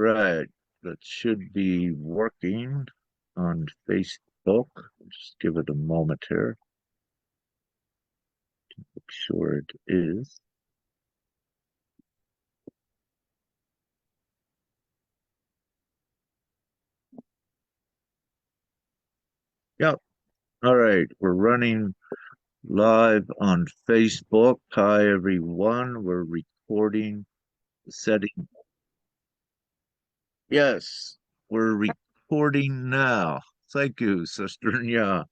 Right. That should be working on Facebook. Just give it a moment here. Make sure it is. Yep. All right. We're running live on Facebook. Hi, everyone. We're recording, setting. Yes, we're recording now. Thank you, Sister Nya.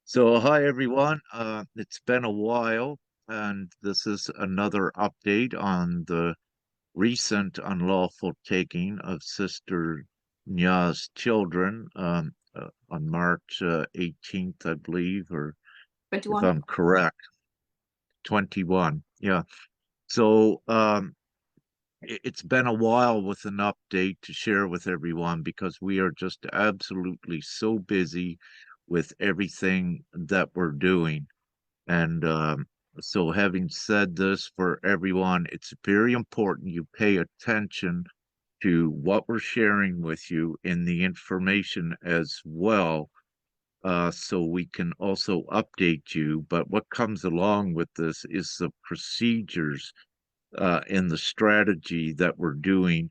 So, hi, everyone. It's been a while, and this is another update on the recent unlawful taking of Sister Nya's children on March 18th, I believe, or if 21. I'm correct, 21. Yeah. So it's been a while with an update to share with everyone because we are just absolutely so busy with everything that we're doing. And so, having said this for everyone, it's very important you pay attention to what we're sharing with you in the information as well, so we can also update you. But what comes along with this is the procedures and the strategy that we're doing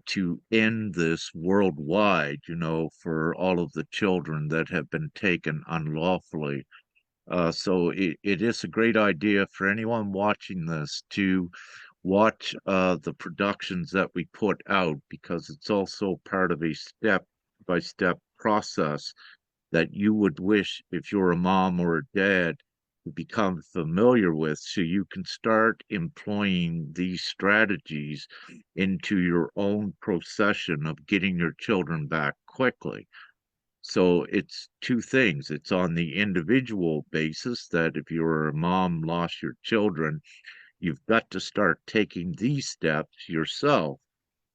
to end this worldwide, for all of the children that have been taken unlawfully. So it is a great idea for anyone watching this to watch the productions that we put out because it's also part of a step-by-step process that you would wish if you're a mom or a dad to become familiar with so you can start employing these strategies into your own procession of getting your children back quickly. So it's two things. It's on the individual basis that if you're a mom, lost your children, you've got to start taking these steps yourself,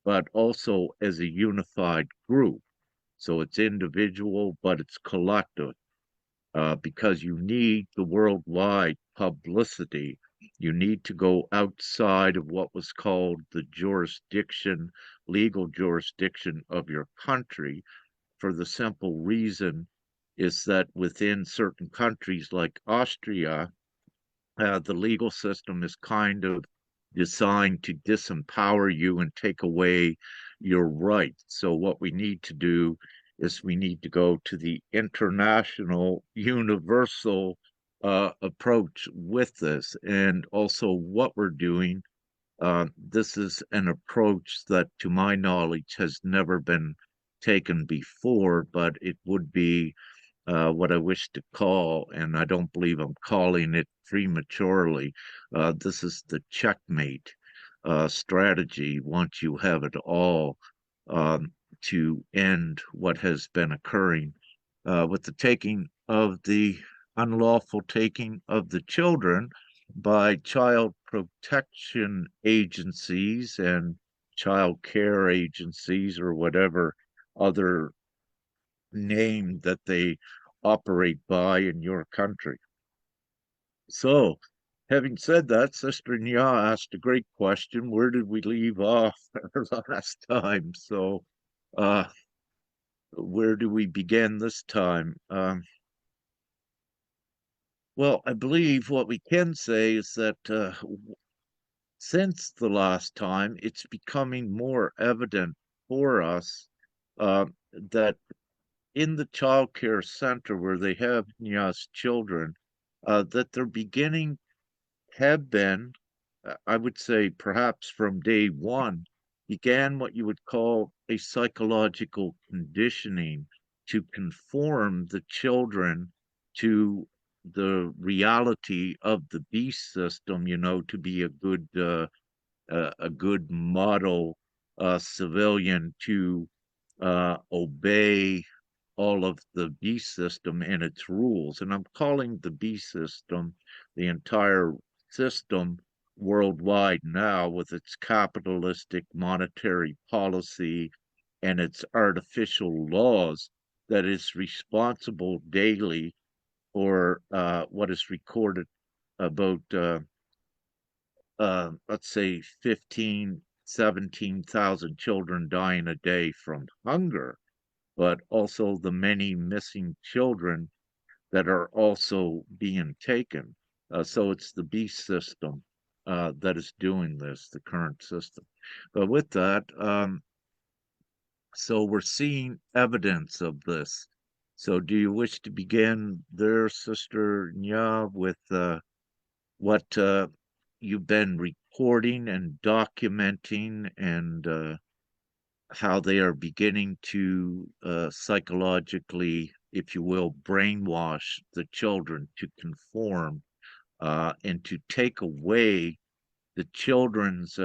but also as a unified group. So it's individual, but it's collective, because you need the worldwide publicity. You need to go outside of what was called the legal jurisdiction of your country, for the simple reason is that within certain countries like Austria, the legal system is kind of designed to disempower you and take away your rights. So, what we need to do is we need to go to the international, universal approach with this. And also, what we're doing, this is an approach that, to my knowledge, has never been taken before, but it would be what I wish to call, and I don't believe I'm calling it prematurely. This is the checkmate strategy once you have it all, um, to end what has been occurring with the taking of the unlawful taking of the children by child protection agencies and child care agencies or whatever other name that they operate by in your country. So, having said that, Sister Nya asked a great question. Where did we leave off last time? So, uh, where do we begin this time? Well, I believe what we can say is that since the last time, it's becoming more evident for us that in the child care center where they have Nya's children, that they're beginning, have been, I would say perhaps from day one, began what you would call a psychological conditioning to conform the children to the reality of the beast system, to be a good model civilian, to obey all of the beast system and its rules. And I'm calling the beast system the entire system worldwide now with its capitalistic monetary policy and its artificial laws that is responsible daily for what is recorded about let's say 15 17,000 children dying a day from hunger, but also the many missing children that are also being taken. So it's the beast system that is doing this, the current system. But with that, so we're seeing evidence of this. So do you wish to begin there, Sister Nya, with what you've been reporting and documenting and how they are beginning to psychologically, if you will, brainwash the children to conform and to take away the children's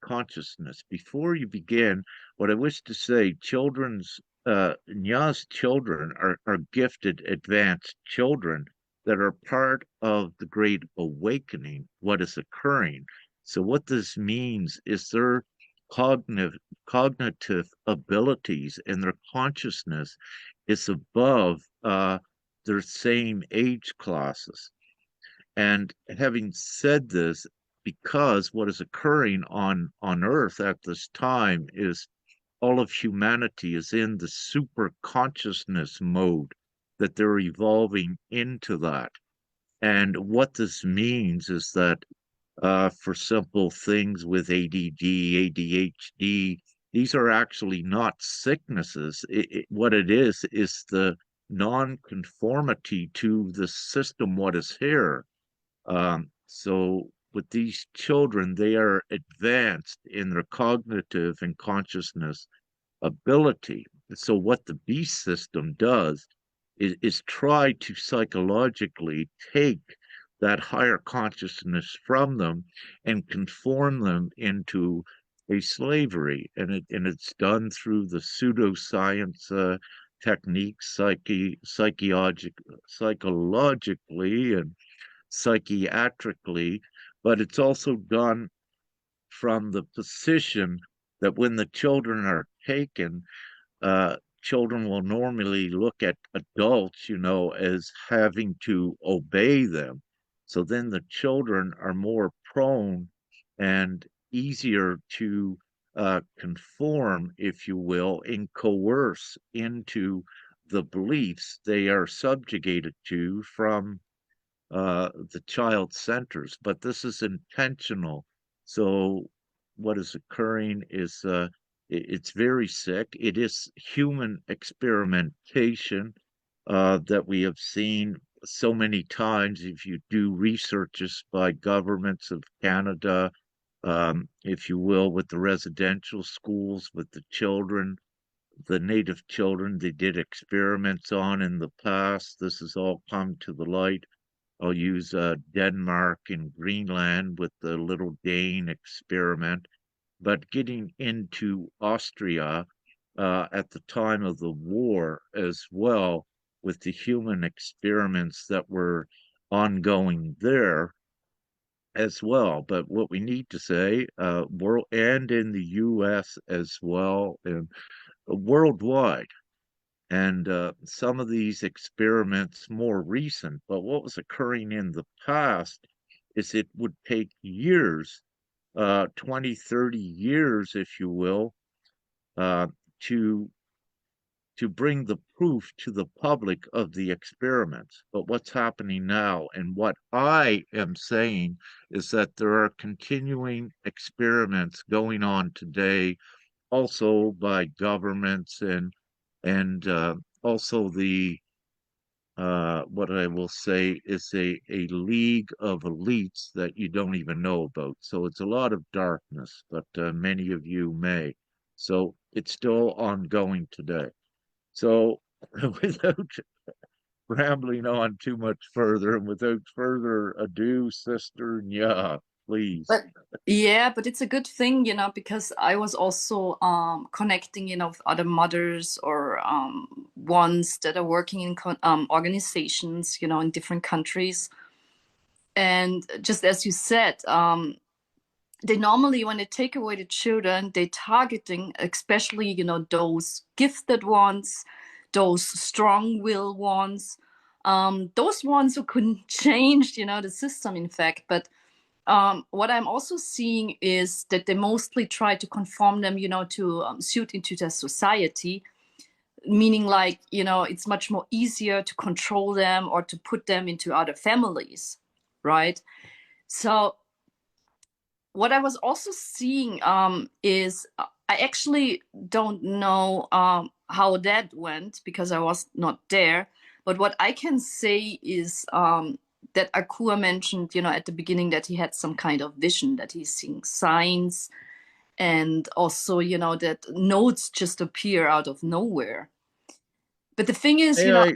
consciousness. Before you begin, what I wish to say, Nya's children are gifted, advanced children that are part of the Great Awakening, what is occurring. So what this means is their cognitive cognitive abilities and their consciousness is above their same age classes. And having said this, because what is occurring on Earth at this time is all of humanity is in the super consciousness mode that they're evolving into that. And what this means is that for simple things with ADD, ADHD, these are actually not sicknesses. What it is the non-conformity to the system, what is here. So with these children, they are advanced in their cognitive and consciousness ability. So what the beast system does is try to psychologically take that higher consciousness from them and conform them into a slavery. And it's done through the pseudoscience techniques, psychologically and psychiatrically, but it's also done from the position that when the children are taken, children will normally look at adults, as having to obey them. So then the children are more prone and easier to conform, if you will, and coerce into the beliefs they are subjugated to from the child centers, but this is intentional. So what is occurring is it's very sick. It is human experimentation that we have seen so many times. If you do researches by governments of Canada, if you will, with the residential schools, with the native children, they did experiments on in the past. This has all come to the light. I'll use Denmark and Greenland with the little Dane experiment, but getting into Austria at the time of the war as well, with the human experiments that were ongoing there as well. But what we need to say, world and in the U.S. as well, and worldwide. And some of these experiments more recent, but what was occurring in the past is it would take years, 20, 30 years, if you will, uh, to bring the proof to the public of the experiments. But what's happening now, and what I am saying, is that there are continuing experiments going on today, also by governments and also the what I will say is a league of elites that you don't even know about. So it's a lot of darkness, but many of you may. So it's still ongoing today. So without rambling on too much further, and without further ado, Sister Nya, please. But yeah, but it's a good thing, because I was also connecting, with other mothers or ones that are working in organizations, in different countries. And just as you said, they normally, when they take away the children, they targeting especially, those gifted ones, those strong-willed ones, those ones who couldn't change, the system, in fact. But what I'm also seeing is that they mostly try to conform them, to suit into their society, meaning like, it's much more easier to control them or to put them into other families, right? So what I was also seeing is I actually don't know how that went because I was not there. But what I can say is that Akua mentioned, at the beginning that he had some kind of vision, that he's seeing signs, and also, that notes just appear out of nowhere. But the thing is, May I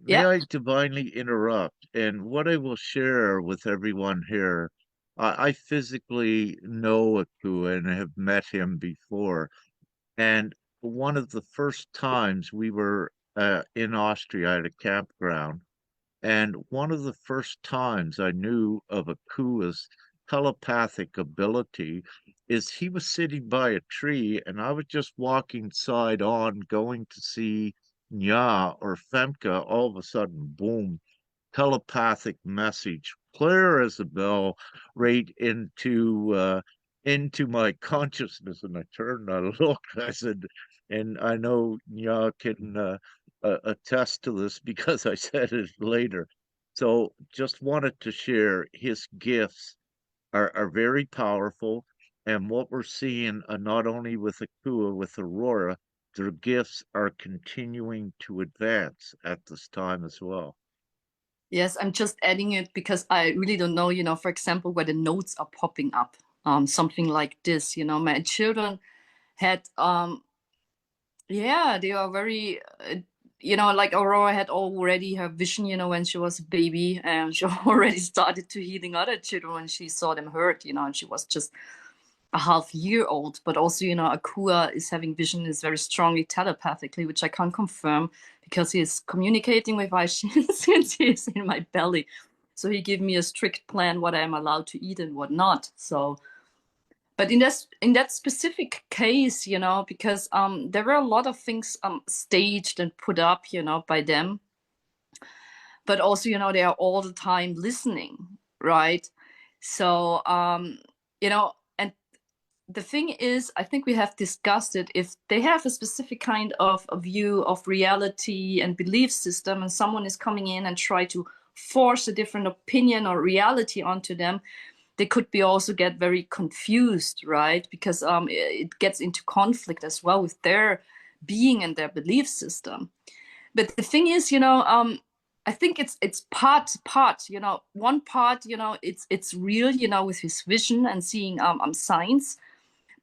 may yeah. I divinely interrupt? And what I will share with everyone here, I physically know Akua and have met him before. And one of the first times we were in Austria at a campground, and one of the first times I knew of Akua's telepathic ability is he was sitting by a tree, and I was just walking side on, going to see Nya or Femke. All of a sudden, boom, telepathic message, clear as a bell, right into my consciousness. And I turned and I looked. I said, and I know Nya can attest to this because I said it later. So just wanted to share his gifts are very powerful. And what we're seeing, not only with Akua, with Aurora, their gifts are continuing to advance at this time as well. Yes, I'm just adding it because I really don't know, for example, where the notes are popping up. Something like this, my children had, yeah, they are very, like Aurora had already her vision, when she was a baby, and she already started to healing other children when she saw them hurt, and she was just a half year old. But also, Akua is having vision is very strongly telepathically, which I can't confirm because he is communicating with Aishin since he is in my belly. So he gave me a strict plan what I'm allowed to eat and what not. So, but in that specific case, because there were a lot of things staged and put up, by them, but also, they are all the time listening, right? So, and the thing is, I think we have discussed it. If they have a specific kind of a view of reality and belief system, and someone is coming in and try to force a different opinion or reality onto them, they could be also get very confused, right? Because it gets into conflict as well with their being and their belief system. But the thing is, I think it's part. One part, it's real, with his vision and seeing signs,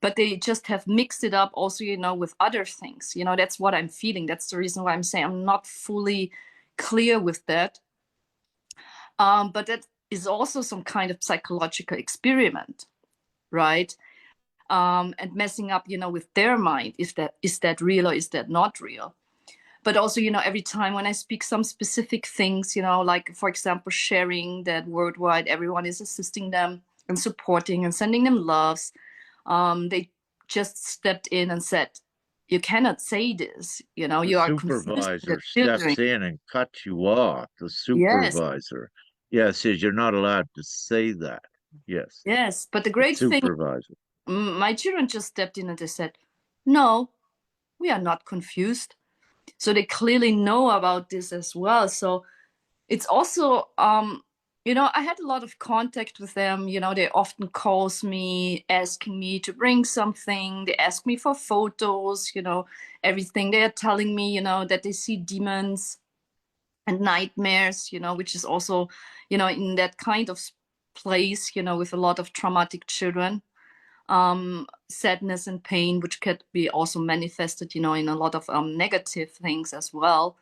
but they just have mixed it up also, with other things. That's what I'm feeling. That's the reason why I'm saying I'm not fully clear with that. But that is also some kind of psychological experiment, right? And messing up, with their mind. Is that real or is that not real? But also, every time when I speak some specific things, like, for example, sharing that worldwide everyone is assisting them and supporting and sending them loves, they just stepped in and said, you cannot say this, The you are confusing the supervisor children. steps in and cuts you off. The Yes, supervisor, yes, says you're not allowed to say that. Yes, yes. But the the great thing, supervisor. my children just stepped in and they said, no, we are not confused. So they clearly know about this as well. So it's also, I had a lot of contact with them. They often calls me asking me to bring something. They ask me for photos, everything. They are telling me, that they see demons and nightmares, which is also, in that kind of place, with a lot of traumatic children, sadness and pain, which could be also manifested, in a lot of negative things as well.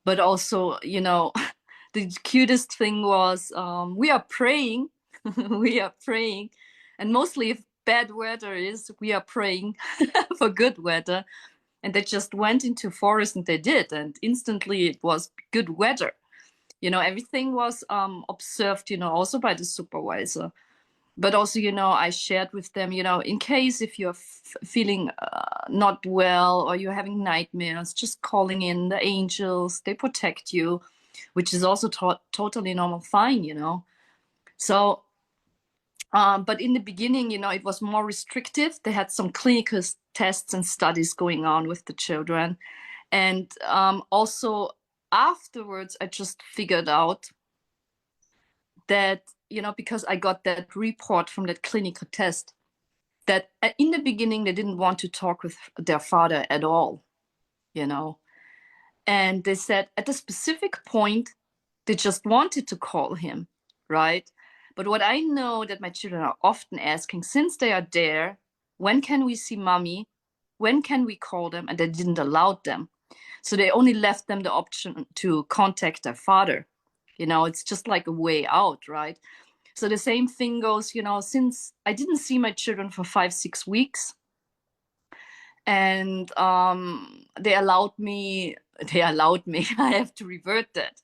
But also, the cutest thing was, we are praying, we are praying, and mostly if bad weather is, we are praying for good weather. And they just went into forest and they did, and instantly it was good weather. Everything was observed, also by the supervisor. But also, I shared with them, in case if you're feeling not well or you're having nightmares, just calling in the angels, they protect you, which is also totally normal, fine. So But in the beginning, it was more restrictive. They had some clinical tests and studies going on with the children. And also afterwards, I just figured out that, because I got that report from that clinical test, that in the beginning, they didn't want to talk with their father at all, you know. And they said at a specific point, they just wanted to call him, right? But what I know that my children are often asking, since they are there, when can we see mommy? When can we call them? And they didn't allow them. So they only left them the option to contact their father. It's just like a way out, right? So the same thing goes, since I didn't see my children for 5, 6 weeks, and they allowed me I have to revert that.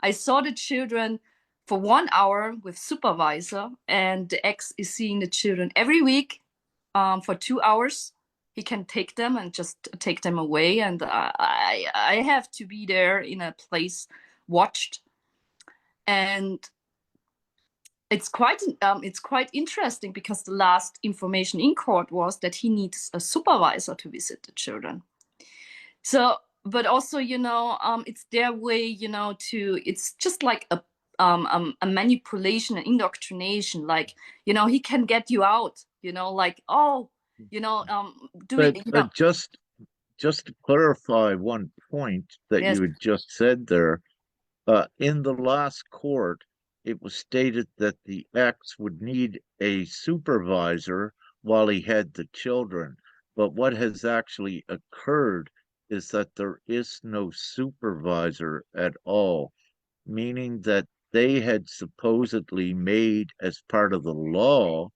I saw the children for 1 hour with supervisor, and the ex is seeing the children every week for 2 hours. He can take them and just take them away, and I have to be there in a place watched. And it's quite interesting, because the last information in court was that he needs a supervisor to visit the children. So, but also, it's their way, it's just like a manipulation and indoctrination. Like, he can get you out, like, oh, do it, But just to clarify one point that yes, you had just said there, in the last court, it was stated that the ex would need a supervisor while he had the children. But what has actually occurred is that there is no supervisor at all, meaning that they had supposedly made, as part of the law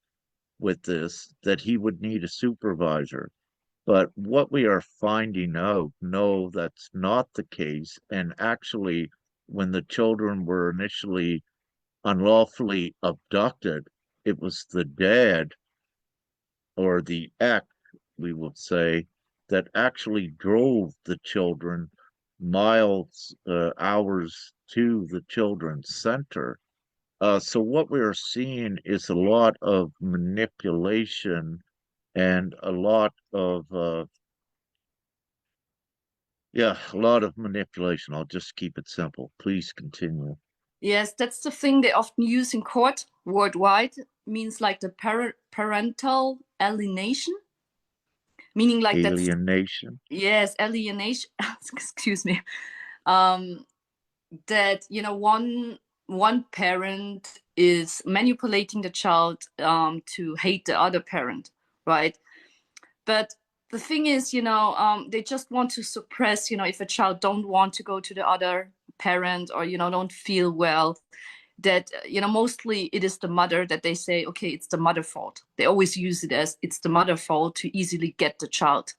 with this, that he would need a supervisor. But what we are finding out, no, that's not the case. And actually, when the children were initially unlawfully abducted, it was the dad, or the ex, we would say, that actually drove the children miles, hours to the children's center. So what we are seeing is a lot of manipulation and a lot of yeah, a lot of manipulation. I'll just keep it simple. Please continue. yes, that's the thing they often use in court worldwide. Means like the parental alienation, meaning like that's, Alienation. yes, alienation. Excuse me. um that one parent is manipulating the child to hate the other parent, right? But the thing is, they just want to suppress, if a child don't want to go to the other parent, or don't feel well, that mostly it is the mother, that they say, okay, it's the mother fault. They always use it as it's the mother fault to easily get the child,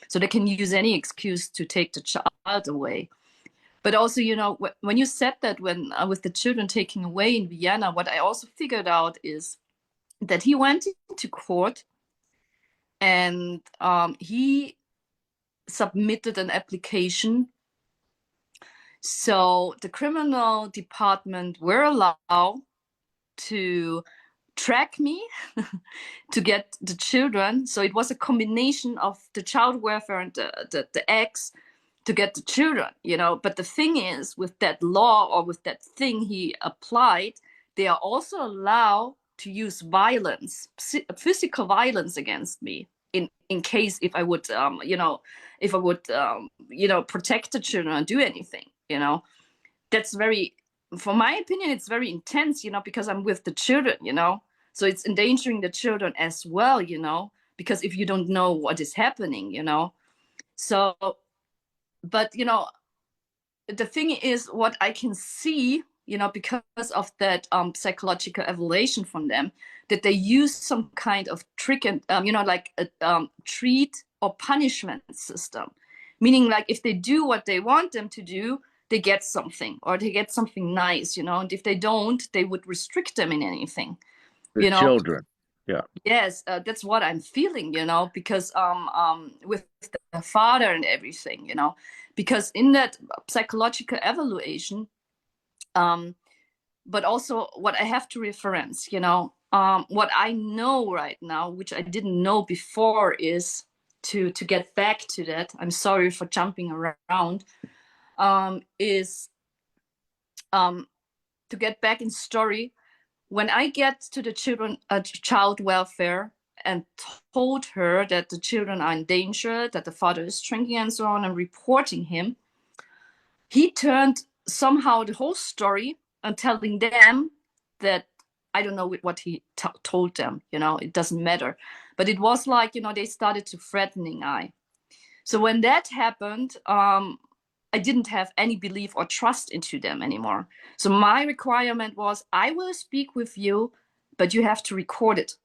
so they can use any excuse to take the child away. But also, when you said that, when with the children taking away in Vienna, what I also figured out is that he went into court, and he submitted an application. So the criminal department were allowed to track me to get the children. So it was a combination of the child welfare and the ex to get the children, But the thing is, with that law, or with that thing he applied, they are also allowed to use violence, physical violence against me, in case if I would, protect the children and do anything, That's very, for my opinion, it's very intense, because I'm with the children, So it's endangering the children as well, because if you don't know what is happening, So, but the thing is, what I can see, because of that psychological evaluation from them, that they use some kind of trick and like a treat or punishment system, meaning like if they do what they want them to do, they get something, or they get something nice, and if they don't, they would restrict them in anything, The you know children. Yeah. Yes, that's what I'm feeling, because with the father and everything, because in that psychological evaluation, but also what I have to reference, What I know right now, which I didn't know before, is to get back to that. I'm sorry for jumping around. Is to get back in story. When I get to the child welfare and told her that the children are in danger, that the father is drinking and so on, and reporting him, he turned somehow the whole story and telling them that I don't know what he told them, it doesn't matter. But it was like, they started to threatening I. So when that happened, I didn't have any belief or trust into them anymore. So my requirement was, I will speak with you, but you have to record it,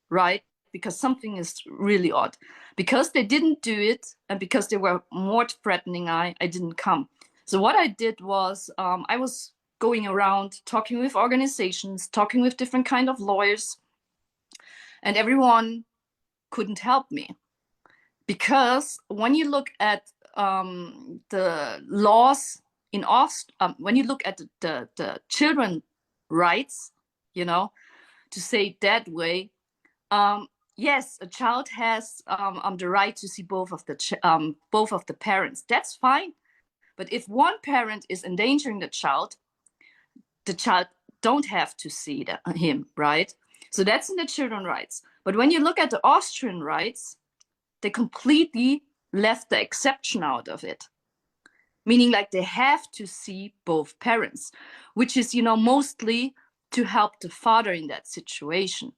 right? Because something is really odd. Because they didn't do it, and because they were more threatening, I didn't come. So what I did was, I was going around talking with organizations, talking with different kind of lawyers, and everyone couldn't help me. Because when you look at the laws in when you look at the children rights, to say it that way, yes, a child has the right to see both of the parents. That's fine. But if one parent is endangering the child don't have to see him, right? So that's in the children rights. But when you look at the Austrian rights, they completely left the exception out of it, meaning like they have to see both parents, which is, mostly to help the father in that situation,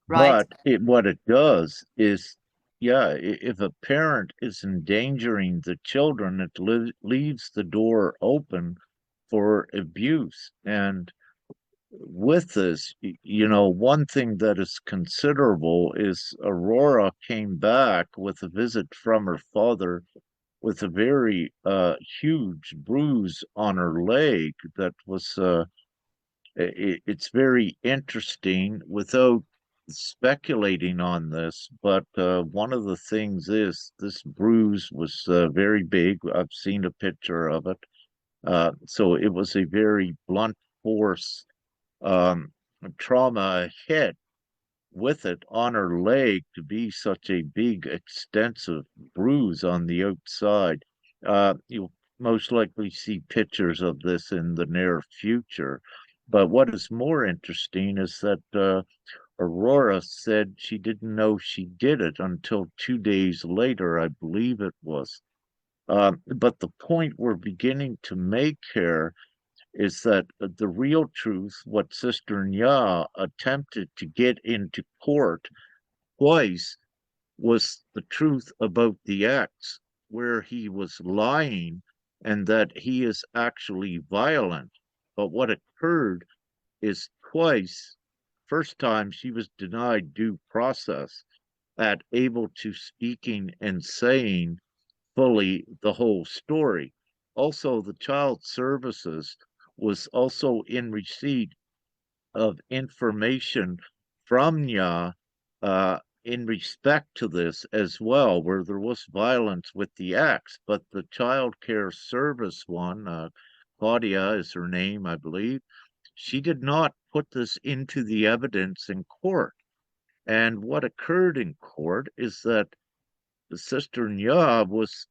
right? But what it does is, yeah, if a parent is endangering the children, it leaves the door open for abuse. And with this, one thing that is considerable is Aurora came back with a visit from her father with a very huge bruise on her leg that was it's very interesting without speculating on this, but one of the things is this bruise was very big. I've seen a picture of it. So it was a very blunt force um, trauma hit with it on her leg to be such a big, extensive bruise on the outside. You'll most likely see pictures of this in the near future. But what is more interesting is that Aurora said she didn't know she did it until 2 days later, I believe it was. But the point we're beginning to make here is that the real truth, what Sister Nya attempted to get into court twice, was the truth about the ex, where he was lying and that he is actually violent. But what occurred is twice, first time she was denied due process at able to speaking and saying fully the whole story. Also, the child services was also in receipt of information from Nya in respect to this as well, where there was violence with the ex, but the child care service one, Claudia is her name, I believe, she did not put this into the evidence in court. And what occurred in court is that the Sister Nya was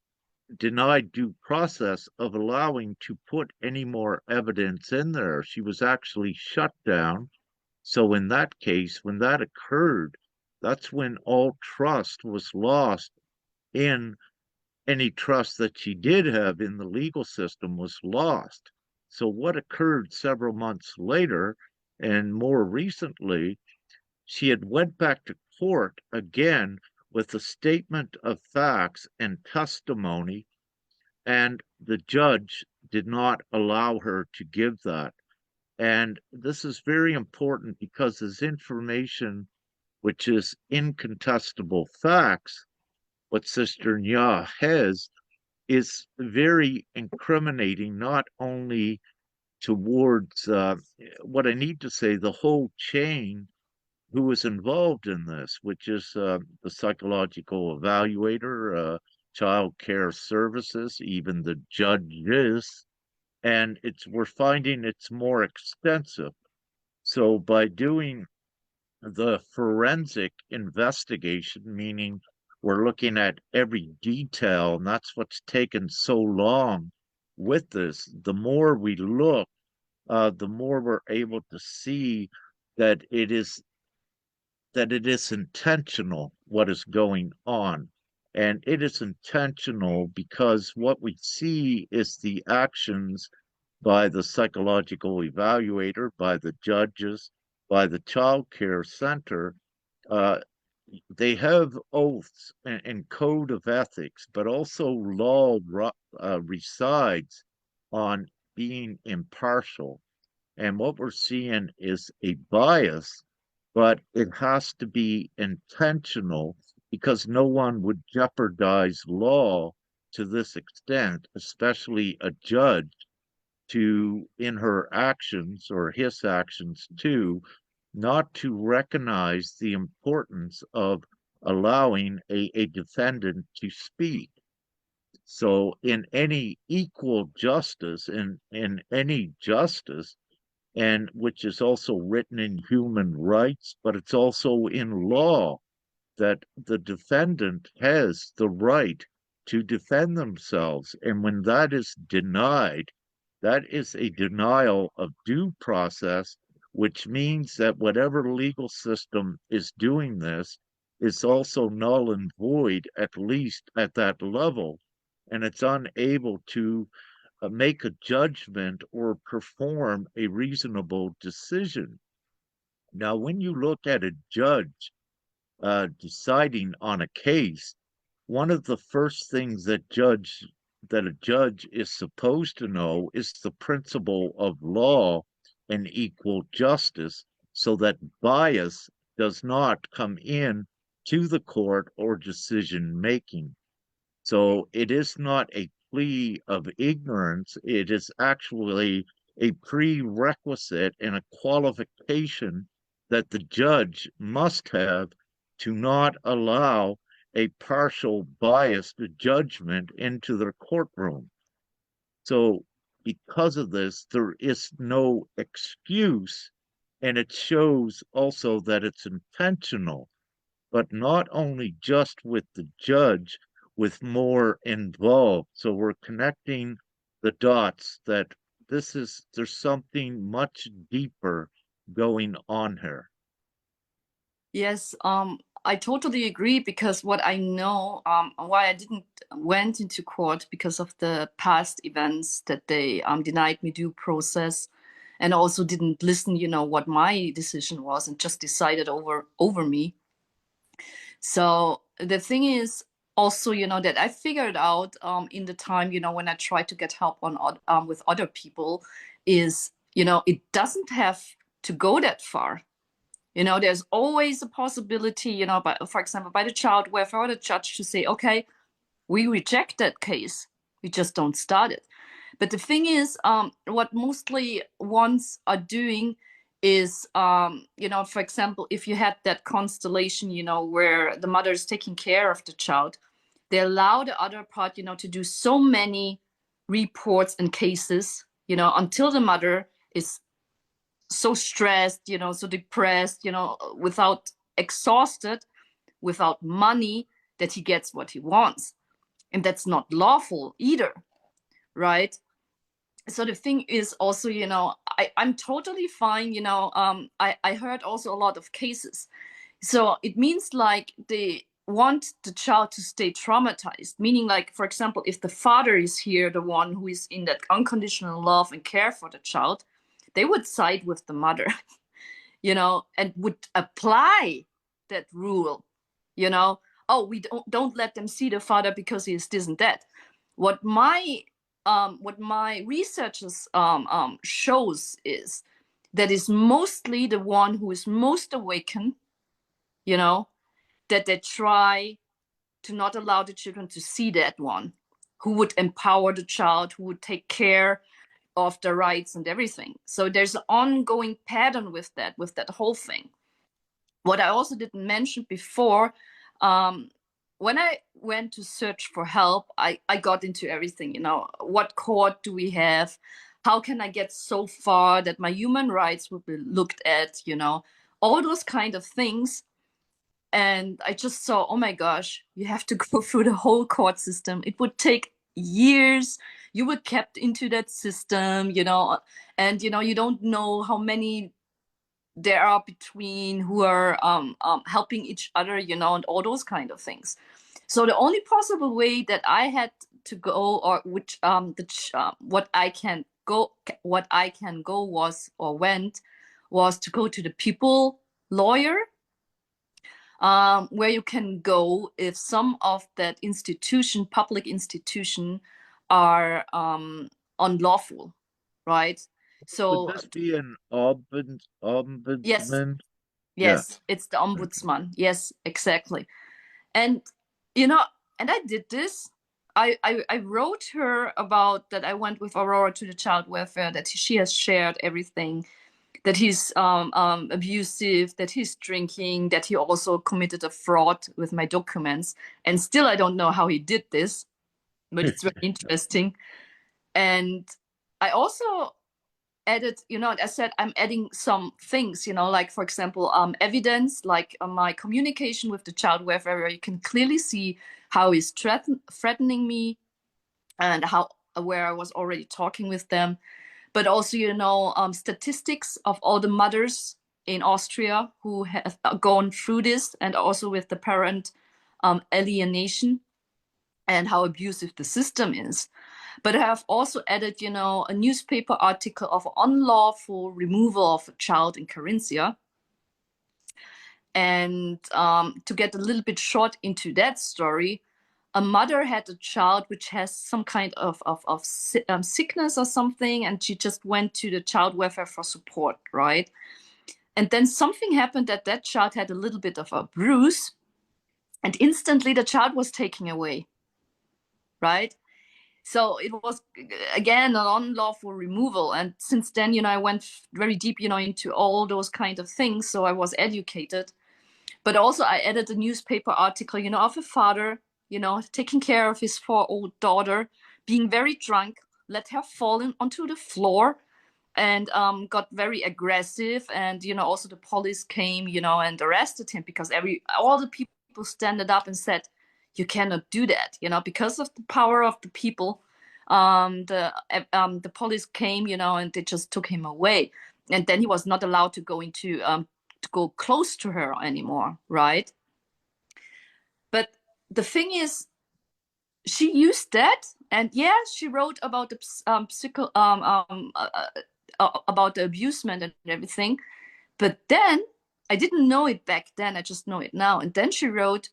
denied due process of allowing to put any more evidence in there. She was actually shut down. So in that case, when that occurred, that's when all trust was lost in any trust that she did have in the legal system was lost. So what occurred several months later, and more recently, she had went back to court again with a statement of facts and testimony, and the judge did not allow her to give that. And this is very important because this information, which is incontestable facts, what Sister Nya has, is very incriminating, not only towards what I need to say, the whole chain who was involved in this, which is the psychological evaluator, child care services, even the judges, and we're finding it's more extensive. So by doing the forensic investigation, meaning we're looking at every detail, and that's what's taken so long with this. The more we look, the more we're able to see that it is intentional what is going on. And it is intentional because what we see is the actions by the psychological evaluator, by the judges, by the child care center. Uh, they have oaths and code of ethics, but also resides on being impartial. And what we're seeing is a bias, but it has to be intentional because no one would jeopardize law to this extent, especially a judge to, in her actions or his actions too, not to recognize the importance of allowing a defendant to speak. So in any equal justice, in any justice, and which is also written in human rights, but it's also in law that the defendant has the right to defend themselves. And when that is denied, that is a denial of due process, which means that whatever legal system is doing this is also null and void, at least at that level. And it's unable to make a judgment or perform a reasonable decision. Now, when you look at a judge deciding on a case, one of the first things that a judge is supposed to know is the principle of law and equal justice, so that bias does not come in to the court or decision making. So it is not a plea of ignorance. It is actually a prerequisite and a qualification that the judge must have to not allow a partial biased judgment into their courtroom. So because of this, there is no excuse, and it shows also that it's intentional, but not only just with the judge, with more involved. So we're connecting the dots that there's something much deeper going on here. Yes, I totally agree because what I know, why I didn't went into court because of the past events that they denied me due process and also didn't listen, what my decision was and just decided over me. So the thing is also, that I figured out in the time, when I tried to get help with other people is, it doesn't have to go that far. There's always a possibility, for example, by the child welfare, the judge to say, okay, we reject that case. We just don't start it. But the thing is, what mostly ones are doing is, for example, if you had that constellation, where the mother is taking care of the child, they allow the other part, to do so many reports and cases, until the mother is so stressed, so depressed, without exhausted, without money, that he gets what he wants. And that's not lawful either, right? So the thing is also, I'm totally fine, I heard also a lot of cases. So it means like they want the child to stay traumatized, meaning like, for example, if the father is here, the one who is in that unconditional love and care for the child, they would side with the mother, and would apply that rule, you know, oh, we don't let them see the father because he is this and that. What my researchers shows is that is mostly the one who is most awakened, you know, that they try to not allow the children to see that one, who would empower the child, who would take care of the rights and everything. So there's an ongoing pattern with that whole thing. What I also didn't mention before, when I went to search for help, I got into everything. What court do we have? how can I get so far that my human rights would be looked at, all those kind of things. And I just saw, oh my gosh, you have to go through the whole court system. It would take years. You were kept into that system, and you don't know how many there are between who are helping each other, and all those kind of things. So the only possible way that I had to go, or which what I can go was or went was to go to the people lawyer, where you can go if some of that public institution, are unlawful, right? Would So this be an yes, ombudsman? Yeah. yes, it's the Okay. ombudsman. Yes, exactly. And you know, and I did this. I wrote her about that I went with Aurora to the child welfare, that she has shared everything, that he's abusive, that he's drinking, that he also committed a fraud with my documents. And still, I don't know how he did this, but it's very interesting. And I also added, I said, I'm adding some things, like, for example, evidence, like my communication with the child welfare, where you can clearly see how he's threatening me, and how where I was already talking with them, but also, statistics of all the mothers in Austria who have gone through this, and also with the parent alienation and how abusive the system is. But I have also added, a newspaper article of unlawful removal of a child in Carinthia. And to get a little bit short into that story, a mother had a child which has some kind of sickness or something, and she just went to the child welfare for support, right? And then something happened that that child had a little bit of a bruise, and instantly the child was taken away, right? So it was again an unlawful removal. And since then, I went very deep, into all those kind of things. So I was educated. But also I added a newspaper article, of a father, taking care of his 4-year-old daughter, being very drunk, let her fall onto the floor, and got very aggressive. And also the police came, and arrested him, because all the people standed up and said, you cannot do that, because of the power of the people. The police came, and they just took him away, and then he was not allowed to go close to her anymore, right? But the thing is, she used that, and yeah, she wrote about the about the abusement and everything. But then I didn't know it back then. I just know it now. And then she wrote,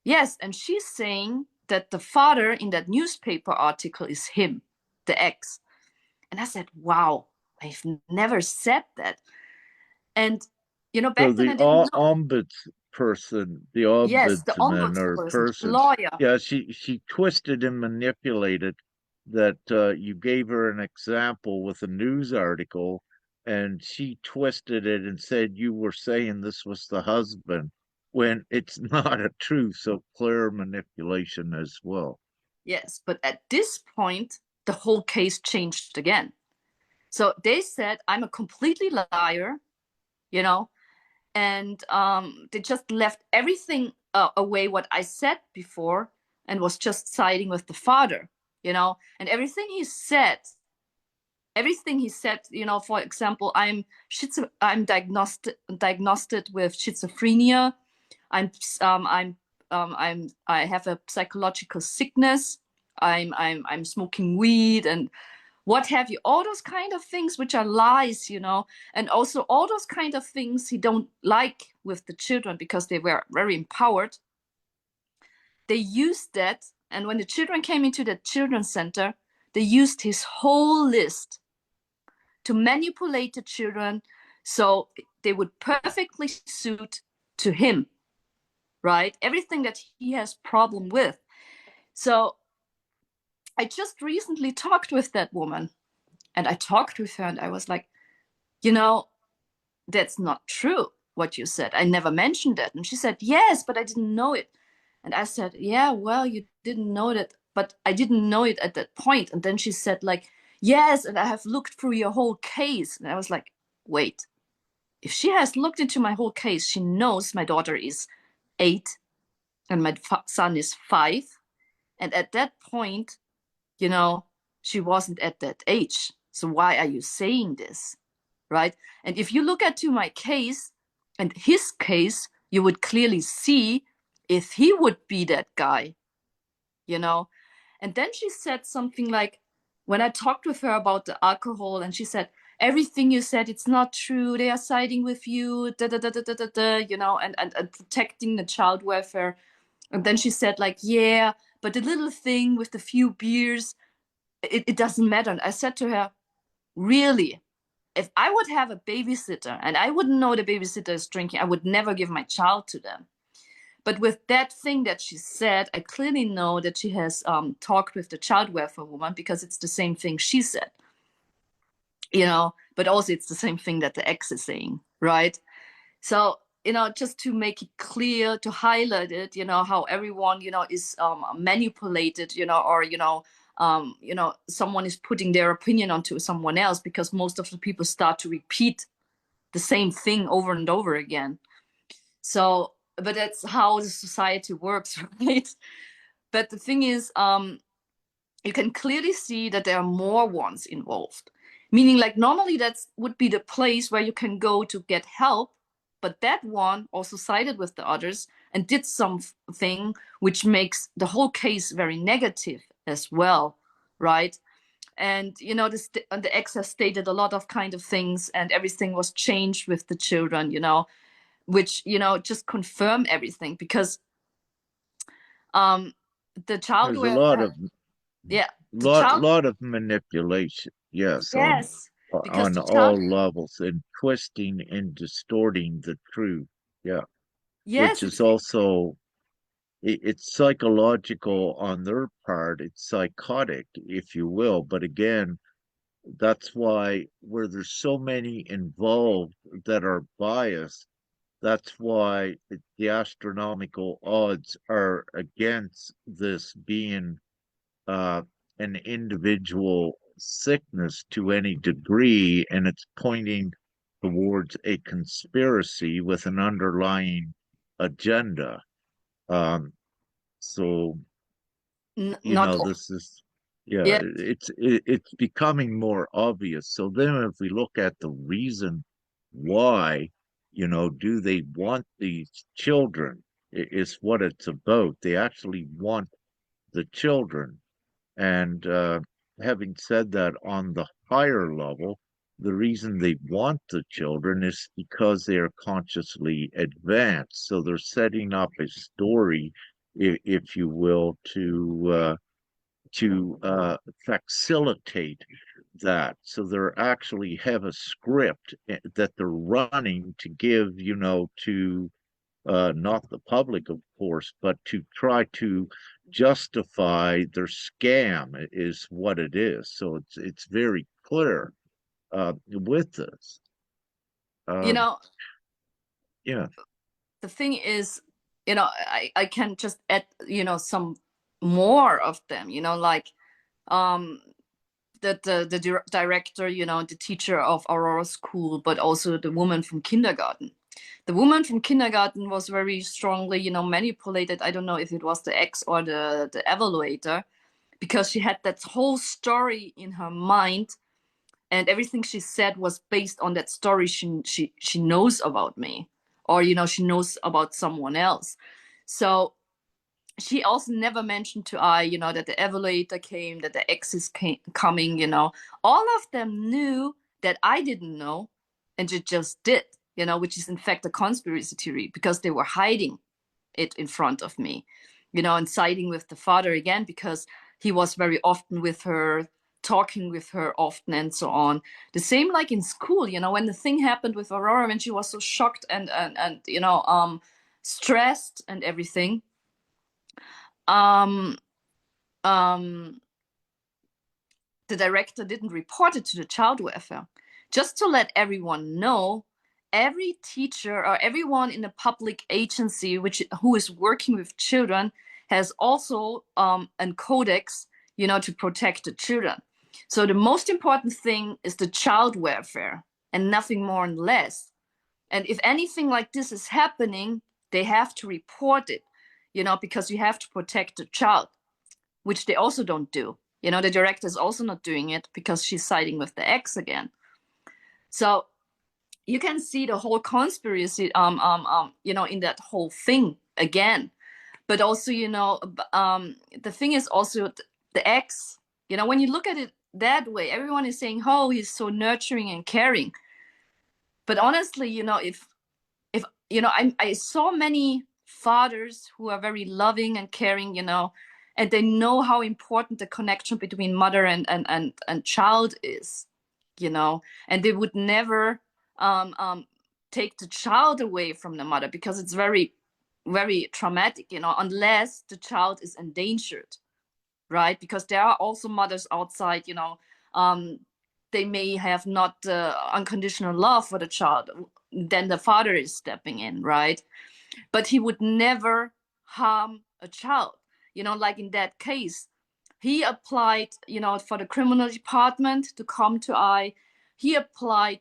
yes, and she's saying that the father in that newspaper article is him, the ex. And I said, wow, I've never said that. And So back then I the didn't know. the Yes, the ombudsman or ombudsperson, the person, lawyer. yeah, she twisted and manipulated that you gave her an example with a news article, and she twisted it and said you were saying this was the husband when it's not a true, so clear manipulation as well. Yes, but at this point, the whole case changed again. So they said I'm a completely liar, you know, and they just left everything away what I said before, and was just siding with the father, and everything he said, for example, I'm diagnosed with schizophrenia. I'm I have a psychological sickness. I'm smoking weed and what have you. All those kind of things which are lies, and also all those kind of things he don't like with the children because they were very empowered. They used that, and when the children came into the children's center, they used his whole list to manipulate the children so they would perfectly suit to him, right? Everything that he has problem with. So I just recently talked with that woman, and I talked with her and I was like, you know, that's not true what you said. I never mentioned that. And she said, yes, but I didn't know it. And I said, yeah, well, you didn't know that, but I didn't know it at that point. And then she said, like, yes, and I have looked through your whole case. And I was like, wait, if she has looked into my whole case, she knows my daughter is 8 and my son is 5. And at that point, you know, she wasn't at that age. So why are you saying this? Right? And if you look at to my case and his case, you would clearly see if he would be that guy, you know. And then she said something like, when I talked with her about the alcohol, and she said, everything you said, it's not true. They are siding with you, da da da da da da, da, and protecting the child welfare. And then she said, like, yeah, but the little thing with the few beers, it doesn't matter. And I said to her, really? If I would have a babysitter and I wouldn't know the babysitter is drinking, I would never give my child to them. But with that thing that she said, I clearly know that she has talked with the child welfare woman, because it's the same thing she said, but also it's the same thing that the ex is saying, right? So, just to make it clear, to highlight it, how everyone, is manipulated, or, someone is putting their opinion onto someone else, because most of the people start to repeat the same thing over and over again. So, but that's how the society works, right? But the thing is, you can clearly see that there are more ones involved. Meaning, like, normally that would be the place where you can go to get help, but that one also sided with the others and did something which makes the whole case very negative as well, right? And the ex has stated a lot of kind of things, and everything was changed with the children, which just confirm everything, because um the child There's a lot welfare, of yeah, the lot child, lot of manipulation, yes, yes, because on the child, all levels, and twisting and distorting the truth. Yeah, which yes, is also it's psychological on their part. It's psychotic, if you will. But again, that's why where there's so many involved that are biased, that's why the astronomical odds are against this being uh, an individual sickness to any degree, and it's pointing towards a conspiracy with an underlying agenda. Um, so not all, this is, yeah, yeah, it's becoming more obvious. So then, if we look at the reason why, do they want these children? Is what it's about. They actually want the children. And having said that, on the higher level, the reason they want the children is because they are consciously advanced. So they're setting up a story, if you will, to facilitate that. So they actually have a script that they're running to give, to not the public, of course, but to try to justify their scam is what it is. So it's very clear with this. you Um, know yeah, the thing is, I can just add, some more of them, like um the director, the teacher of Aurora School, but also the woman from kindergarten. The woman from kindergarten was very strongly, manipulated. I don't know if it was the ex or the evaluator, because she had that whole story in her mind, and everything she said was based on that story she knows about me, or she knows about someone else. So she also never mentioned to I, that the evaluator came, that the ex is coming, all of them knew that I didn't know, and it just did, which is in fact a conspiracy theory, because they were hiding it in front of me, and siding with the father again, because he was very often with her, talking with her often, and so on. The same like in school, when the thing happened with Aurora, when she was so shocked and stressed and everything. Um, um, the director didn't report it to the child welfare. Just to let everyone know, every teacher or everyone in a public agency who is working with children has also a codex, to protect the children. So the most important thing is the child welfare and nothing more and less. And if anything like this is happening, they have to report it, because you have to protect the child, which they also don't do. The director is also not doing it because she's siding with the ex again. So you can see the whole conspiracy, in that whole thing again. But also, the thing is also the ex. When you look at it that way, everyone is saying, "Oh, he's so nurturing and caring." But honestly, if I saw many fathers who are very loving and caring, and they know how important the connection between mother and child is, and they would never take the child away from the mother because it's very, very traumatic, unless the child is endangered, right? Because there are also mothers outside, um, they may have not unconditional love for the child. Then the father is stepping in, right? But he would never harm a child. Like in that case, he applied, for the criminal department to come to I. He applied,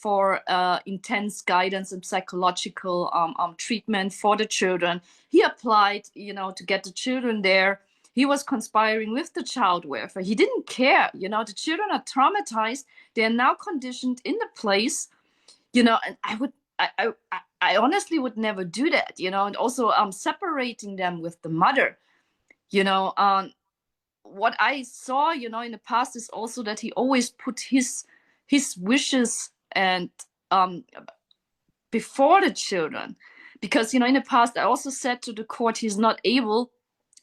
for intense guidance and psychological treatment for the children. He applied, to get the children there. He was conspiring with the child welfare. He didn't care. The children are traumatized. They are now conditioned in the place, and I honestly would never do that, and also separating them with the mother, what I saw, in the past is also that he always put his wishes and um before the children, because in the past I also said to the court he's not able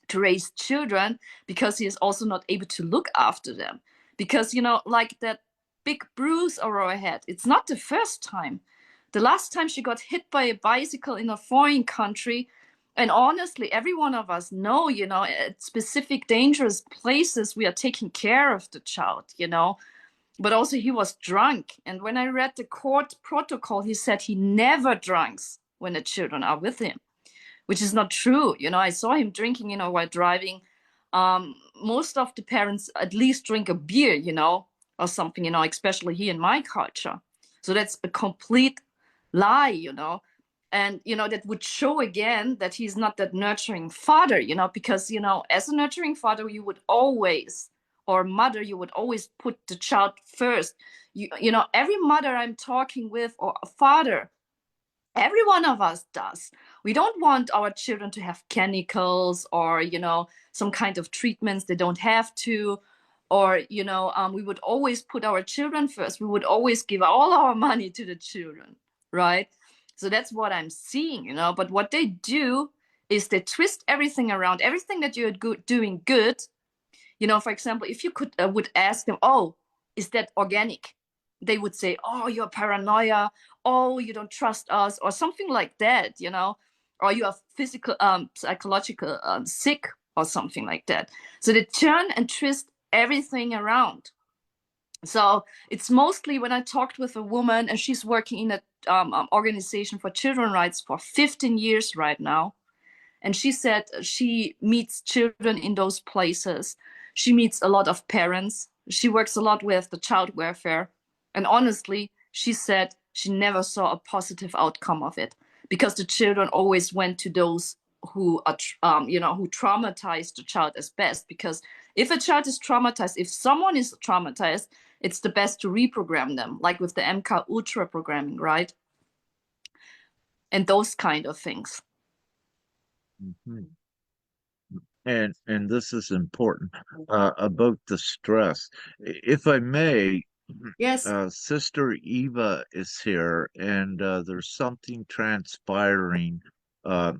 to raise children because he is also not able to look after them, because like that big bruise over her head, it's not the first time. The last time she got hit by a bicycle in a foreign country, and honestly every one of us know, at specific dangerous places we are taking care of the child, but also he was drunk, and when I read the court protocol he said he never drinks when the children are with him, which is not true. I saw him drinking, while driving. Most of the parents at least drink a beer, or something, especially here in my culture. So that's a complete lie, and that would show again that he's not that nurturing father, because as a nurturing father you would always, or mother, you would always put the child first. Every mother I'm talking with, or a father, every one of us does. We don't want our children to have chemicals, or some kind of treatments they don't have to, or we would always put our children first. We would always give all our money to the children, right? So that's what I'm seeing, but what they do is they twist everything around. Everything that you're doing good, for example, if you would ask them, "Oh, is that organic?" They would say, "Oh, you're paranoia. Oh, you don't trust us," or something like that, or you are physical, psychological, sick, or something like that. So they turn and twist everything around. So it's mostly when I talked with a woman, and she's working in a organization for children's rights for 15 years right now. And she said she meets children in those places. She meets a lot of parents. She works a lot with the child welfare. And honestly, she said she never saw a positive outcome of it, because the children always went to those who are, who traumatized the child as best. Because if a child is traumatized, if someone is traumatized, it's the best to reprogram them, like with the MK Ultra programming, right? And those kind of things. Mhm. And this is important about the stress. If I may, Yes. Sister Eva is here, and there's something transpiring uh,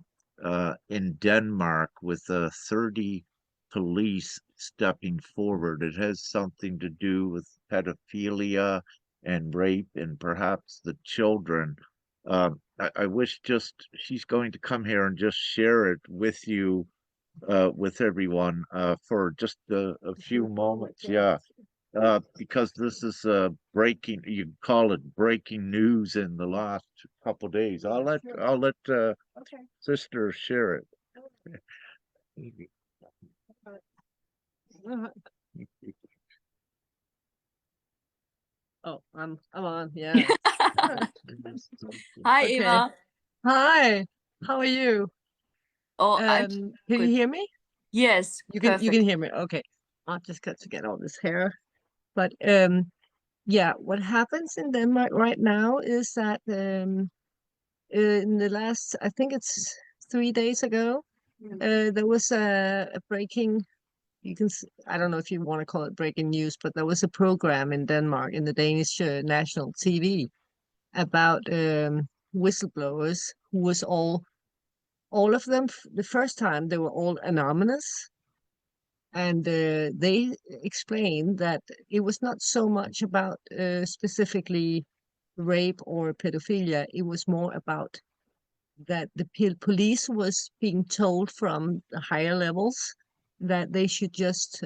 in Denmark with 30 police stepping forward. It has something to do with pedophilia and rape, and perhaps the children. I wish just she's going to come here and just share it with everyone for just a few moments. Yeah, because this is breaking, you call it breaking news in the last couple days. I'll let Sister share it. Oh, I'm on. Yes. Hi, Okay. Eva. Hi. How are you? Oh, I'm Can you good. hear me? Yes, You perfect. can hear me. Okay. I'll just got to get all this hair. But yeah, what happens in Denmark right now is that in the last, I think it's 3 days ago, there was a breaking. I don't know if you want to call it breaking news, but there was a program in Denmark in the Danish national TV about whistleblowers who was all of them the first time they were all anonymous, and they explained that it was not so much about specifically rape or pedophilia. It was more about that the police was being told from the higher levels that they should just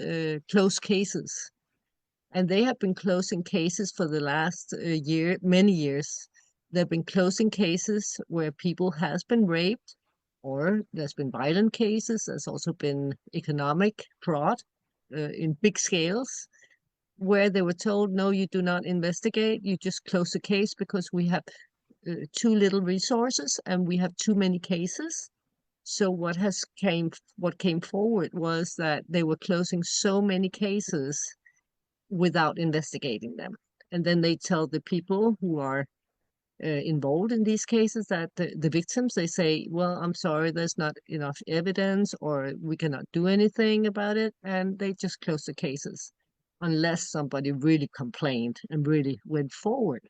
close cases, and they have been closing cases for the last many years. They've been closing cases where people has been raped, or there's been violent cases. There's also been economic fraud in big scales, where they were told, no, you do not investigate. You just close the case because we have too little resources and we have too many cases. So what came forward was that they were closing so many cases without investigating them. And then they tell the people who are involved in these cases, that the victims, they say, well, I'm sorry, there's not enough evidence, or we cannot do anything about it. And they just close the cases unless somebody really complained and really went forward.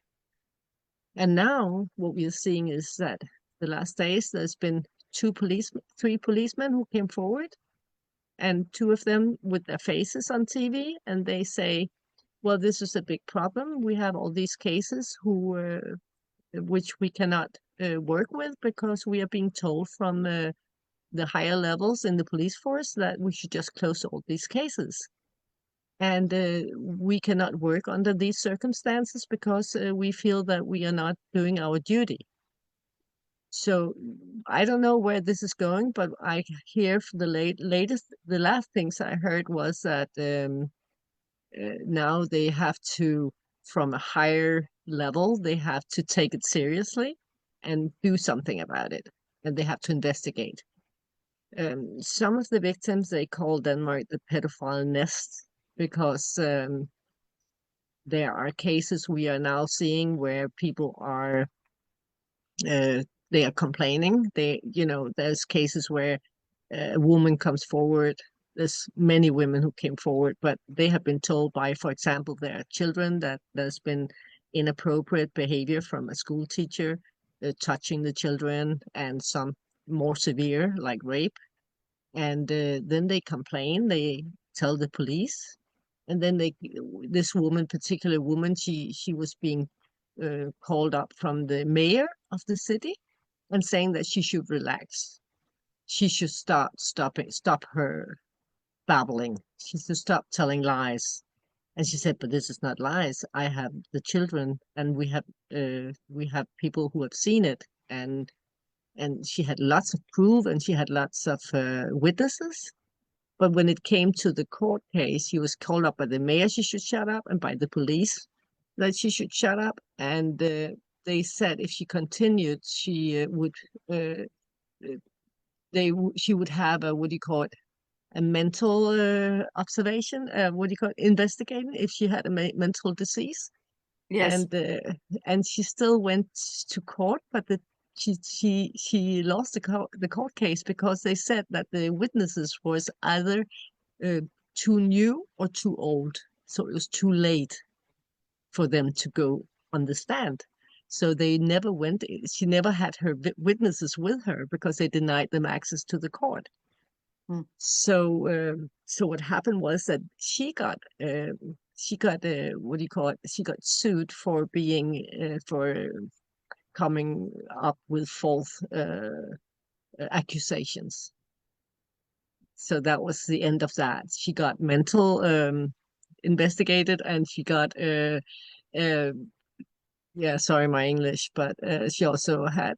And now what we are seeing is that the last days there's been three policemen who came forward, and two of them with their faces on TV, and they say, well, this is a big problem. We have all these cases which we cannot work with because we are being told from the higher levels in the police force that we should just close all these cases. And we cannot work under these circumstances because we feel that we are not doing our duty. So I don't know where this is going, but I hear for the last things I heard was that now they have to, from a higher level, they have to take it seriously and do something about it, and they have to investigate. Some of the victims, they call Denmark the pedophile nest, because there are cases we are now seeing where people are uh, they are complaining. There's cases where a woman comes forward. There's many women who came forward, but they have been told by, for example, their children that there's been inappropriate behavior from a school teacher, touching the children, and some more severe, like rape. And then they complain. They tell the police, and then this particular woman, she was being called up from the mayor of the city and saying that she should relax. She should stop her babbling. She should stop telling lies. And she said, "But this is not lies. I have the children, and we have people who have seen it." And she had lots of proof, and she had lots of witnesses. But when it came to the court case, she was called up by the mayor. She should shut up, and by the police that she should shut up. And they said if she continued, uh, she would have a, what do you call it, a mental observation, what do you call it, investigating if she had a mental disease. Yes. And she still went to court, but she lost the court case because they said that the witnesses was either uh, too new or too old, so it was too late for them to go on the stand. So they never went. She never had her witnesses with her because they denied them access to the court. Mm. So what happened was that she got what do you call it? She got sued for being for coming up with false accusations. So that was the end of that. She got mental investigated, and she got uh, yeah, sorry my English, but she also had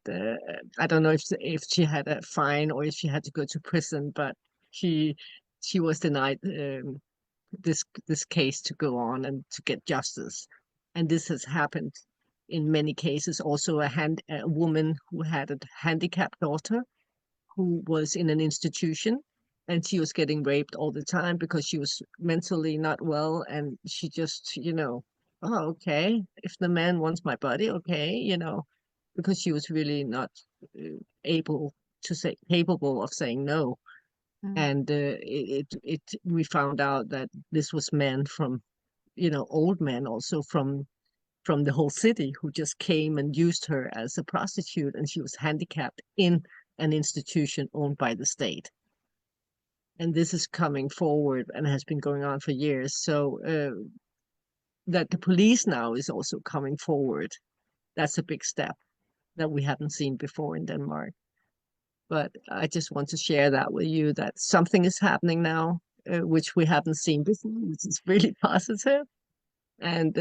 I don't know if she had a fine or if she had to go to prison, but she was denied this case to go on and to get justice. And this has happened in many cases. Also, a woman who had a handicapped daughter who was in an institution, and she was getting raped all the time because she was mentally not well, and she just, oh, okay, if the man wants my body, okay, because she was really not able to say capable of saying no. Mm. And we found out that this was men from, old men also from the whole city who just came and used her as a prostitute, and she was handicapped in an institution owned by the state. And this is coming forward and has been going on for years. So that the police now is also coming forward, that's a big step that we haven't seen before in Denmark. But I just want to share that with you, that something is happening now, which we haven't seen before, which is really positive. And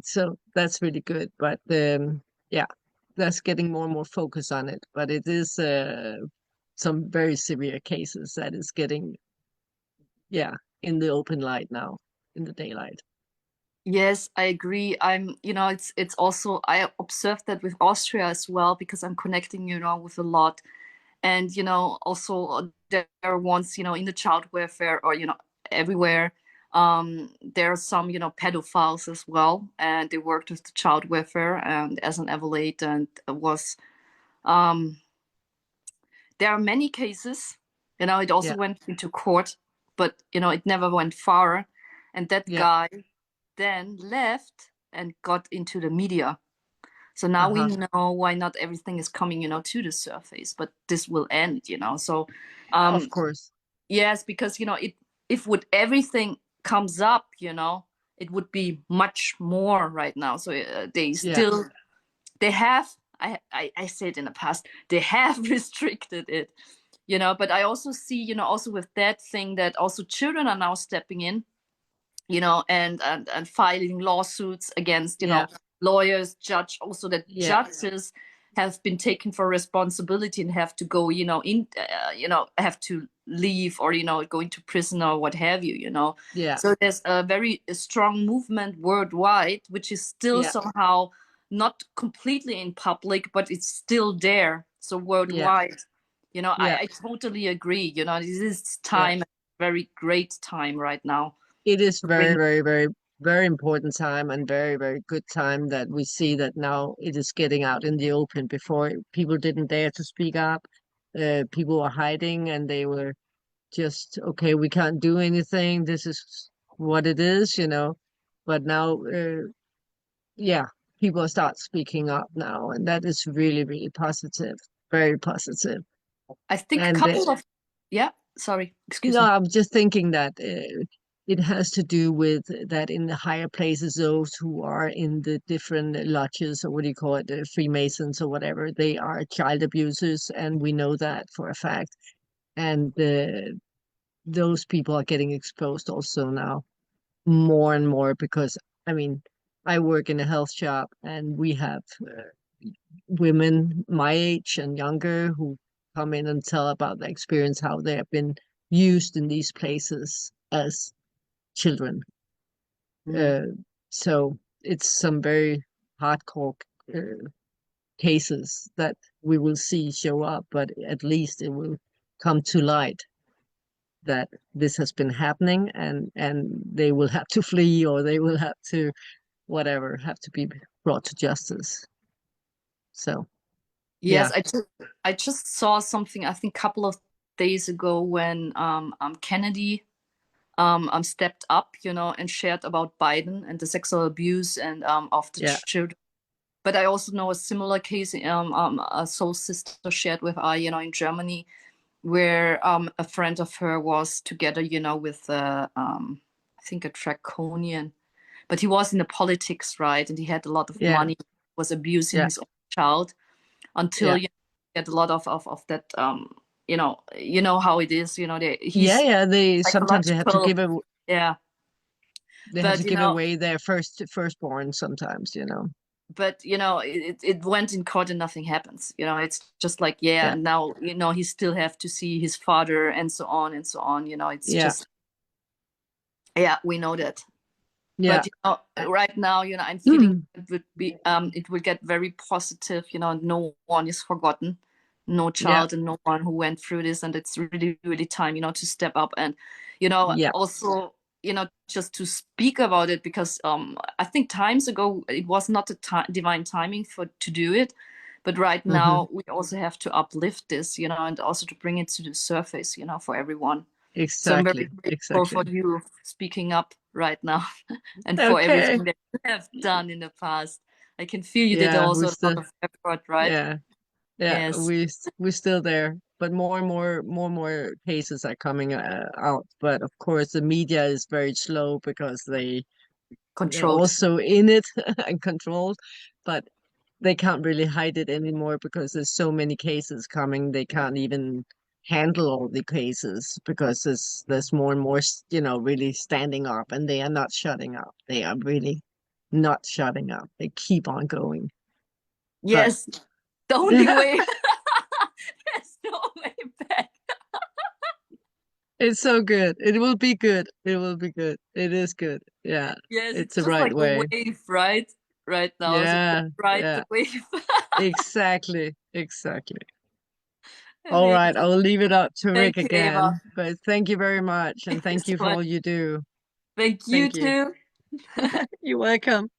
so that's really good. But yeah, that's getting more and more focus on it. But it is some very severe cases that is getting, yeah, in the open light now, in the daylight. Yes, I agree. It's also, I observed that with Austria as well, because I'm connecting, with a lot. And, also there are ones, in the child welfare, or, everywhere. There are some, pedophiles as well, and they worked with the child welfare and as an evaluate, and was, um, there are many cases, it also Yeah, went into court, but, it never went far. And that yeah, guy then left and got into the media. So now we uh-huh, know why not everything is coming, to the surface, but this will end, So, of course. yes, because, if would everything comes up, it would be much more right now. So they Yeah, still, they have, I said in the past, they have restricted it, but I also see, also with that thing, that also children are now stepping in, and filing lawsuits against, yeah, lawyers, judge, also that yeah, judges have been taken for responsibility and have to go, have to leave, or, go into prison or what have you. yeah, So there's a very strong movement worldwide, which is still yeah, somehow not completely in public, but it's still there. So yeah, worldwide, yeah, I totally agree. This is yeah. time, very great time right now It is to very, bring. very, very, very important time, and very, very good time that we see that now it is getting out in the open. Before, people didn't dare to speak up. People were hiding, and they were just, okay, we can't do anything. This is what it is. But now, yeah, people start speaking up now, and that is really, really positive, very positive. I think a And couple of, yeah, sorry, excuse me. I'm just thinking that it has to do with that in the higher places, those who are in the different lodges, or what do you call it, the Freemasons or whatever, they are child abusers, and we know that for a fact. And those people are getting exposed also now more and more because, I mean, I work in a health shop, and we have women my age and younger who come in and tell about their experience, how they have been used in these places as children. Mm. Uh, so it's some very hardcore uh, cases that we will see show up, but at least it will come to light that this has been happening, and they will have to flee, or they will have to whatever, have to be brought to justice. So Yes, yeah, I just saw something, I think a couple of days ago, when Kennedy stepped up, and shared about Biden and the sexual abuse and of the yeah, children. But I also know a similar case, a soul sister shared with I, in Germany, where a friend of her was together, with I think a draconian, but he was in the politics, right? And he had a lot of yeah, money, was abusing yeah, his own child, until yeah. he had a lot of that, how it is, Yeah, he's yeah, they sometimes they have to psychological, yeah. But give away their firstborn sometimes. but it went in court and nothing happens. It's just like, yeah, Yeah, now he still have to see his father and so on and so on. It's yeah, just, yeah, we know that. Yeah. But right now, I'm feeling it will get very positive. No one is forgotten, no Yeah. child and no one who went through this, and it's really, really time, to step up and, Yeah. also, just to speak about it because I think times ago it was not the divine timing for to do it, but right Hmm. now we also have to uplift this, and also to bring it to the surface, for everyone. So I'm very Exactly. grateful for Exactly. you speaking up right now and for Okay. everything that you have done in the past. I can feel you did Yeah, we also a lot still, of effort, right? yeah, yeah, Yes, we're still there, but more cases are coming out. But of course, the media is very slow because they're controlled. also in it and controlled, but they can't really hide it anymore because there's so many cases coming. They can't even handle all the cases because there's more and more, really standing up, and they are not shutting up. They are really not shutting up. They keep on going. But Yes, the only way. There's no way back. it's so good. It will be good. It will be good. It is good. Yeah. Yes, It's it's the just right like a way. wave, right? Right now, so just Yeah. ride Yeah. the wave. Exactly. Exactly. All right. Amazing. I'll leave it up to Rick Thank you, Eva. again. But thank you very much. And Thank you thank so you for much. all you do. Thank you Thank you. too. You're welcome.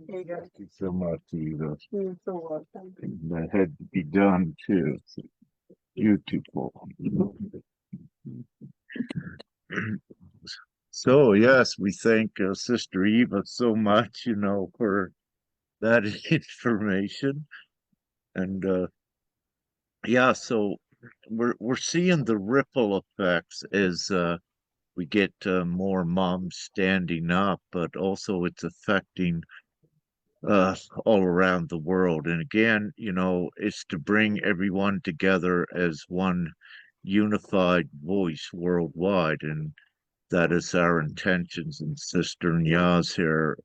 Thank you so much, Eva. You're so welcome. That had to be done too. So beautiful. So yes, we thank Sister Eva so much, for that information. And yeah, so we're seeing the ripple effects as we get more moms standing up, but also it's affecting all around the world. And again, it's to bring everyone together as one unified voice worldwide. And that is our intentions and Sister Nya's here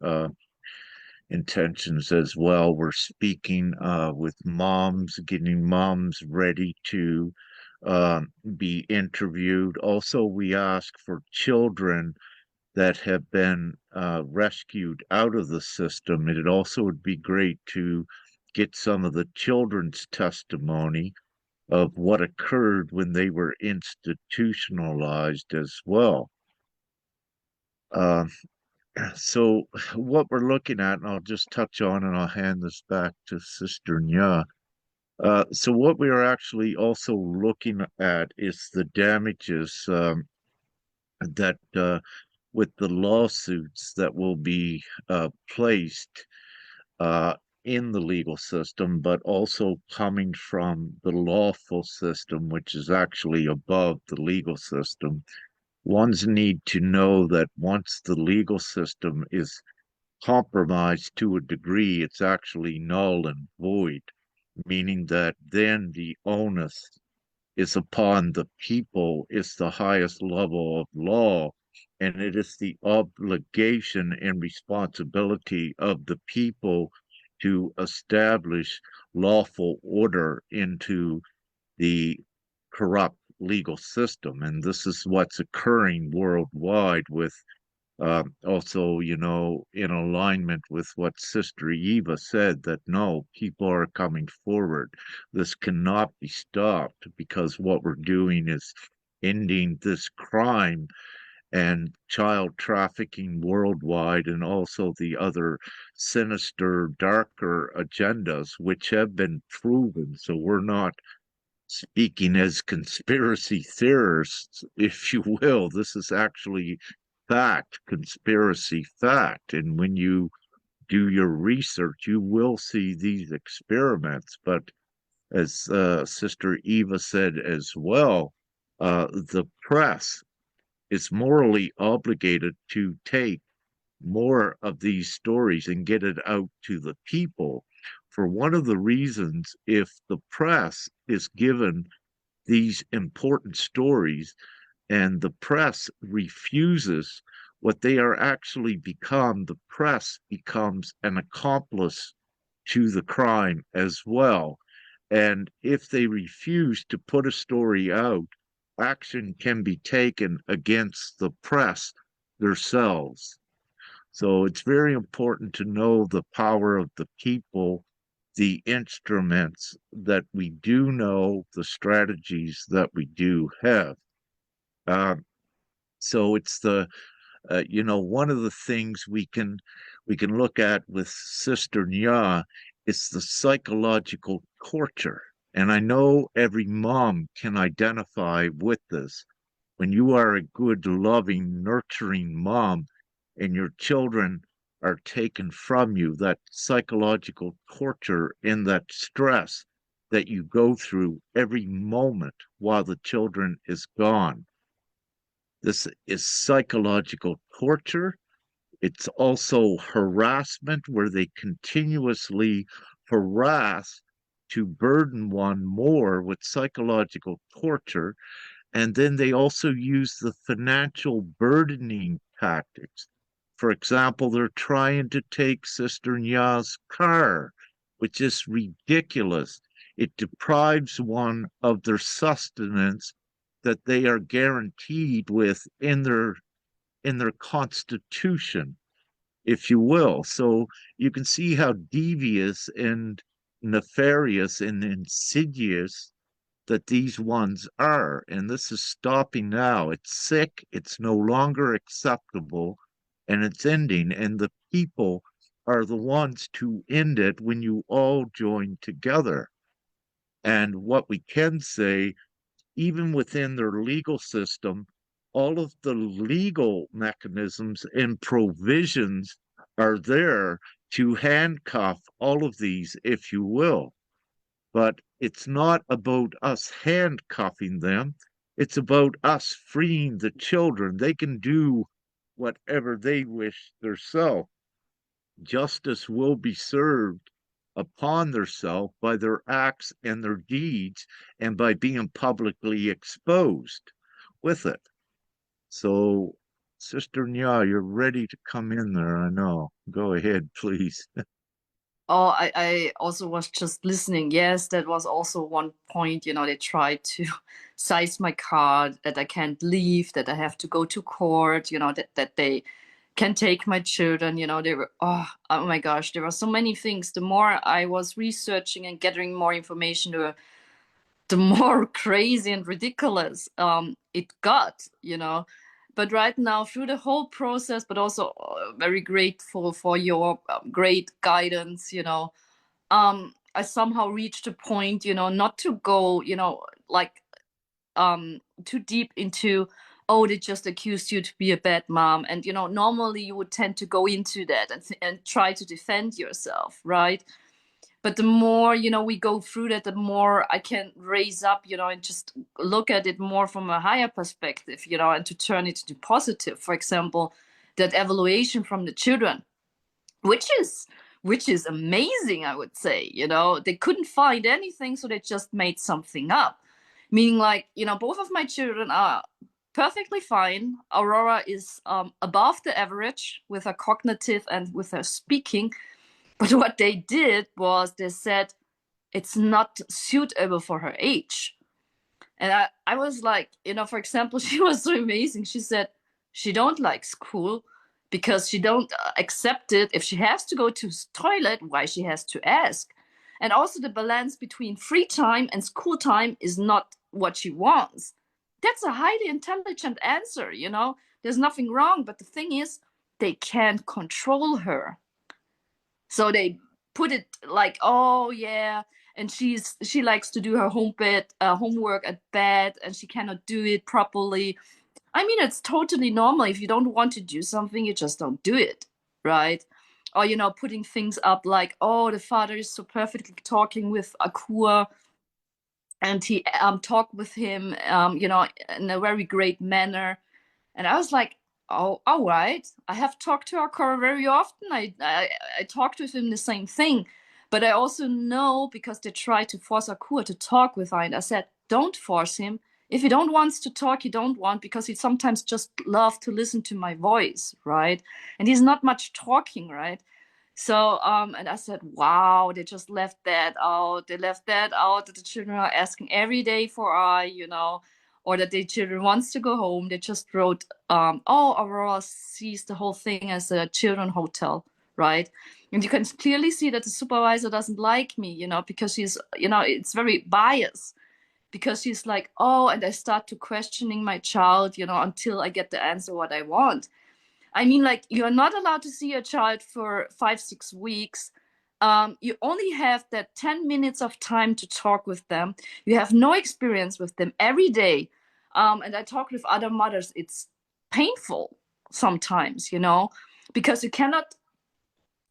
intentions as well. We're speaking with moms, getting moms ready to be interviewed. Also, we ask for children that have been rescued out of the system. It also would be great to get some of the children's testimony of what occurred when they were institutionalized as well. Uh, so, what we're looking at, and I'll just touch on and I'll hand this back to Sister Nya. So, what we are actually also looking at is the damages that with the lawsuits that will be placed uh, in the legal system, but also coming from the lawful system, which is actually above the legal system. Ones need to know that once the legal system is compromised to a degree, it's actually null and void, meaning that then the onus is upon the people, is the highest level of law, and it is the obligation and responsibility of the people to establish lawful order into the corrupt legal system. And this is what's occurring worldwide with also, in alignment with what Sister Eva said, that no, people are coming forward. This cannot be stopped because what we're doing is ending this crime and child trafficking worldwide, and also the other sinister, darker agendas, which have been proven. So we're not speaking as conspiracy theorists, if you will. This is actually fact, conspiracy fact. And when you do your research, you will see these experiments. But as Sister Eva said as well, the press is morally obligated to take more of these stories and get it out to the people. For one of the reasons, if the press is given these important stories and the press refuses, what they are actually become, the press becomes an accomplice to the crime as well. And if they refuse to put a story out, action can be taken against the press themselves. So it's very important to know the power of the people, the instruments that we do know, the strategies that we do have. Uh, so it's one of the things we can look at with Sister Nya is the psychological torture. And I know every mom can identify with this. When you are a good, loving, nurturing mom and your children are taken from you, that psychological torture and that stress that you go through every moment while the children is gone. This is psychological torture. It's also harassment where they continuously harass to burden one more with psychological torture. And then they also use the financial burdening tactics. For example, they're trying to take Sister Nya's car, which is ridiculous. It deprives one of their sustenance that they are guaranteed with in their constitution, if you will. So you can see how devious and nefarious and insidious that these ones are. And this is stopping now. It's sick, it's no longer acceptable, and it's ending. And the people are the ones to end it when you all join together. And what we can say, even within their legal system, all of the legal mechanisms and provisions are there to handcuff all of these, if you will. But it's not about us handcuffing them. It's about us freeing the children. They can do whatever they wish themselves. Justice will be served upon theirself by their acts and their deeds and by being publicly exposed with it. So, Sister Nya, you're ready to come in there. I know. Go ahead, please. Oh, I also was just listening. Yes, that was also one point. They tried to size my card, that I can't leave, that I have to go to court, that they can take my children. They were, oh my gosh, there were so many things. The more I was researching and gathering more information, the more crazy and ridiculous it got. But right now, through the whole process, but also very grateful for your great guidance. I somehow reached a point, not to go, like too deep into, oh, they just accused you to be a bad mom. And, normally you would tend to go into that and try to defend yourself, right? But the more, we go through that, the more I can raise up, and just look at it more from a higher perspective, and to turn it into positive. For example, that evaluation from the children, which is amazing, I would say. They couldn't find anything, so they just made something up. Meaning, like, both of my children are perfectly fine. Aurora is above the average with her cognitive and with her speaking. But what they did was they said it's not suitable for her age. And I was like, for example, she was so amazing. She said she don't like school because she don't accept it. If she has to go to toilet, why she has to ask? And also the balance between free time and school time is not what she wants. That's a highly intelligent answer. There's nothing wrong. But the thing is, they can't control her. So they put it like, oh yeah, and she likes to do her homework at bed, and she cannot do it properly. I mean, it's totally normal. If you don't want to do something, you just don't do it, right? Or putting things up like, oh, the father is so perfectly talking with Akua, and he talked with him, in a very great manner. And I was like, oh, all right. I have talked to Akora very often. I talked with him the same thing. But I also know, because they tried to force Akua to talk with her. And I said, don't force him. If he don't wants to talk, he don't want, because he sometimes just love to listen to my voice, right? And he's not much talking, right? So, and I said, wow, they just left that out. They left that out, that the children are asking every day for I. or that their children wants to go home. They just wrote, oh, Aurora sees the whole thing as a children hotel, right? And you can clearly see that the supervisor doesn't like me, because she's, it's very biased, because she's like, oh, and I start to questioning my child, until I get the answer what I want. I mean, like, you're not allowed to see your child for 5-6 weeks. You only have that 10 minutes of time to talk with them. You have no experience with them every day. And I talk with other mothers. It's painful sometimes, because you cannot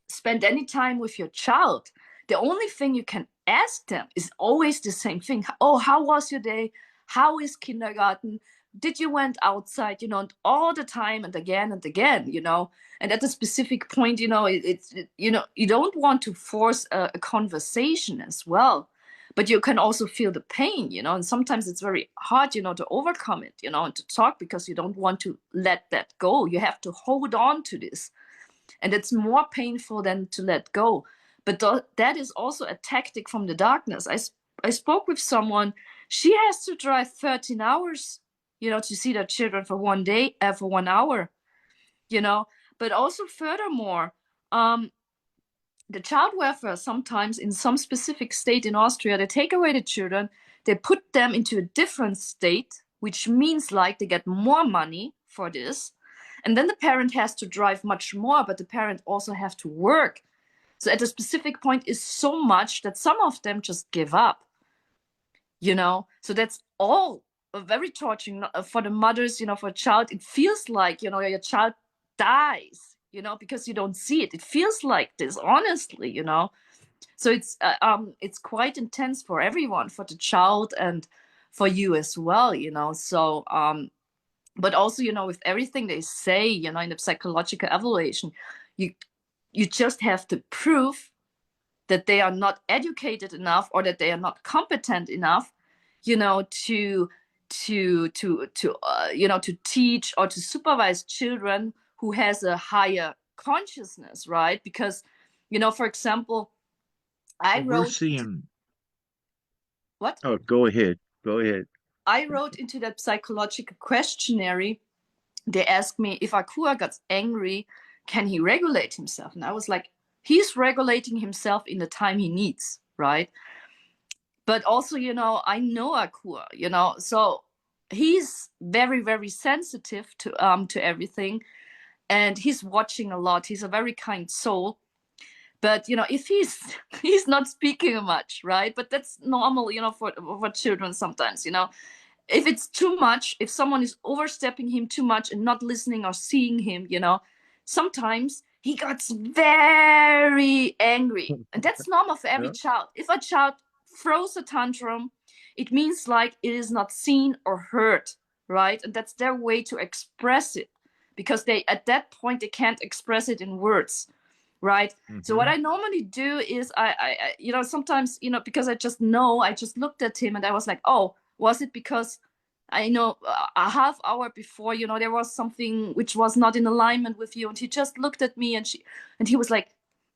spend any time with your child. The only thing you can ask them is always the same thing. Oh, how was your day? How is kindergarten? Did you went outside? And all the time and again and again. And at a specific point, you don't want to force a conversation as well, but you can also feel the pain, and sometimes it's very hard, to overcome it, and to talk, because you don't want to let that go. You have to hold on to this, and it's more painful than to let go. But that is also a tactic from the darkness. I spoke with someone. She has to drive 13 hours, to see their children for one day, for 1 hour, but also furthermore, the child welfare, sometimes in some specific state in Austria, they take away the children, they put them into a different state, which means like they get more money for this. And then the parent has to drive much more, but the parent also have to work. So at a specific point is so much that some of them just give up, So that's all very torturing for the mothers, for a child. It feels like, your child dies, because you don't see it. It feels like this, honestly, So it's quite intense for everyone, for the child and for you as well, So but also, with everything they say, in the psychological evaluation, you you just have to prove that they are not educated enough, or that they are not competent enough, to teach or to supervise children who has a higher consciousness, right? Because, for example, I Well, we're wrote seeing. what Oh, go ahead. Go ahead. I wrote into that psychological questionnaire. They asked me, if Akua gets angry, can he regulate himself? And I was like, he's regulating himself in the time he needs, right? But also, I know Akua, so he's very, very sensitive to everything, and he's watching a lot. He's a very kind soul. But if he's he's not speaking much, right? But that's normal, for children sometimes, if it's too much, if someone is overstepping him too much and not listening or seeing him, sometimes he gets very angry. And that's normal for every Yeah. child. If a child throws a tantrum, it means like it is not seen or heard, right? And that's their way to express it, because they, at that point, they can't express it in words, right? So what Hmm. I normally do is sometimes, because I just looked at him and I was like, oh, was it because I know a half hour before, there was something which was not in alignment with you, and he just looked at me, and he was like,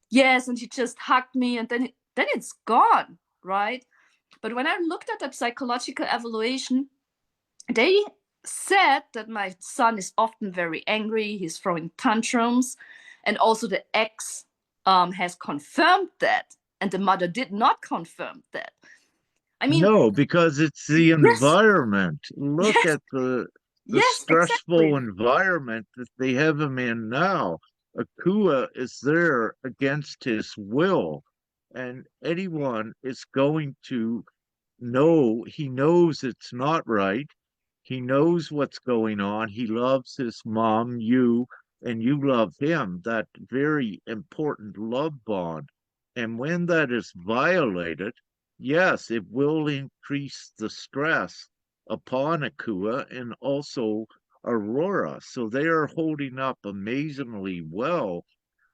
yes, and he just hugged me, and then it's gone, right? But when I looked at that psychological evaluation, they said that my son is often very angry, he's throwing tantrums, and also the ex has confirmed that, and the mother did not confirm that. I mean, No, because it's the yes, environment. Look yes, at the yes, stressful exactly. environment that they have him in now. Akua is there against his will, and anyone is going to know. He knows it's not right. He knows what's going on. He loves his mom, you, and you love him. That very important love bond. And when that is violated, yes, it will increase the stress upon Akua and also Aurora. So they are holding up amazingly well.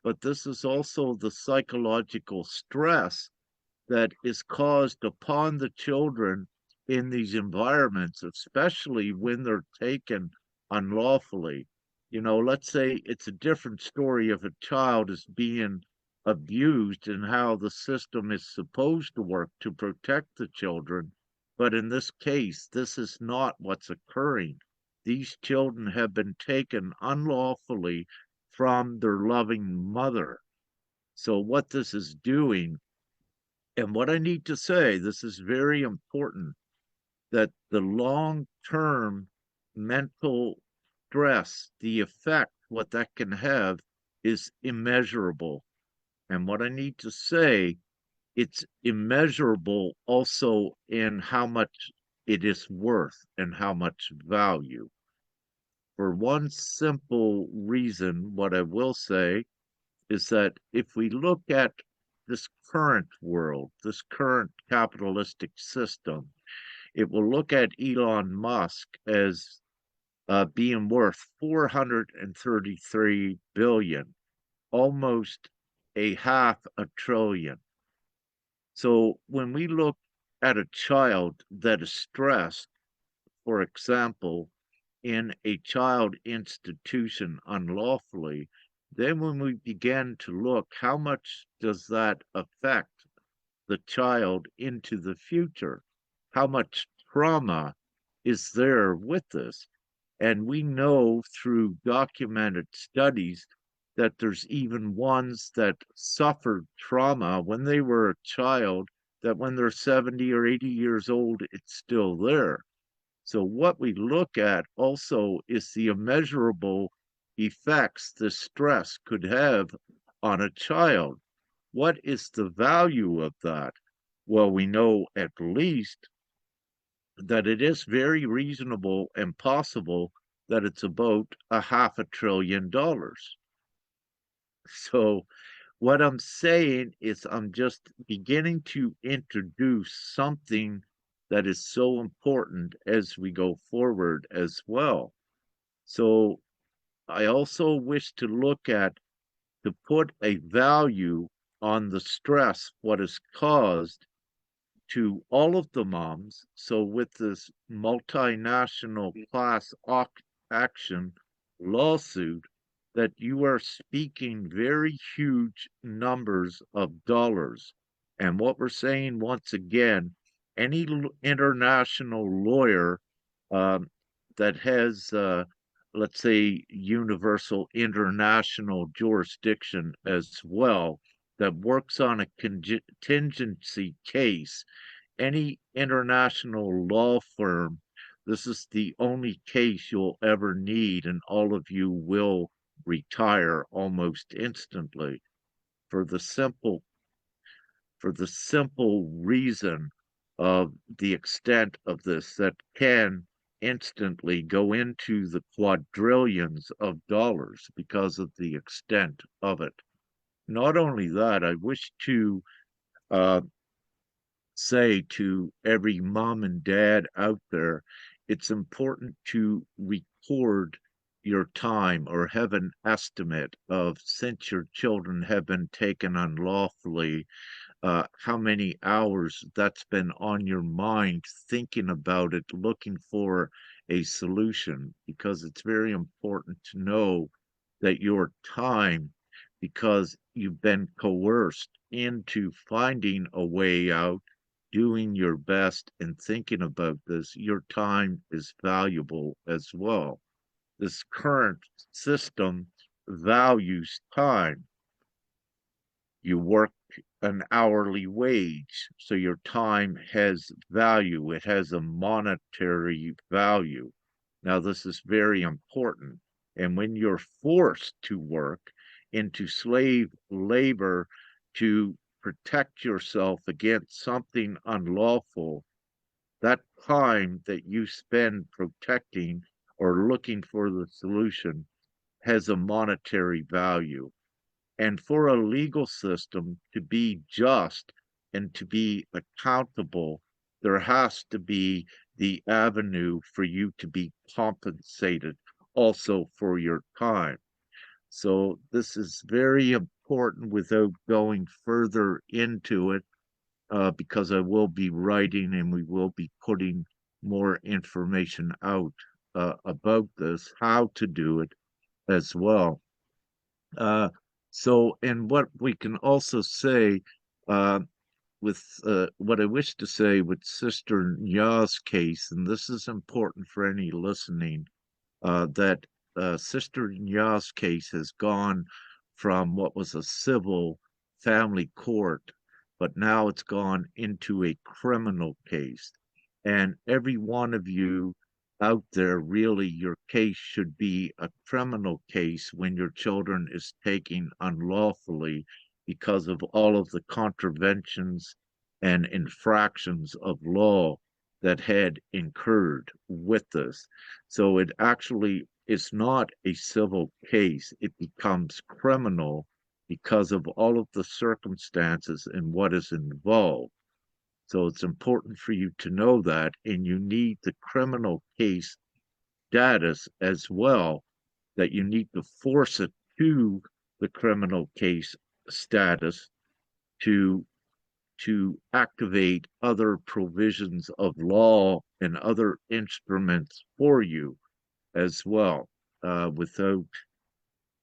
But this is also the psychological stress that is caused upon the children in these environments, especially when they're taken unlawfully. Let's say it's a different story if a child is being abused and how the system is supposed to work to protect the children. But in this case, this is not what's occurring. These children have been taken unlawfully from their loving mother. So what this is doing, and what I need to say, this is very important, that the long-term mental stress, the effect, what that can have is immeasurable. And what I need to say, it's immeasurable also in how much it is worth and how much value. For one simple reason, what I will say is that if we look at this current world, this current capitalistic system, it will look at Elon Musk as being worth 433 billion, almost a half a trillion. So when we look at a child that is stressed, for example, in a child institution unlawfully, then when we begin to look, how much does that affect the child into the future? How much trauma is there with this? And we know through documented studies that there's even ones that suffered trauma when they were a child, that when they're 70 or 80 years old, it's still there. So what we look at also is the immeasurable effects the stress could have on a child. What is the value of that? Well, we know at least that it is very reasonable and possible that it's about a half a trillion dollars. So what I'm saying is I'm just beginning to introduce something that is so important as we go forward as well. So I also wish to look at to put a value on the stress, what is caused to all of the moms. So with this multinational class action lawsuit, that you are speaking very huge numbers of dollars. And what we're saying once again, any international lawyer um, that has, let's say, universal international jurisdiction as well, that works on a contingency case, any international law firm, this is the only case you'll ever need, and all of you will retire almost instantly for the simple reason of the extent of this that can instantly go into the quadrillions of dollars because of the extent of it. Not only that, I wish to uh, say to every mom and dad out there, it's important to record your time or have an estimate of, since your children have been taken unlawfully, how many hours that's been on your mind thinking about it, looking for a solution, because it's very important to know that your time, because you've been coerced into finding a way out, doing your best and thinking about this, your time is valuable as well. This current system values time. You work an hourly wage, so your time has value. It has a monetary value. Now, this is very important. And when you're forced to work into slave labor to protect yourself against something unlawful, that time that you spend protecting or looking for the solution has a monetary value. And for a legal system to be just and to be accountable, there has to be the avenue for you to be compensated also for your time. So this is very important without going further into it, because I will be writing and we will be putting more information out about this, how to do it as well. Uh, so, and what we can also say, uh, what I wish to say with Sister Nya's case, and this is important for any listening, that Sister Nya's case has gone from what was a civil family court, but now it's gone into a criminal case. And every one of you out there, really, your case should be a criminal case when your children is taken unlawfully because of all of the contraventions and infractions of law that had incurred with this. So it actually is not a civil case. It becomes criminal because of all of the circumstances and what is involved. So it's important for you to know that, and you need the criminal case status as well, that you need to force it to the criminal case status to activate other provisions of law and other instruments for you as well, without,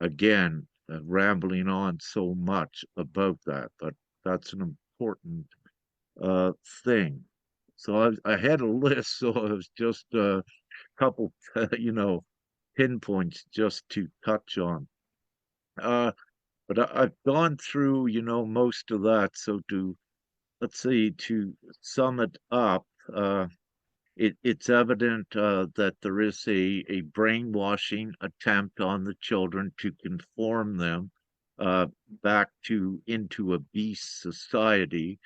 again, rambling on so much about that. But that's an important uh, thing. So I had a list, so it was just a couple, pinpoints just to touch on. Uh, but I've gone through, most of that. So let's see, to sum it up, it's evident that there is a brainwashing attempt on the children to conform them uh, back into a beast society.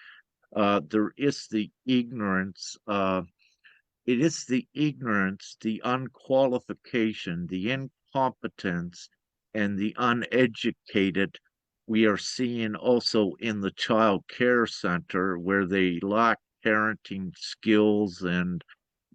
There is the ignorance. It is the ignorance, the unqualification, the incompetence, and the uneducated we are seeing also in the child care center where they lack parenting skills and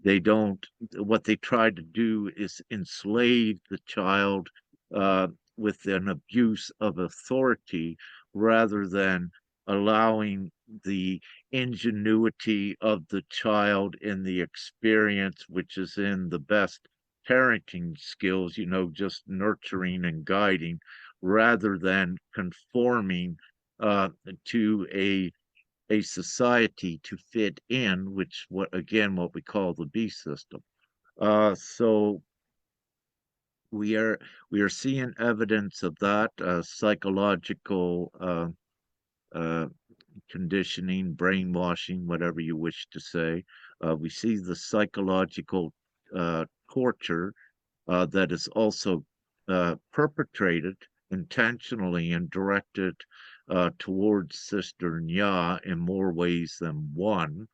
they don't, what they try to do is enslave the child uh, with an abuse of authority rather than allowing the ingenuity of the child in the experience, which is in the best parenting skills, just nurturing and guiding rather than conforming to a society to fit in, which what we call the B system. So we are seeing evidence of that psychological uh, conditioning, brainwashing, whatever you wish to say. We see the psychological torture that is also perpetrated intentionally and directed towards Sister Nya in more ways than one.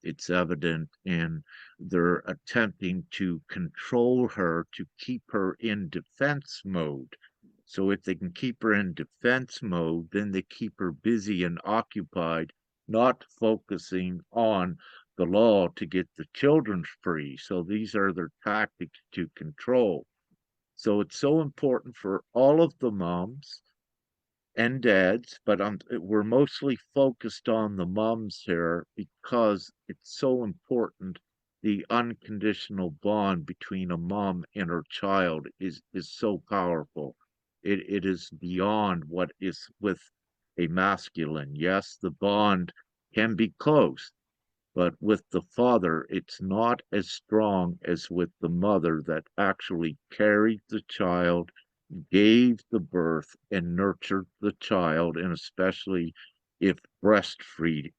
It's evident in their attempting to control her to keep her in defense mode. So if they can keep her in defense mode, then they keep her busy and occupied, not focusing on the law to get the children free. So these are their tactics to control. So it's so important for all of the moms and dads, but we're mostly focused on the moms here because it's so important. The unconditional bond between a mom and her child is so powerful. It is beyond what is with a masculine. Yes, the bond can be close, but with the father, it's not as strong as with the mother that actually carried the child, gave the birth, and nurtured the child, and especially if breastfeeding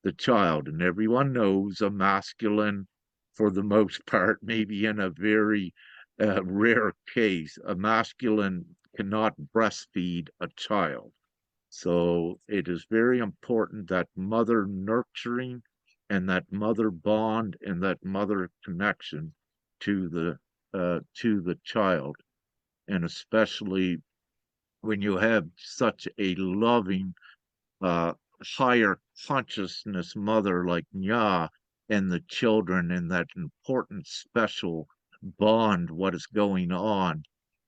the child. And everyone knows a masculine, for the most part, maybe in a very rare case, a masculine cannot breastfeed a child. So it is very important that mother nurturing and that mother bond and that mother connection to the child, and especially when you have such a loving, uh, higher consciousness mother like Nya and the children and that important special bond, what is going on.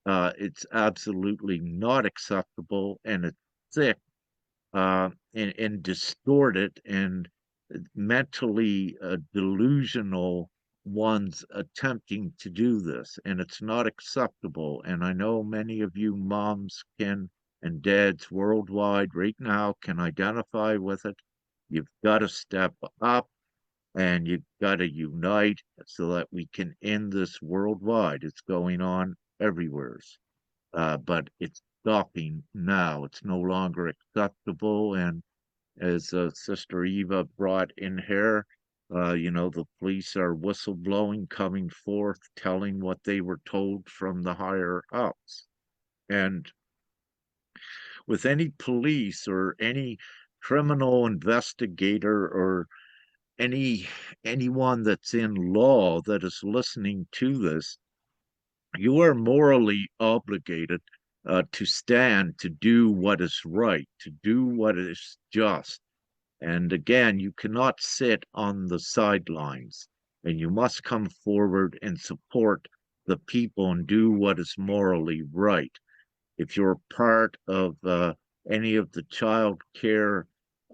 It's absolutely not acceptable and it's sick and distorted and mentally delusional ones attempting to do this. And it's not acceptable. And I know many of you moms can and dads worldwide right now can identify with it. You've got to step up and you've got to unite so that we can end this worldwide. It's going on everywhere, but it's stopping now. It's no longer acceptable. And as Sister Eva brought in here, the police are whistleblowing, coming forth, telling what they were told from the higher ups. And with any police or any criminal investigator or anyone that's in law that is listening to this, you are morally obligated to stand to do what is right, to do what is just. And again, you cannot sit on the sidelines, and you must come forward and support the people and do what is morally right. If you're part of any of the child care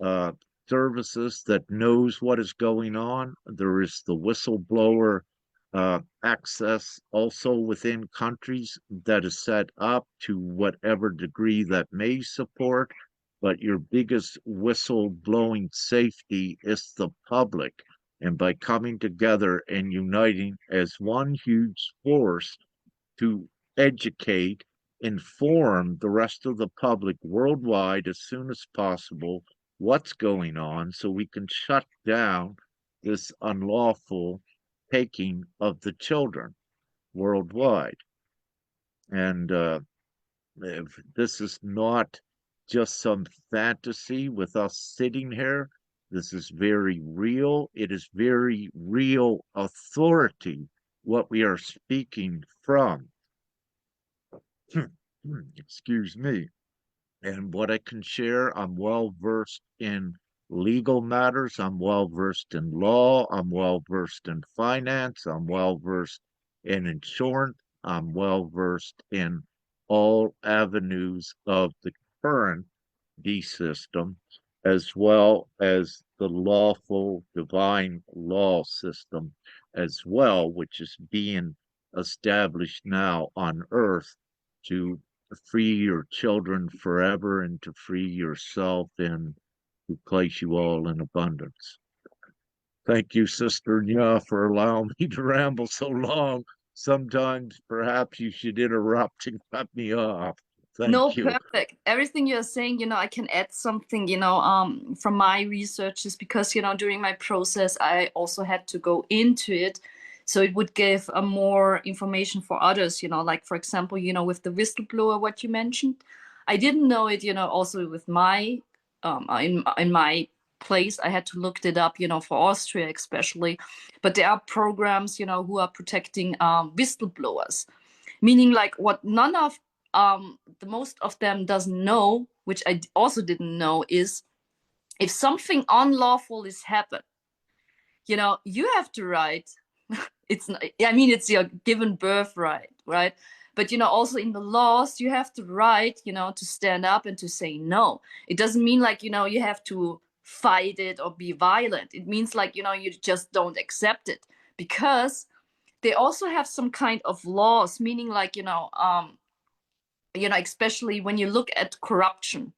uh, services that knows what is going on, there is the whistleblower access also within countries that is set up to whatever degree that may support. But your biggest whistleblowing safety is the public. And by coming together and uniting as one huge force to educate, inform the rest of the public worldwide as soon as possible what's going on so we can shut down this unlawful taking of the children worldwide. And if this is not just some fantasy with us sitting here. This is very real. It is very real authority, what we are speaking from. Excuse me. And what I can share, I'm well versed in legal matters. I'm well versed in law. I'm well versed in finance. I'm well versed in insurance. I'm well versed in all avenues of the current D system, as well as the lawful divine law system as well, which is being established now on earth to free your children forever and to free yourself and to place you all in abundance. Thank you, Sister Nya, for allowing me to ramble so long. Sometimes perhaps you should interrupt and cut me off. No, Thank you. perfect. Everything you're saying, I can add something, from my researches because, during my process, I also had to go into it. So it would give a more information for others, like, for example, with the whistleblower, what you mentioned. I didn't know it, also with my, in my place, I had to look it up, for Austria especially. But there are programs, who are protecting whistleblowers, meaning like what none of the most of them doesn't know, which I also didn't know, is if something unlawful is happened, you have to write. It's not, I mean, it's your given birthright, right? But also in the laws, you have to write, to stand up and to say no. It doesn't mean like you have to fight it or be violent. It means like you just don't accept it, because they also have some kind of laws, meaning like especially when you look at corruption,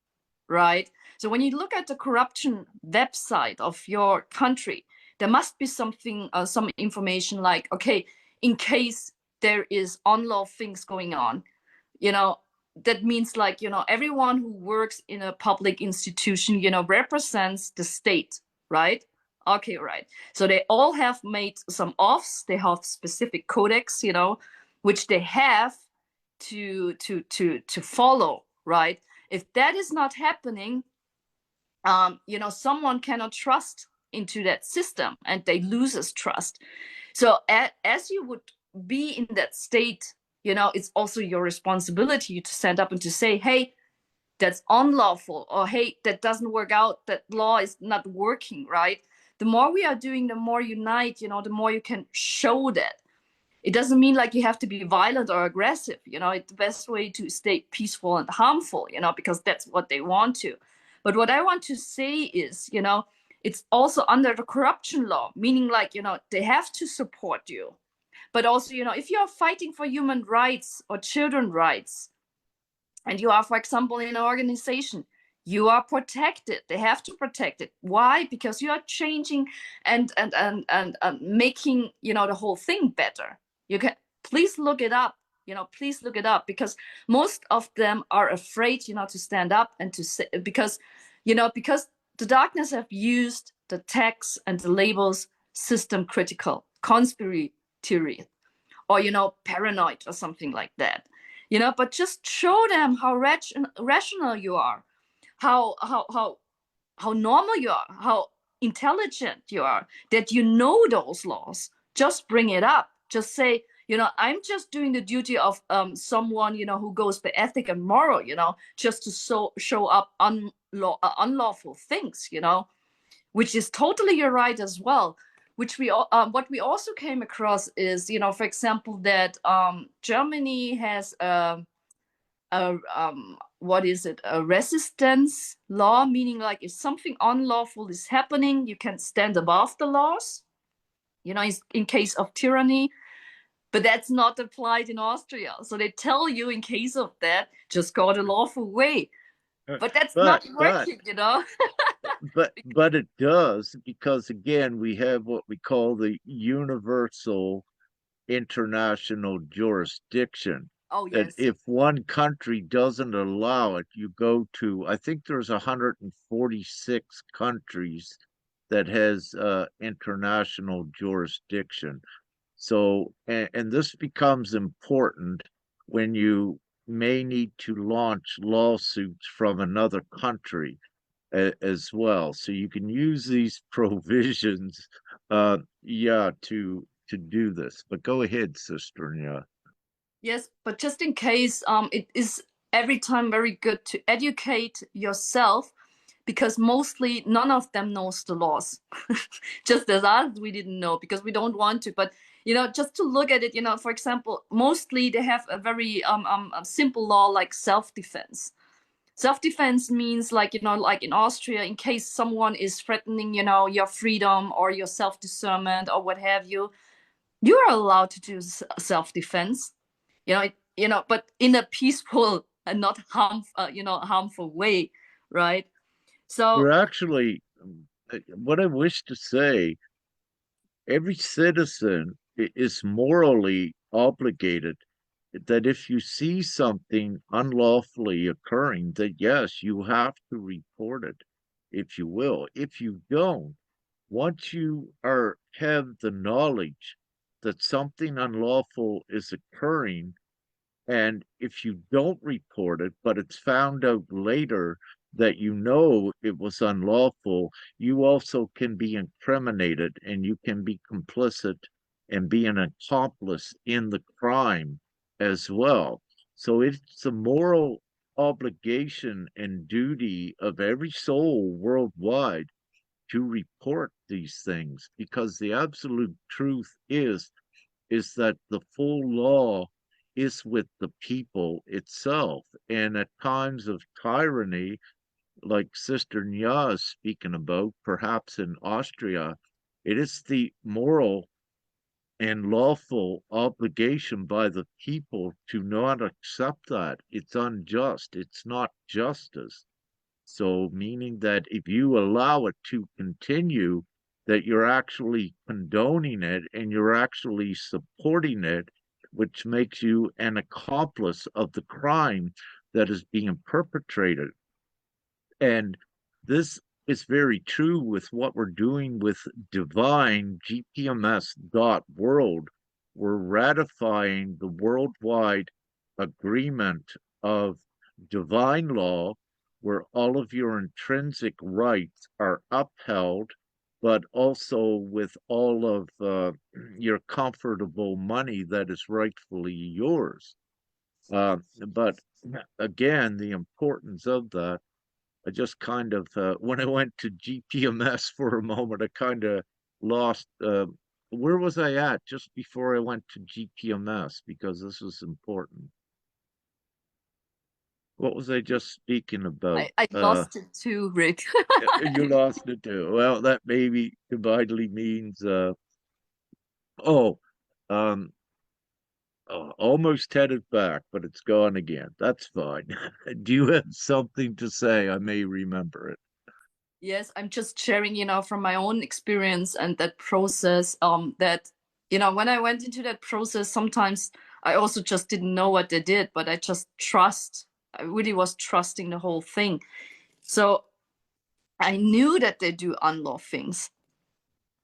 right? So when you look at the corruption website of your country, there must be something, some information like, okay, in case there is unlawful things going on, that means like, everyone who works in a public institution, represents the state, right? Okay, right. So they all have made some offs. They have specific codex, which they have to follow, right? If that is not happening, someone cannot trust into that system and they loses trust. So as you would be in that state, it's also your responsibility to stand up and to say, hey, that's unlawful, or hey, that doesn't work out, that law is not working, right? The more we are doing, the more unite, the more you can show that. It doesn't mean like you have to be violent or aggressive. It's the best way to stay peaceful and harmful, because that's what they want to. But what I want to say is, it's also under the corruption law, meaning like, they have to support you. But also, if you're fighting for human rights or children's rights, and you are, for example, in an organization, you are protected. They have to protect it. Why? Because you are changing and making, you know, the whole thing better. You can, please look it up. You know, please look it up, because most of them are afraid, you know, to stand up and to say, because, you know, because the darkness have used the tags and the labels system critical, conspiracy theory, or, you know, paranoid or something like that, you know. But just show them how rational you are, how normal you are, how intelligent you are, that you know those laws. Just bring it up. Just say, you know, I'm just doing the duty of someone, you know, who goes by ethic and moral, you know, just to show up unlawful things, you know, which is totally your right as well. Which we what we also came across is, you know, for example, that Germany has what is it, a resistance law, meaning like if something unlawful is happening, you can stand above the laws, you know, in case of tyranny. But that's not applied in Austria. So they tell you, in case of that, just go the lawful way. But that's not But working, you know. but it does, because again we have what we call the universal international jurisdiction, Oh that yes. if one country doesn't allow it, you go to, I think there's 146 countries that has international jurisdiction. So, and this becomes important when you may need to launch lawsuits from another country as well. So you can use these provisions, yeah, to do this. But go ahead, Sister. Yeah. Yes, but just in case, it is every time very good to educate yourself, because mostly none of them knows the laws. Just as us, we didn't know because we don't want to. But you know, just to look at it, you know, for example, mostly they have a very a simple law like self-defense. Self-defense means, like, you know, like in Austria, in case someone is threatening, you know, your freedom or your self-discernment or what have you, you are allowed to do self-defense, you know. You know, but in a peaceful and not harmful way, right? So You're actually, what I wish to say, every citizen is morally obligated that if you see something unlawfully occurring, that yes, you have to report it, if you will. If you don't, once you are have the knowledge that something unlawful is occurring, and if you don't report it, but it's found out later that you know it was unlawful, you also can be incriminated and you can be complicit and be an accomplice in the crime as well. So it's a moral obligation and duty of every soul worldwide to report these things, because the absolute truth is that the full law is with the people itself. And at times of tyranny, like Sister Nya is speaking about, perhaps in Austria, it is the moral and lawful obligation by the people to not accept that. It's unjust. It's not justice. So, meaning that if you allow it to continue, that you're actually condoning it and you're actually supporting it, which makes you an accomplice of the crime that is being perpetrated. And this is very true with what we're doing with divine GPMS.world. We're ratifying the worldwide agreement of divine law, where all of your intrinsic rights are upheld, but also with all of your comfortable money that is rightfully yours. But again, the importance of that, I just kind of, when I went to GPMS for a moment, I kind of lost, where was I at just before I went to GPMS? Because this was important. What was I just speaking about? I lost it too, Rick. You lost it too. Well, that maybe divinely means, oh, um, Almost headed back, but it's gone again. That's fine. Do you have something to say? I may remember it. Yes, I'm just sharing, from my own experience and that process, that, when I went into that process, sometimes I also just didn't know what they did, but I really was trusting the whole thing. So I knew that they do unlawful things.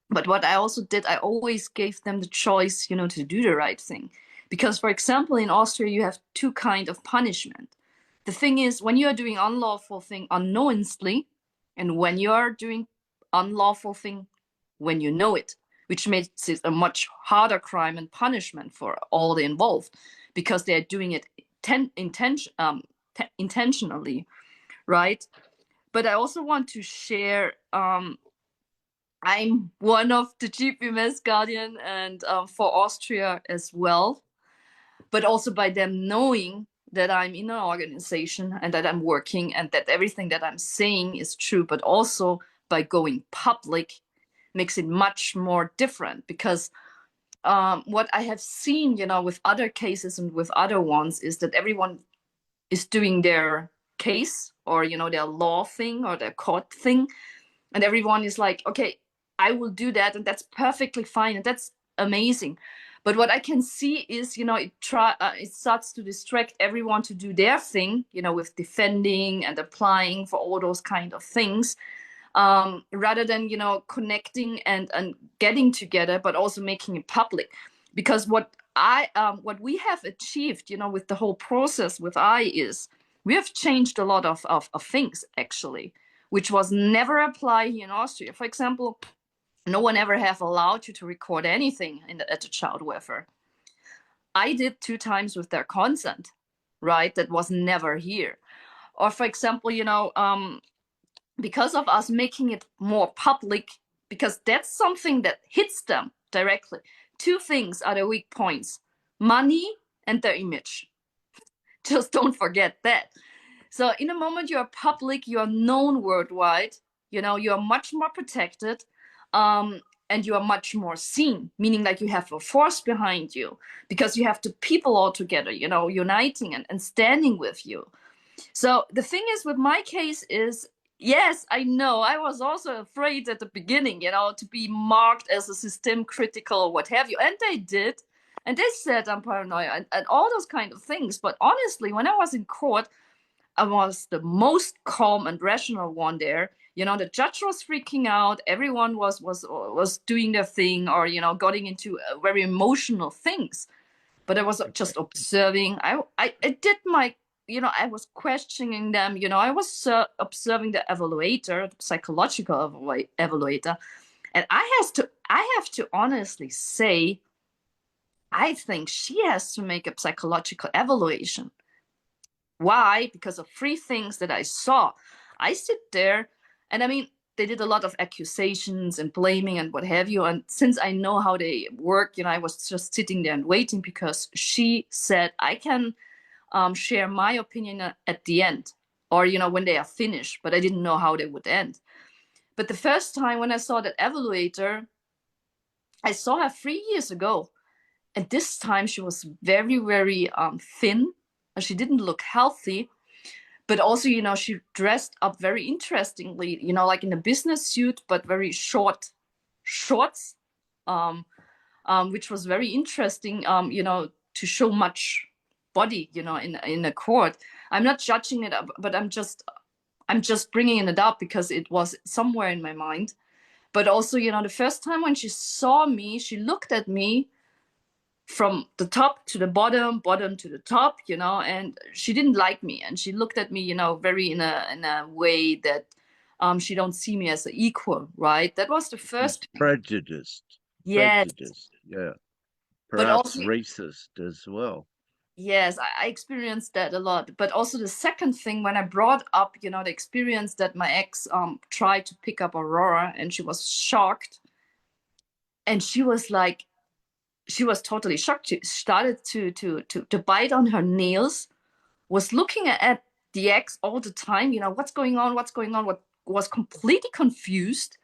But what I also did, I always gave them the choice, to do the right thing. Because, for example, in Austria, you have two kind of punishment. The thing is, when you are doing unlawful thing unknowingly, and when you are doing unlawful thing when you know it, which makes it a much harder crime and punishment for all the involved, because they are doing it intentionally, right? But I also want to share. I'm one of the GPMS Guardian and for Austria as well, but also by them knowing that I'm in an organization and that I'm working and that everything that I'm saying is true, but also by going public makes it much more different because what I have seen, with other cases and with other ones is that everyone is doing their case or, their law thing or their court thing. And everyone is like, okay, I will do that. And that's perfectly fine. And that's amazing. But what I can see is, it starts to distract everyone to do their thing, with defending and applying for all those kind of things, rather than, connecting and getting together, but also making it public. Because what we have achieved, with the whole process with I is we have changed a lot of things actually, which was never applied here in Austria. For example, no one ever have allowed you to record anything at the child welfare. I did 2 times with their consent, right? That was never here. Or for example, because of us making it more public, because that's something that hits them directly. 2 things are the weak points: money and their image. Just don't forget that. So in a moment you are public, you are known worldwide, you are much more protected, and you are much more seen, meaning like you have a force behind you because you have the people all together, uniting and standing with you. So the thing is with my case is, yes, I know I was also afraid at the beginning, to be marked as a system critical or what have you. And they did. And they said I'm paranoid and all those kind of things. But honestly, when I was in court, I was the most calm and rational one there. The judge was freaking out. Everyone was doing their thing or, getting into very emotional things. But I was just observing. I did my, I was questioning them. I was observing the evaluator, the psychological evaluator. And I have to honestly say, I think she has to make a psychological evaluation. Why? Because of 3 things that I saw. I sit there and I mean, they did a lot of accusations and blaming and what have you. And since I know how they work, I was just sitting there and waiting because she said I can share my opinion at the end or, when they are finished, but I didn't know how they would end. But the first time when I saw that evaluator, I saw her 3 years ago. And this time she was very, very thin. She didn't look healthy. But also, she dressed up very interestingly, like in a business suit, but very short shorts, which was very interesting, to show much body, in a court. I'm not judging it, but I'm just bringing it up because it was somewhere in my mind. But also, the first time when she saw me, she looked at me from the top to the bottom to the top, and she didn't like me. And she looked at me, very in a way that she don't see me as an equal, right? That was the first thing. Prejudiced. Yes. Prejudiced, yeah. But Perhaps also, racist as well. yes, I experienced that a lot. But also the second thing, when I brought up, the experience that my ex tried to pick up Aurora and she was shocked. And she was like, she was totally shocked. She started to bite on her nails, was looking at the ex all the time, what's going on, what was completely confused.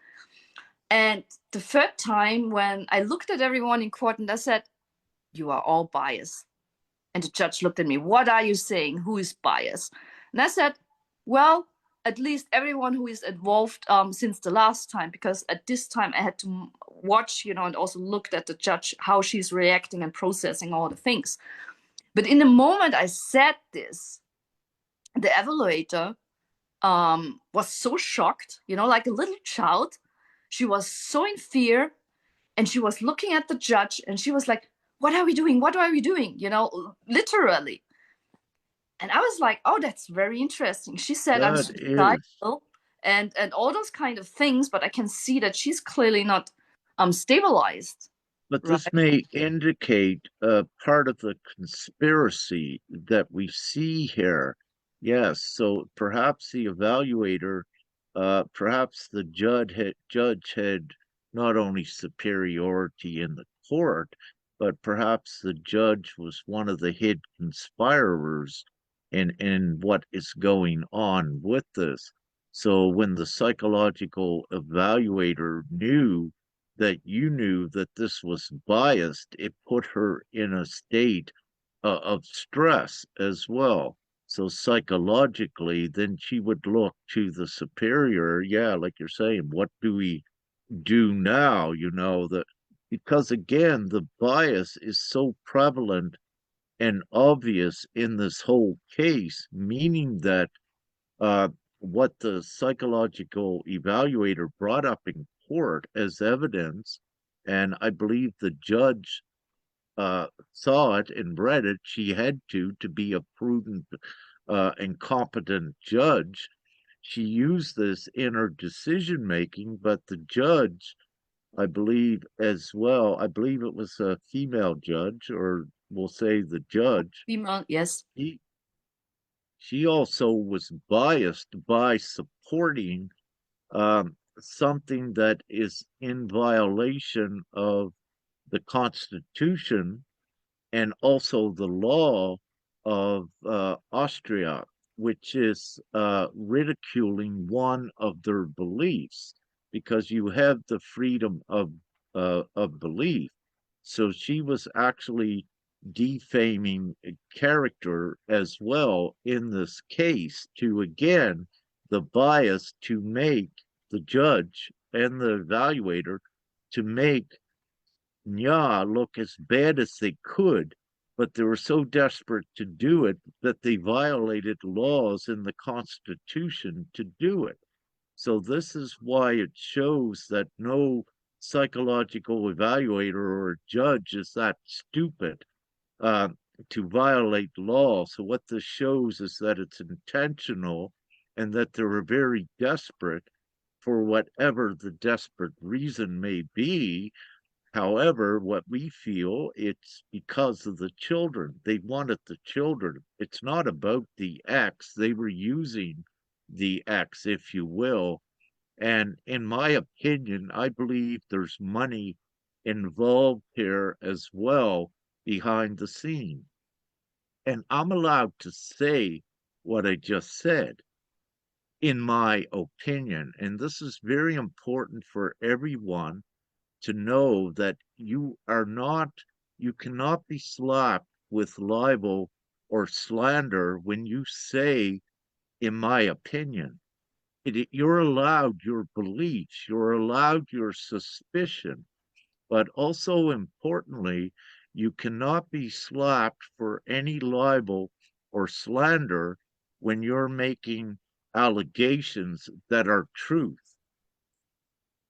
And the third time when I looked at everyone in court and I said, you are all biased. And the judge looked at me, what are you saying? Who is biased? And I said, well, at least everyone who is involved since the last time, because at this time I had to watch, and also looked at the judge, how she's reacting and processing all the things. But in the moment I said this, the evaluator was so shocked, like a little child. She was so in fear, and she was looking at the judge, and she was like, what are we doing? What are we doing? Literally. And I was like, oh, that's very interesting. She said I'm That is. suicidal and all those kind of things, but I can see that she's clearly not stabilized, But right? this may indicate part of the conspiracy that we see here. Yes, so perhaps the evaluator, perhaps the judge had not only superiority in the court, but perhaps the judge was one of the hid conspirators in what is going on with this. So when the psychological evaluator knew that you knew that this was biased, it put her in a state of stress as well. So psychologically, then she would look to the superior. Yeah, like you're saying, what do we do now? That because again, the bias is so prevalent and obvious in this whole case, meaning that uh, what the psychological evaluator brought up in court as evidence, and I believe the judge saw it and read it. She had to be a prudent and competent judge. She used this in her decision making, but the judge, I believe as well, I believe it was a female judge, or we'll say the judge, Female, yes. he she also was biased by supporting something that is in violation of the Constitution and also the law of Austria, which is ridiculing one of their beliefs, because you have the freedom of belief. So she was actually defaming character as well in this case, to again the bias to make the judge and the evaluator to make Nya look as bad as they could, but they were so desperate to do it that they violated laws in the Constitution to do it. So this is why it shows that no psychological evaluator or judge is that stupid uh, to violate law. So what this shows is that it's intentional and that they were very desperate for whatever the desperate reason may be. However, what we feel, it's because of the children. They wanted the children. It's not about the X. They were using the X, if you will. And in my opinion, I believe there's money involved here as well behind the scene. And I'm allowed to say what I just said, in my opinion. And this is very important for everyone to know, that you cannot be slapped with libel or slander when you say, in my opinion. You're allowed your beliefs, you're allowed your suspicion, but also importantly, you cannot be slapped for any libel or slander when you're making allegations that are truth.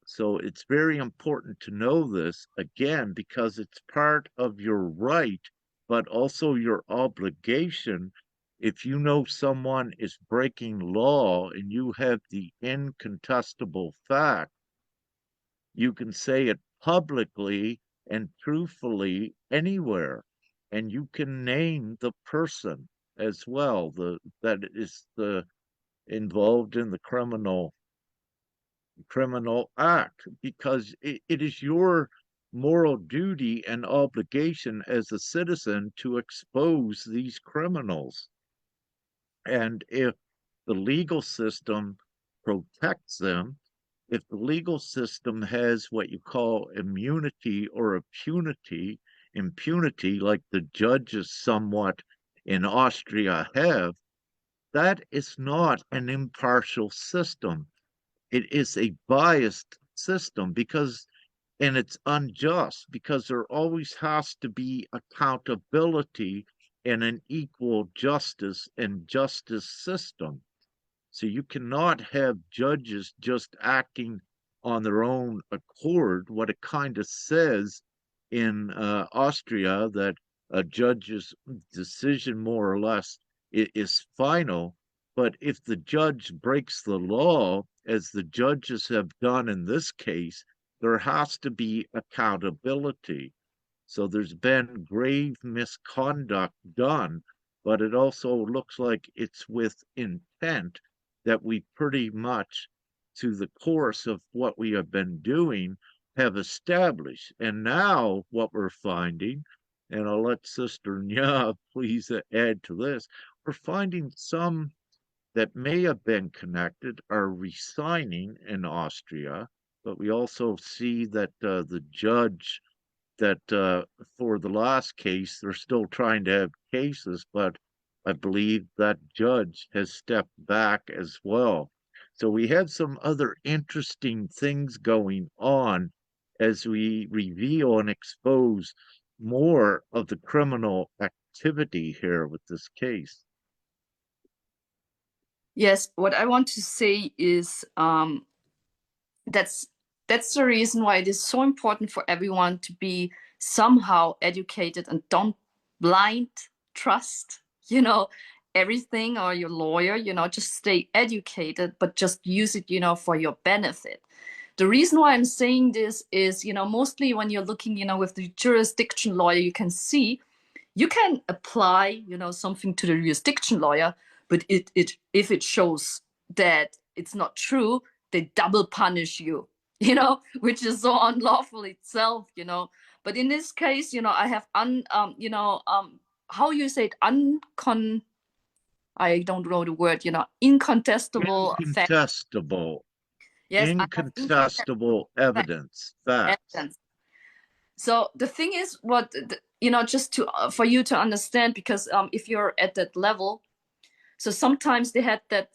So it's very important to know this, again, because it's part of your right, but also your obligation. If you know someone is breaking law and you have the incontestable fact, you can say it publicly and truthfully anywhere. And you can name the person as well, that is the involved in the criminal act, because it is your moral duty and obligation as a citizen to expose these criminals. And if the legal system protects them, if the legal system has what you call immunity or impunity, impunity like the judges somewhat in Austria have, that is not an impartial system. It is a biased system because, and it's unjust because there always has to be accountability in an equal justice and justice system. So you cannot have judges just acting on their own accord. What it kind of says in Austria that a judge's decision, more or less, is final. But if the judge breaks the law, as the judges have done in this case, there has to be accountability. So there's been grave misconduct done, but it also looks like it's with intent that we pretty much, through the course of what we have been doing, have established. And now what we're finding, and I'll let Sister Nya please add to this, we're finding some that may have been connected are resigning in Austria, but we also see that the judge that for the last case, they're still trying to have cases, but I believe that judge has stepped back as well. So we have some other interesting things going on as we reveal and expose more of the criminal activity here with this case. Yes, what I want to say is that's the reason why it is so important for everyone to be somehow educated and don't blind trust, everything or your lawyer, just stay educated, but just use it, for your benefit. The reason why I'm saying this is, mostly when you're looking, with the jurisdiction lawyer, you can see you can apply, something to the jurisdiction lawyer, but if it shows that it's not true, they double punish you, which is so unlawful itself, But in this case, I have how you say it, I don't know the word, incontestable fact. Incontestable, Yes, I have incontestable evidence, facts. evidence. So the thing is, just to for you to understand, because if you're at that level, so sometimes they had that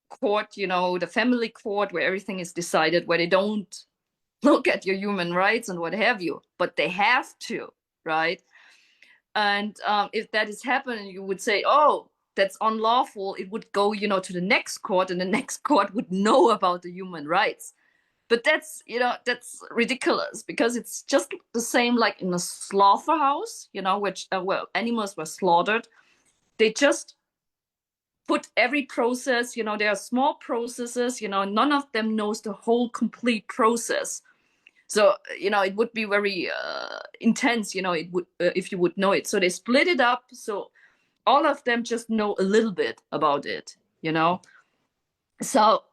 court, the family court where everything is decided, where they don't look at your human rights and what have you, but they have to, right? And if that is happening, you would say, oh, that's unlawful. It would go, to the next court, and the next court would know about the human rights. But that's ridiculous, because it's just the same like in a slaughterhouse, which where animals were slaughtered. They just put every process, there are small processes, none of them knows the whole complete process. So, it would be very intense, it would if you would know it. So they split it up. So all of them just know a little bit about it, So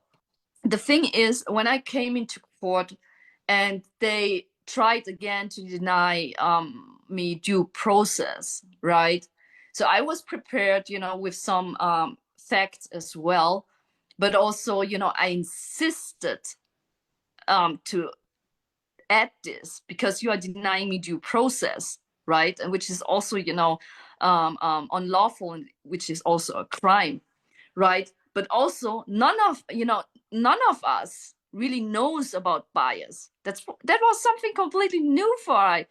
the thing is, when I came into court and they tried again to deny me due process, right? So I was prepared, with some facts as well, but also, I insisted to add this because you are denying me due process, right? And which is also, unlawful, and which is also a crime, right? But also none of us really knows about bias. That was something completely new for I,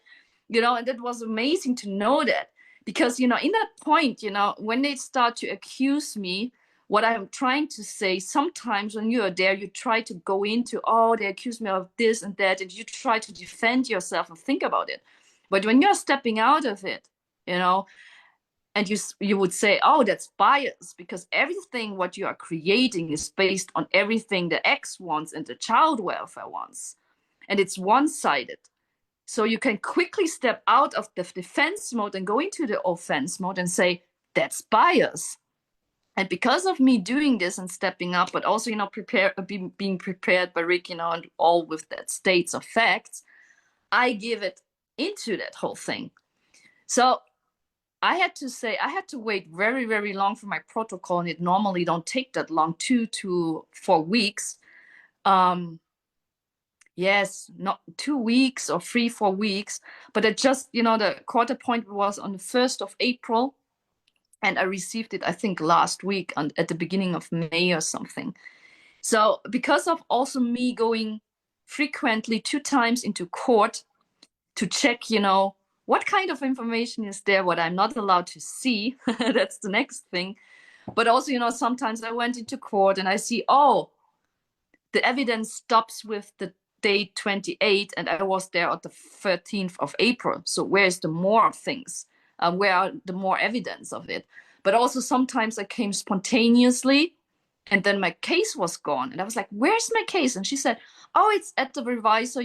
and that was amazing to know that, because in that point, when they start to accuse me, what I'm trying to say, sometimes when you are there, you try to go into, oh, they accuse me of this and that, and you try to defend yourself and think about it. But when you're stepping out of it, and you would say, oh, that's bias, because everything what you are creating is based on everything the ex wants and the child welfare wants, and it's one-sided. So you can quickly step out of the defense mode and go into the offense mode and say, that's bias. And because of me doing this and stepping up, but also being prepared by Rick, and all with that states of facts, I give it into that whole thing. So I had to wait very, very long for my protocol, and it normally don't take that long, 2 to 4 weeks. Yes, not 2 weeks or 3, 4 weeks, but it just, the court appointment was on the 1st of April, and I received it, I think, last week and at the beginning of May or something. So because of also me going frequently 2 times into court to check, what kind of information is there, what I'm not allowed to see. That's the next thing. But also, sometimes I went into court and I see, oh, the evidence stops with the date 28, and I was there on the 13th of April. So where's the more things? Where are the more evidence of it? But also sometimes I came spontaneously, and then my case was gone. And I was like, where's my case? And she said, oh, it's at the revisor,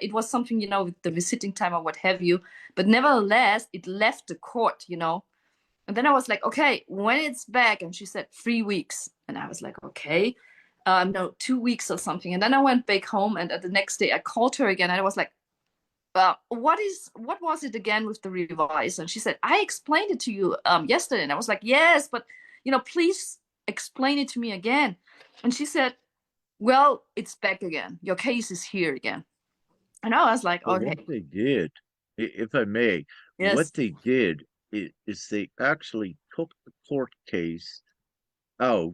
it was something, with the visiting time or what have you. But nevertheless, it left the court. And then I was like, okay, when it's back? And she said 3 weeks. And I was like, okay, no, 2 weeks or something. And then I went back home, and the next day I called her again. And I was like, what was it again with the revise? And she said, I explained it to you yesterday. And I was like, yes, but please explain it to me again. And she said, well, it's back again. Your case is here again. And I was like, But okay, what they did, if I may, yes. what they did is they actually took the court case out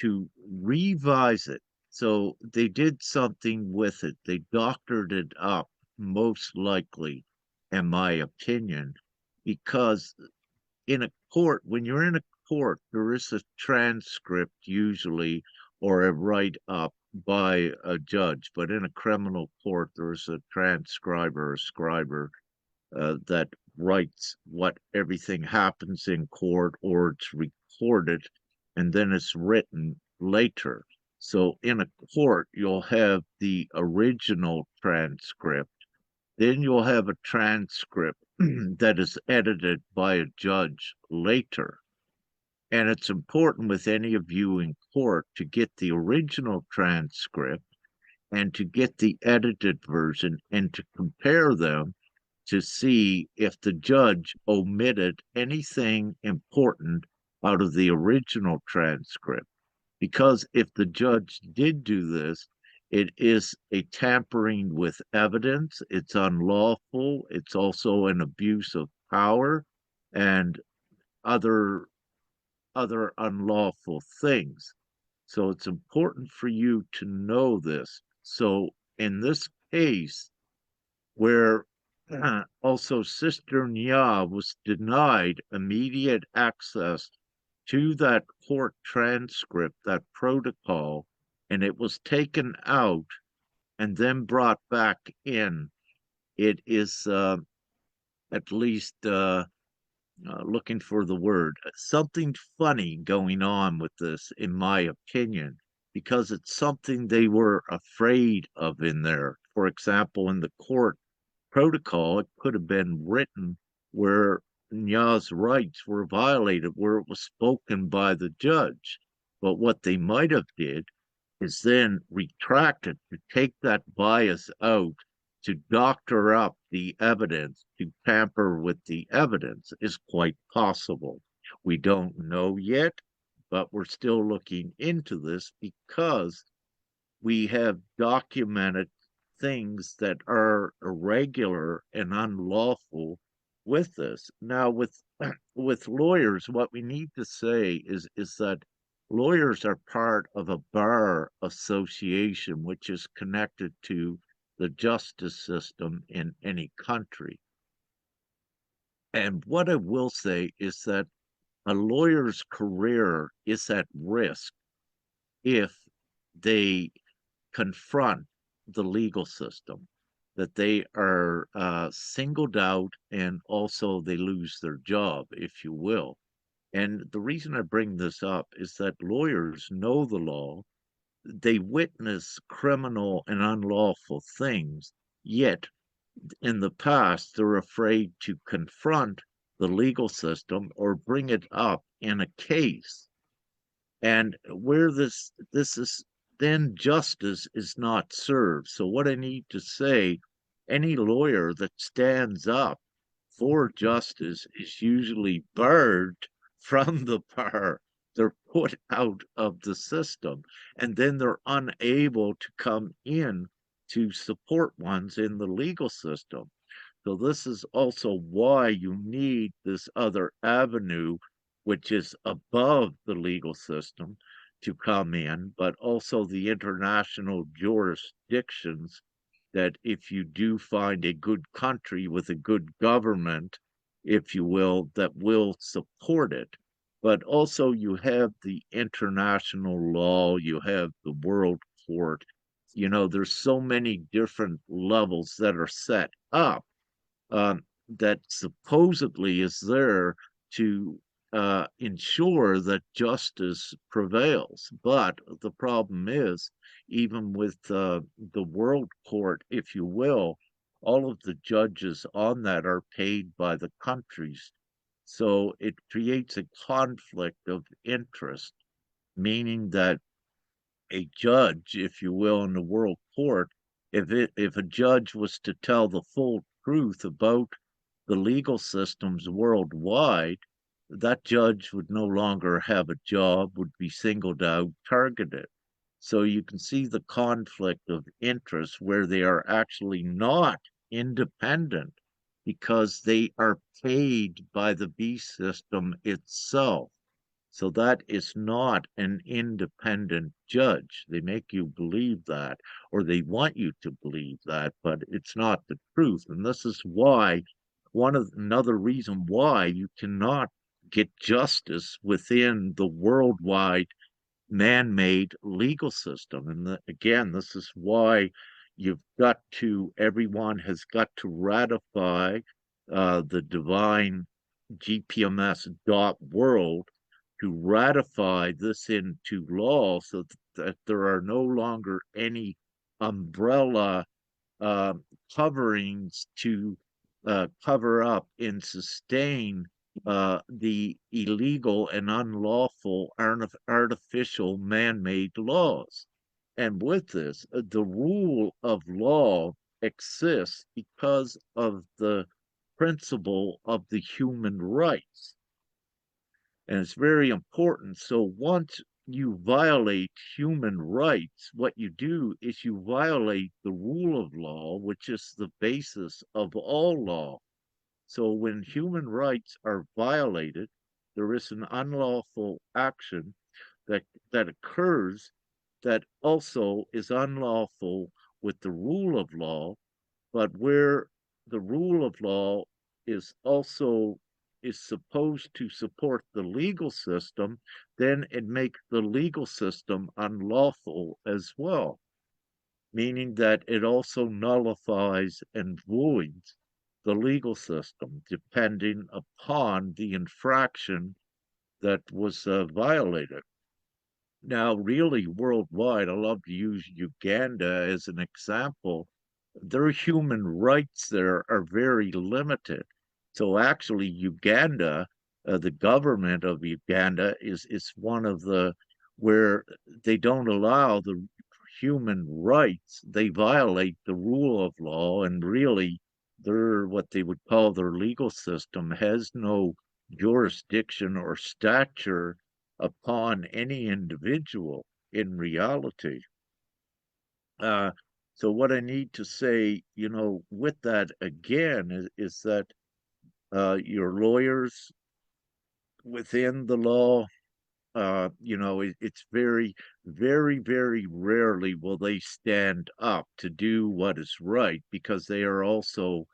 to revise it. So they did something with it. They doctored it up, most likely, in my opinion, because in a court, when you're in a court, there is a transcript usually or a write up by a judge. But in a criminal court, there's a transcriber, a scriber that writes what everything happens in court, or it's recorded and then it's written later. So in a court, you'll have the original transcript, then you'll have a transcript that is edited by a judge later. And it's important with any of you in court to get the original transcript and to get the edited version and to compare them to see if the judge omitted anything important out of the original transcript. Because if the judge did do this, it is a tampering with evidence, it's unlawful, it's also an abuse of power and other other unlawful things. So it's important for you to know this. So in this case, where also Sister Nya was denied immediate access to that court transcript, that protocol, and it was taken out and then brought back in. It is at least looking for the word, something funny going on with this, in my opinion, because it's something they were afraid of in there. For example, in the court protocol, it could have been written where Nya's rights were violated, where it was spoken by the judge. But what they might have did is then retracted to take that bias out, to doctor up the evidence, to tamper with the evidence is quite possible. We don't know yet, but we're still looking into this because we have documented things that are irregular and unlawful with this. Now, with lawyers, what we need to say is that lawyers are part of a bar association, which is connected to the justice system in any country. And what I will say is that a lawyer's career is at risk if they confront the legal system, that they are singled out and also they lose their job, if you will. And the reason I bring this up is that lawyers know the law, they witness criminal and unlawful things, yet in the past they're afraid to confront the legal system or bring it up in a case. And where this is, then justice is not served. So what I need to say, any lawyer that stands up for justice is usually barred from the bar. They're put out of the system, and then they're unable to come in to support ones in the legal system. So this is also why you need this other avenue, which is above the legal system, to come in, but also the international jurisdictions that if you do find a good country with a good government, if you will, that will support it. But also you have the international law, you have the world court. You know, there's so many different levels that are set up that supposedly is there to ensure that justice prevails. But the problem is, even with the world court, if you will, all of the judges on that are paid by the countries. So it creates a conflict of interest, meaning that a judge, if you will, in the world court, if a judge was to tell the full truth about the legal systems worldwide, that judge would no longer have a job, would be singled out, targeted. So you can see the conflict of interest where they are actually not independent because they are paid by the beast system itself. So that is not an independent judge. They make you believe that, or they want you to believe that, but it's not the truth. And this is why another reason why you cannot get justice within the worldwide man-made legal system. And again, this is why everyone has got to ratify the divine GPMS.world to ratify this into law so that there are no longer any umbrella uh, coverings to cover up and sustain the illegal and unlawful artificial man-made laws. And with this, the rule of law exists because of the principle of the human rights. And it's very important. So once you violate human rights, what you do is you violate the rule of law, which is the basis of all law. So when human rights are violated, there is an unlawful action that occurs that also is unlawful with the rule of law, but where the rule of law is supposed to support the legal system, then it makes the legal system unlawful as well, meaning that it also nullifies and voids the legal system depending upon the infraction that was violated. Now, really, worldwide, I love to use Uganda as an example. Their human rights there are very limited. So actually, Uganda, the government of Uganda is one of the where they don't allow the human rights. They violate the rule of law, and really, their what they would call their legal system has no jurisdiction or stature upon any individual in reality. Uh, so what I need to say, with that again is that your lawyers within the law, it's very, very, very rarely will they stand up to do what is right because they are also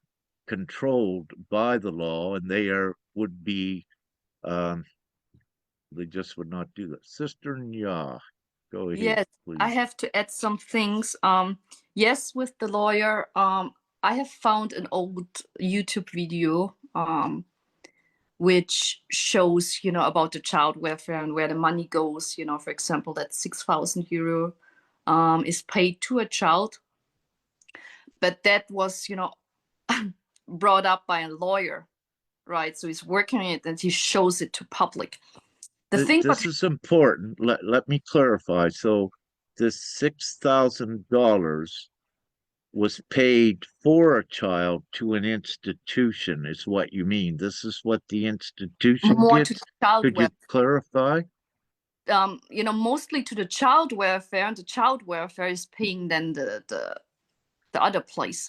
controlled by the law and would be um, they just would not do that. Sister Nya, go ahead, Yes, I please. have to add some things. Yes, with the lawyer, I have found an old YouTube video which shows, about the child welfare and where the money goes. For example, that 6,000 euro is paid to a child, but that was, brought up by a lawyer, right? So he's working on it and he shows it to public. The thing, but This is important. Let me clarify. So this $6,000 was paid for a child to an institution, is what you mean. This is what the institution more to the gets? child Could you welfare. clarify? Mostly to the child welfare, and the child welfare is paying then the the other place.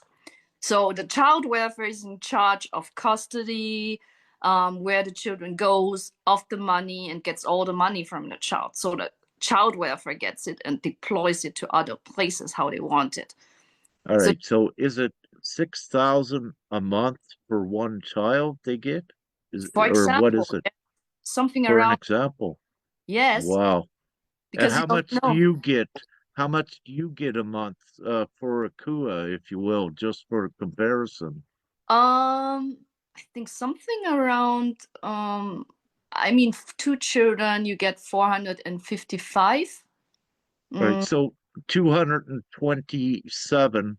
So the child welfare is in charge of custody, where the children goes, of the money, and gets all the money from the child. So the child welfare gets it and deploys it to other places how they want it. All So, right. So is it 6,000 a month for one child they get? for Or what example, is it? something For an around, example. yes, Wow. And because you don't know. how much do you get a month for a KUA, if you will, just for comparison? I think something around, I mean, two children, you get 455. Right. Mm, So $227,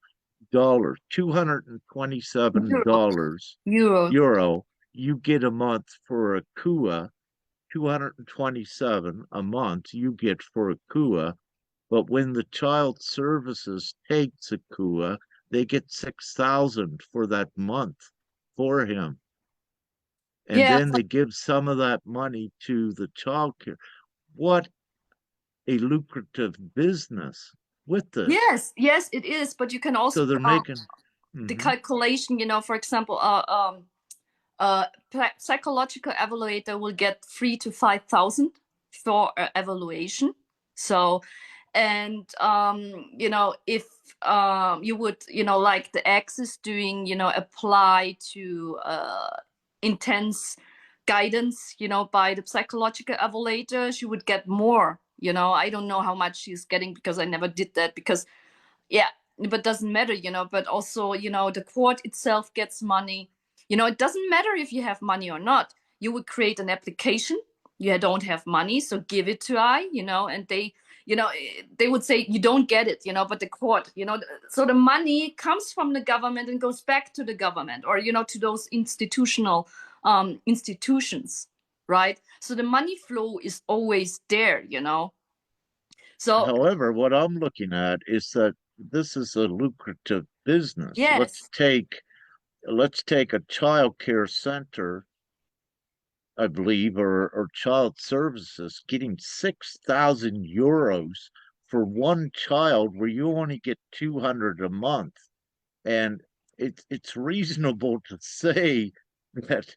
euro, $227 euro. euro, you get a month for a KUA, 227 a month you get for a KUA. But when the child services takes a KUA, they get 6,000 for that month for him. And Yeah, then they give some of that money to the child care. What a lucrative business with this. yes, yes, it is. But you can So also they're making, the mhm. calculation, for example, psychological evaluator will get 3 to 5 thousand for evaluation. So, and if you would, like the X is doing, apply to intense guidance, by the psychological evaluator, she would get more. I don't know how much she's getting because I never did that because yeah, but doesn't matter, but also, the court itself gets money. It doesn't matter if you have money or not. You would create an application. You don't have money, so give it to I, and they would say you don't get it, but the court, so the money comes from the government and goes back to the government, or to those institutional institutions, right? So the money flow is always there. So However, what I'm looking at is that this is a lucrative business. yes. Let's take a child care center, I believe, or child services getting 6,000 euros for one child where you only get 200 a month. And it's reasonable to say that,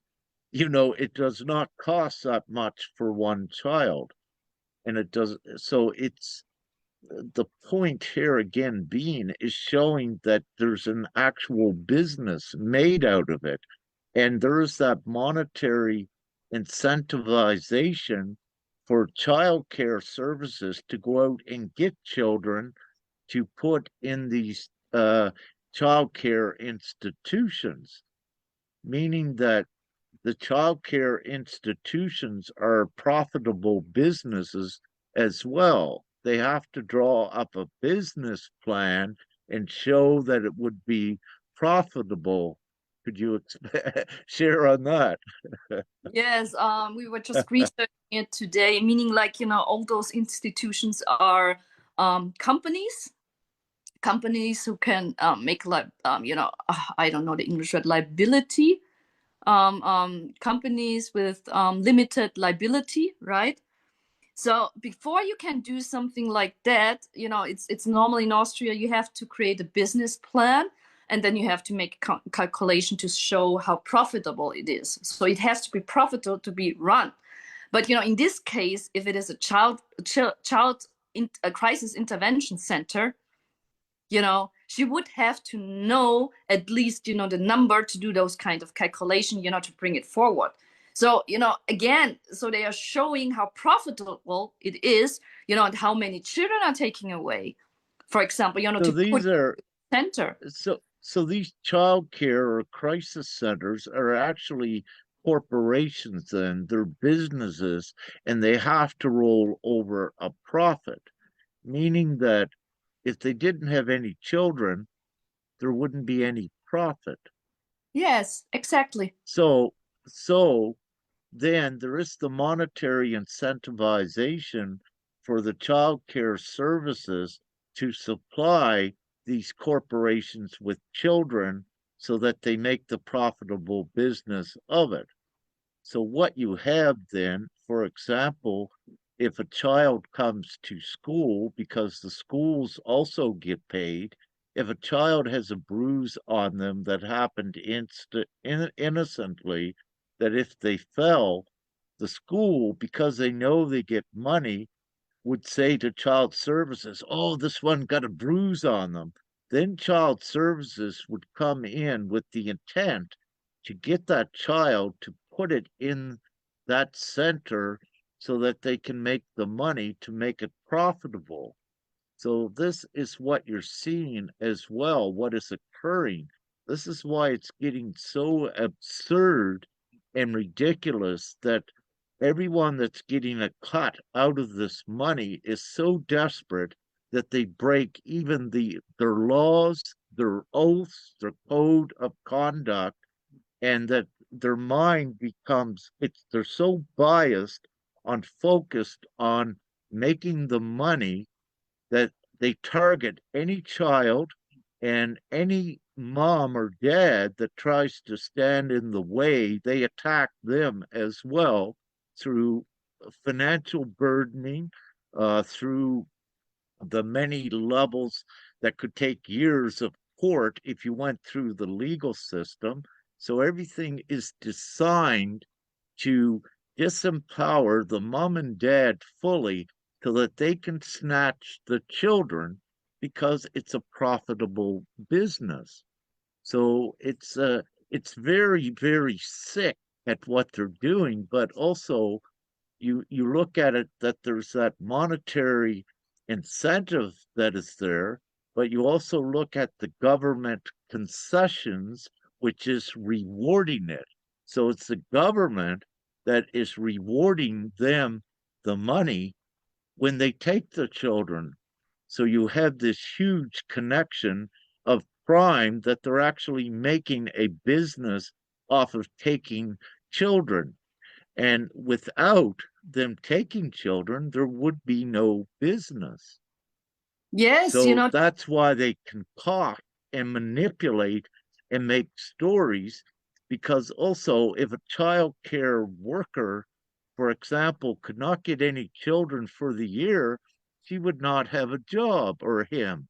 it does not cost that much for one child. And it does, so it's the point here again being is showing that there's an actual business made out of it. And there's that monetary incentivization for childcare services to go out and get children to put in these childcare institutions, meaning that the childcare institutions are profitable businesses as well. They have to draw up a business plan and show that it would be profitable. Could you share on that? Yes, we were just researching it today, meaning like, all those institutions are companies who can make like, I don't know the English word, liability, companies with limited liability, right? So before you can do something like that, it's normally in Austria, you have to create a business plan and then you have to make a calculation to show how profitable it is. So it has to be profitable to be run. But in this case, if it is a crisis intervention center, she would have to know at least, the number to do those kind of calculation, to bring it forward. So, again, so they are showing how profitable it is, and how many children are taking away. For example, So to put these are center. so these child care or crisis centers are actually corporations then, they're businesses, and they have to roll over a profit, meaning that if they didn't have any children, there wouldn't be any profit. Yes, exactly. So, so then there is the monetary incentivization for the child care services to supply these corporations with children so that they make the profitable business of it. So what you have then, for example, if a child comes to school, because the schools also get paid, if a child has a bruise on them that happened innocently, that if they fell, the school, because they know they get money, would say to child services, oh, this one got a bruise on them. Then child services would come in with the intent to get that child to put it in that center so that they can make the money to make it profitable. So this is what you're seeing as well, what is occurring. This is why it's getting so absurd and ridiculous that everyone that's getting a cut out of this money is so desperate that they break even their laws, their oaths, their code of conduct, and that their mind becomes they're so biased on focused on making the money that they target any child and any mom or dad that tries to stand in the way, they attack them as well through financial burdening, through the many levels that could take years of court if you went through the legal system. So everything is designed to disempower the mom and dad fully so that they can snatch the children because it's a profitable business. So it's very, very sick at what they're doing, but also you look at it that there's that monetary incentive that is there, but you also look at the government concessions, which is rewarding it. So it's the government that is rewarding them the money when they take the children. So you have this huge connection of crime that they're actually making a business off of taking children. And without them taking children, there would be no business. Yes, So that's why they concoct and manipulate and make stories. Because also, if a child care worker, for example, could not get any children for the year, she would not have a job, or him.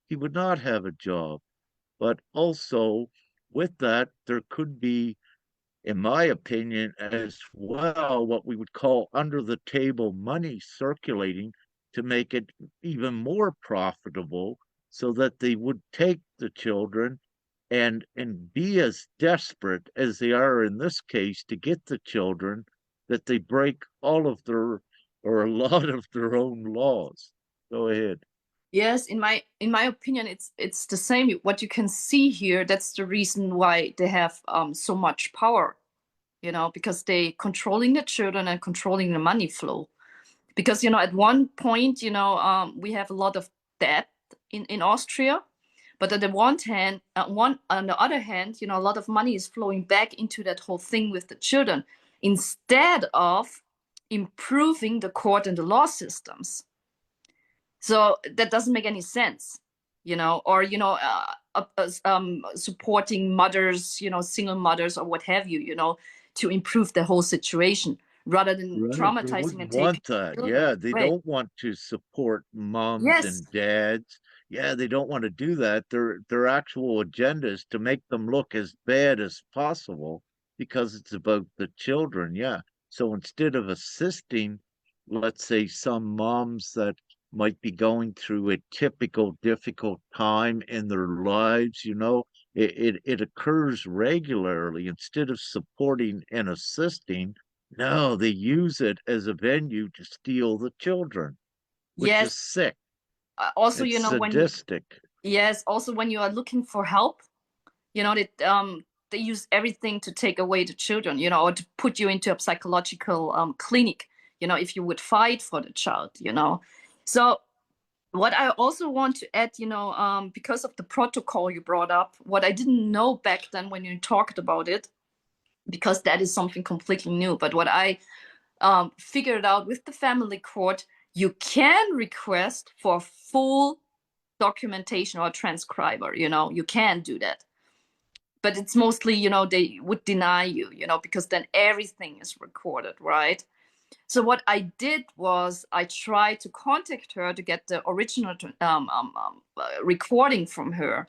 He would not have a job. But also, with that, there could be, in my opinion, as well, what we would call under the table money circulating to make it even more profitable so that they would take the children and be as desperate as they are in this case to get the children that they break all of their or a lot of their own laws. Go ahead. yes, in my opinion, it's the same. What you can see here, that's the reason why they have so much power, because they controlling the children and controlling the money flow. Because at one point, we have a lot of debt in Austria, but on the one hand, on the other hand, a lot of money is flowing back into that whole thing with the children instead of improving the court and the law systems. So that doesn't make any sense, or supporting mothers, single mothers or what have you, to improve the whole situation rather than Right. They traumatizing wouldn't and taking want that. children Yeah, they away. don't want to support moms Yes, and dads. Yeah, they don't want to do that. Their actual agenda is to make them look as bad as possible because it's about the children. Yeah. So instead of assisting, let's say some moms that might be going through a typical difficult time in their lives, it occurs regularly. Instead of supporting and assisting, no, they use it as a venue to steal the children, which yes. is sick. Also, It's when sadistic. yes, also when you are looking for help, they use everything to take away the children, or to put you into a psychological clinic, if you would fight for the child. So what I also want to add, because of the protocol you brought up, what I didn't know back then when you talked about it, because that is something completely new, but what I figured out with the family court, you can request for full documentation or transcriber, you can do that. But it's mostly, they would deny you, because then everything is recorded, right? So what I did was I tried to contact her to get the original recording from her.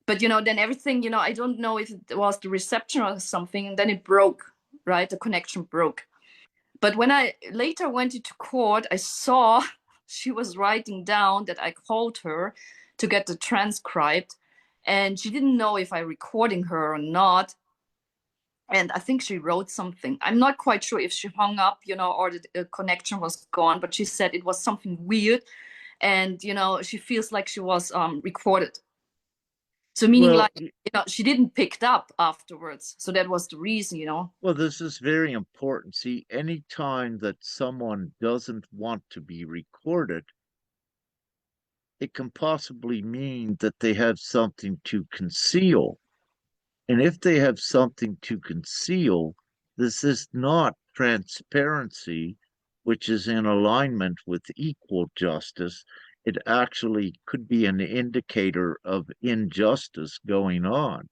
But then everything, I don't know if it was the reception or something, and then it broke, right? The connection broke. But when I later went into court, I saw she was writing down that I called her to get the transcript, and she didn't know if I recording her or not. And I think she wrote something. I'm not quite sure if she hung up, or the connection was gone, but she said it was something weird, and she feels like she was recorded. So meaning Well, like, she didn't pick it up afterwards. So that was the reason. well, this is very important. See, any time that someone doesn't want to be recorded, it can possibly mean that they have something to conceal. And if they have something to conceal, this is not transparency, which is in alignment with equal justice. It actually could be an indicator of injustice going on.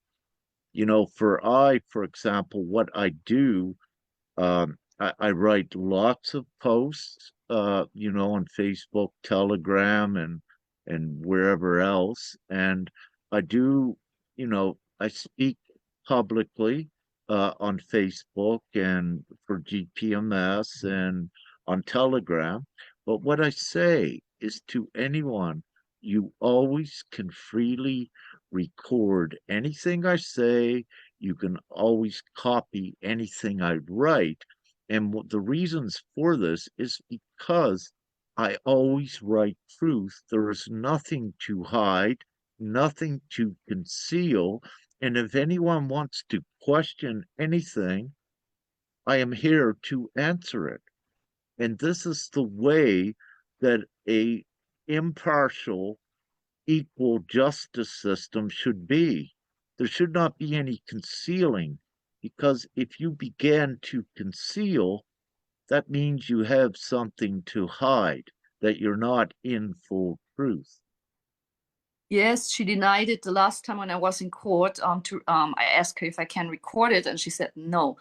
For example, what I do, I write lots of posts, on Facebook, Telegram, and wherever else. And I do, I speak publicly on Facebook and for GPMS and on Telegram. But what I say is to anyone, you always can freely record anything I say. You can always copy anything I write. And the reasons for this is because I always write truth. There is nothing to hide, nothing to conceal. And if anyone wants to question anything, I am here to answer it. And this is the way that a impartial, equal justice system should be. There should not be any concealing, because if you begin to conceal, that means you have something to hide, that you're not in full truth. Yes, she denied it the last time when I was in court. I asked her if I can record it, and she said no.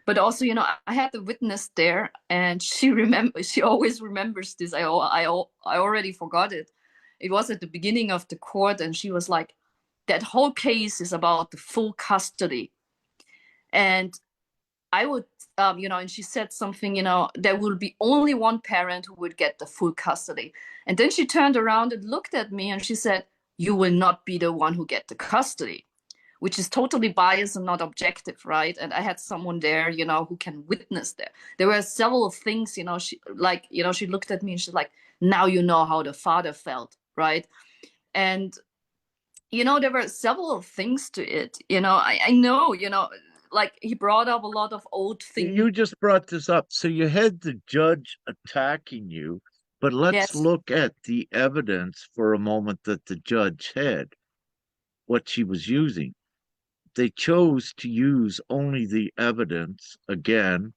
But also, I had the witness there, and she remember. She always remembers this. I already forgot it. It was at the beginning of the court, and she was like, "That whole case is about the full custody." And I would, and she said something, there will be only one parent who would get the full custody. And then she turned around and looked at me and she said, "You will not be the one who get the custody," which is totally biased and not objective, right? And I had someone there, who can witness that. There were several things, she looked at me and she's like, "Now you know how the father felt," right? And there were several things to it. I know, like he brought up a lot of old things. You just brought this up. So you had the judge attacking you, but let's Yes. look at the evidence for a moment that the judge had, what she was using. They chose to use only the evidence, again,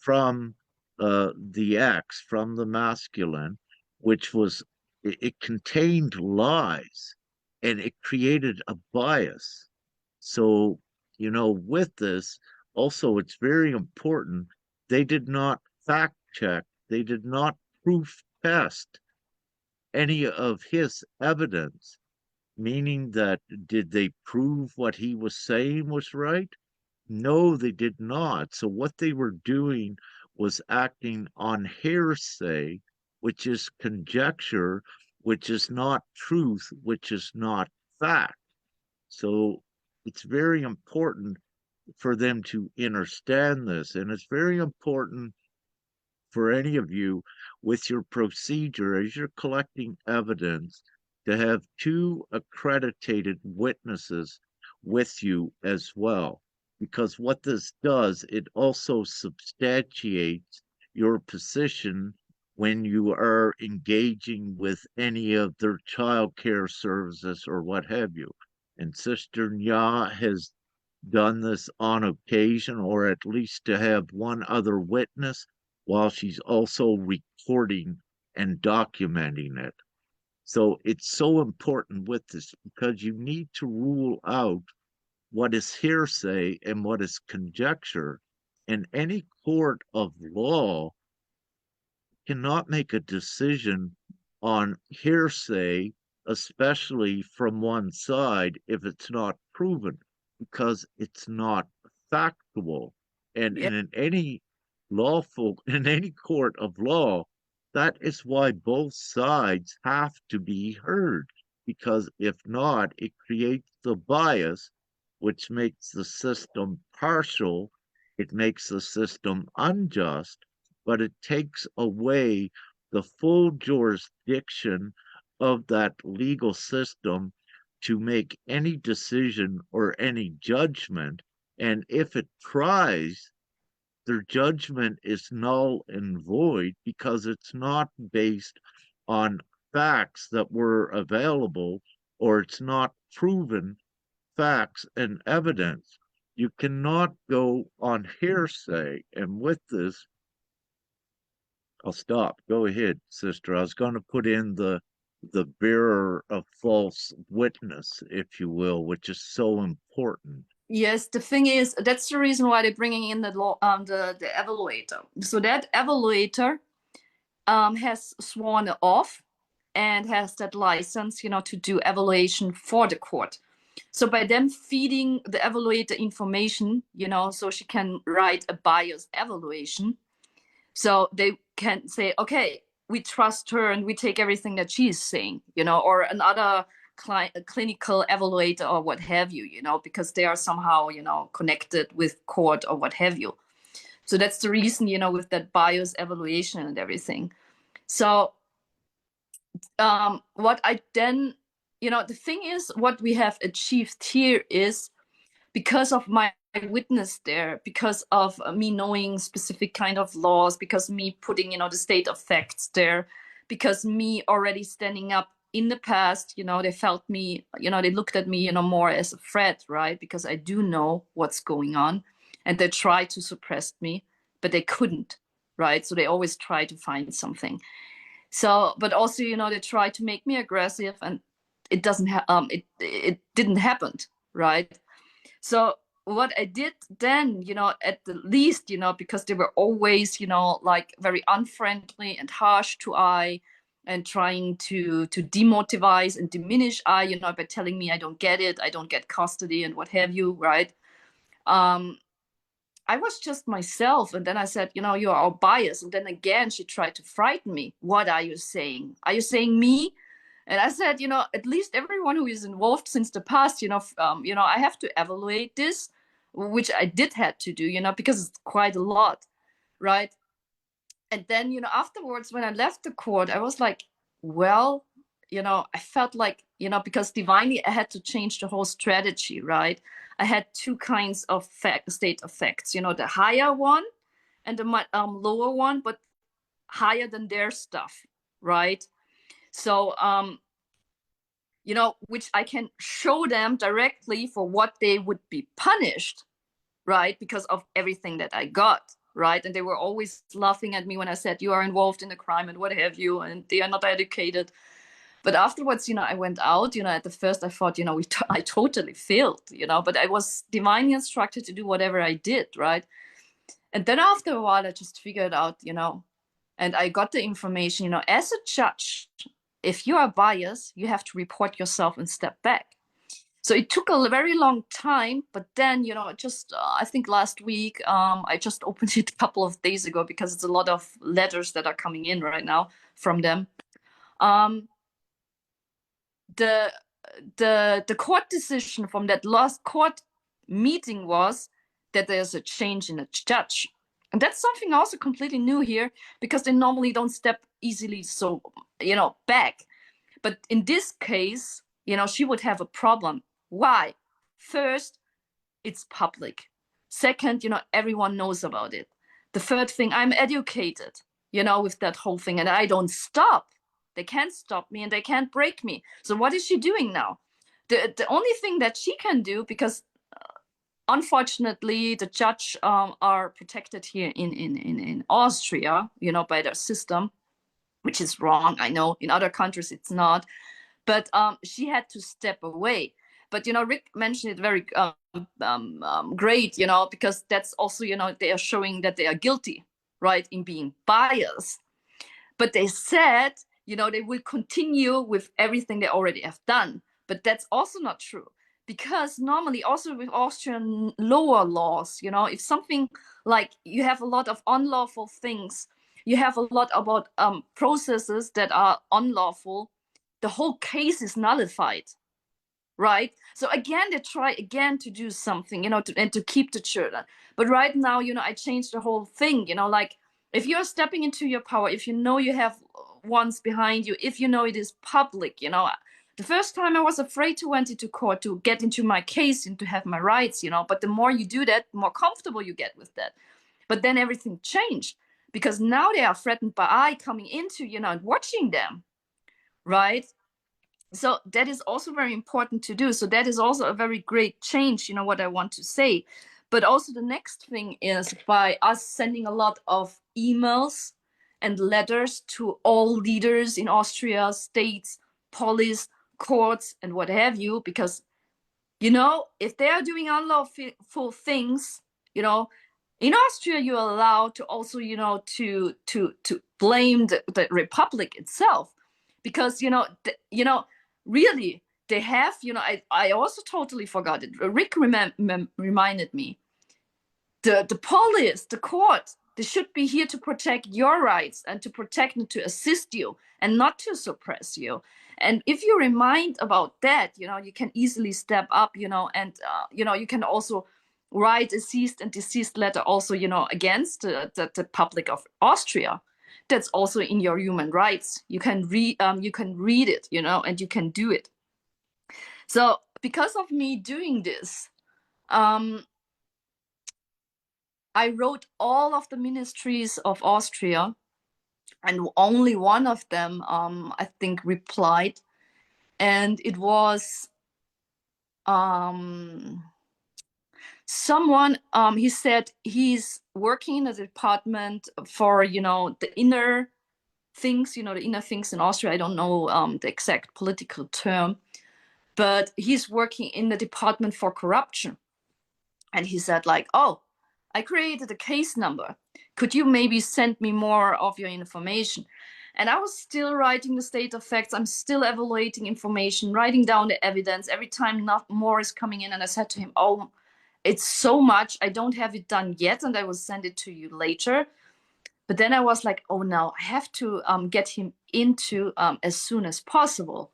from the X, from the masculine, which was, it contained lies and it created a bias. So, with this, also, it's very important. They did not fact check, they did not proof test any of his evidence, meaning that did they prove what he was saying was right? No, they did not. So what they were doing was acting on hearsay, which is conjecture, which is not truth, which is not fact. So it's very important for them to understand this. And it's very important for any of you with your procedure as you're collecting evidence to have two accredited witnesses with you as well. Because what this does, it also substantiates your position when you are engaging with any of their child care services or what have you. And Sister Nya has done this on occasion, or at least to have one other witness while she's also recording and documenting it. So it's so important with this because you need to rule out what is hearsay and what is conjecture. in any court of law cannot make a decision on hearsay, especially from one side, if it's not proven, because it's not factual. And Yeah. in any in any court of law, that is why both sides have to be heard, because if not, it creates the bias, which makes the system partial, it makes the system unjust, but it takes away the full jurisdiction of that legal system to make any decision or any judgment. And if it tries, their judgment is null and void because it's not based on facts that were available, or it's not proven facts and evidence. You cannot go on hearsay. And with this, I'll stop. Go ahead, sister. I was going to put in the bearer of false witness, if you will, which is so important. Yes, the thing is, that's the reason why they're bringing in the law, the evaluator. So that evaluator has sworn off and has that license, to do evaluation for the court. So by them feeding the evaluator information, so she can write a biased evaluation. So they can say, okay, we trust her and we take everything that she's saying, or another clinical evaluator or what have you, because they are somehow, connected with court or what have you. So that's the reason, with that bias evaluation and everything. So what I then, the thing is, what we have achieved here is because of my witness there, because of me knowing specific kind of laws, because me putting, the state of facts there, because me already standing up in the past, they felt me, they looked at me, more as a threat, right? Because I do know what's going on, and they tried to suppress me, but they couldn't, right? So they always try to find something. So, but also, they try to make me aggressive, and it doesn't it didn't happen, right? So what I did then, at the least, because they were always, like very unfriendly and harsh to I, and trying to demotivize and diminish I, by telling me I don't get it, I don't get custody and what have you, right? I was just myself. And then I said, you are all biased. And then again, she tried to frighten me. What are you saying? Are you saying me? And I said, at least everyone who is involved since the past, I have to evaluate this, which I did had to do, because it's quite a lot, right? And then, afterwards, when I left the court, I was like, well, I felt like, because divinely I had to change the whole strategy, right? I had two kinds of state effects, the higher one and the lower one, but higher than their stuff, right? So, which I can show them directly for what they would be punished, right? Because of everything that I got, right? And they were always laughing at me when I said, you are involved in the crime and what have you, and they are not educated. But afterwards, I went out, at the first I thought, I totally failed, but I was divinely instructed to do whatever I did, right? And then after a while, I just figured out, and I got the information, as a judge, if you are biased, you have to report yourself and step back. So it took a very long time, but then, just I think last week, I just opened it a couple of days ago because it's a lot of letters that are coming in right now from them. The court decision from that last court meeting was that there's a change in a judge. And that's something also completely new here, because they normally don't step easily so, back. But in this case, she would have a problem. Why? First, it's public. Second, everyone knows about it. The third thing, I'm educated, with that whole thing, and I don't stop. They can't stop me and they can't break me. So what is she doing now? The only thing that she can do, because unfortunately the judge are protected here in Austria, by their system, which is wrong. I know in other countries it's not, but she had to step away. But Rick mentioned it very great, because that's also, they are showing that they are guilty, right, in being biased. But they said, they will continue with everything they already have done. But that's also not true, because normally also with Austrian lower laws, if something like you have a lot of unlawful things, you have a lot about processes that are unlawful, the whole case is nullified, right? So again, they try again to do something, and to keep the children. But right now, I changed the whole thing, like if you're stepping into your power, if you have ones behind you, if it is public, the first time I was afraid to went into court to get into my case and to have my rights, but the more you do that, the more comfortable you get with that. But then everything changed, because now they are threatened by I coming into, and watching them, right? So that is also very important to do. So that is also a very great change, what I want to say. But also the next thing is by us sending a lot of emails and letters to all leaders in Austria, states, police, courts, and what have you, because if they are doing unlawful things, in Austria you're allowed to also, to blame the republic itself, because really they have, I also totally forgot it. Rick reminded me, the police, the court, they should be here to protect your rights and to protect and to assist you and not to suppress you. And if you remind about that, you can easily step up, and you can also write a cease and desist letter also, against the public of Austria. That's also in your human rights. You can read it, and you can do it. So because of me doing this, I wrote all of the ministries of Austria, and only one of them, I think, replied. And it was someone, he said he's working in a department for, the inner things, the inner things in Austria. I don't know the exact political term, but he's working in the department for corruption. And he said like, oh, I created a case number. Could you maybe send me more of your information? And I was still writing the state of facts. I'm still evaluating information, writing down the evidence. Every time not more is coming in. And I said to him, oh, it's so much. I don't have it done yet, and I will send it to you later. But then I was like, oh, no, I have to get him into as soon as possible.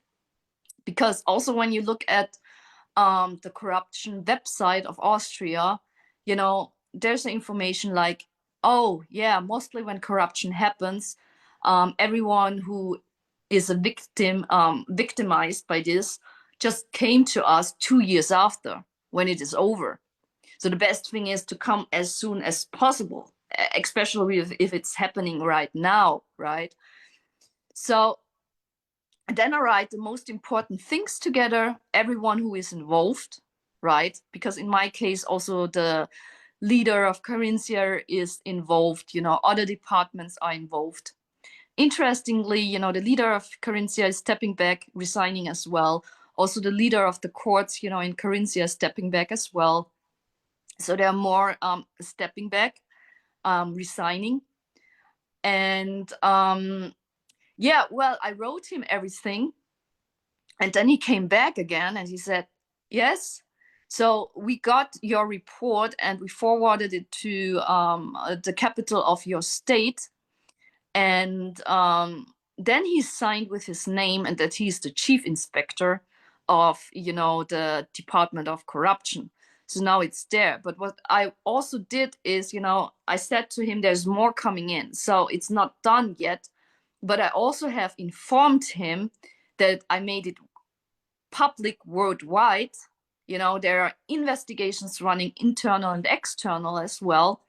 Because also when you look at the corruption website of Austria, there's information like, oh yeah, mostly when corruption happens, everyone who is a victim, victimized by this, just came to us 2 years after, when it is over. So the best thing is to come as soon as possible, especially if it's happening right now, right? So then I write the most important things together, everyone who is involved, right? Because in my case, also the leader of Carinthia is involved, other departments are involved. Interestingly, the leader of Carinthia is stepping back, resigning as well. Also the leader of the courts, in Carinthia is stepping back as well. So there are more stepping back, resigning. And yeah, well, I wrote him everything. And then he came back again and he said, yes. So we got your report and we forwarded it to the capital of your state. And then he signed with his name and that he's the chief inspector of, the Department of Corruption. So now it's there. But what I also did is, I said to him, there's more coming in. So it's not done yet. But I also have informed him that I made it public worldwide. There are investigations running, internal and external as well.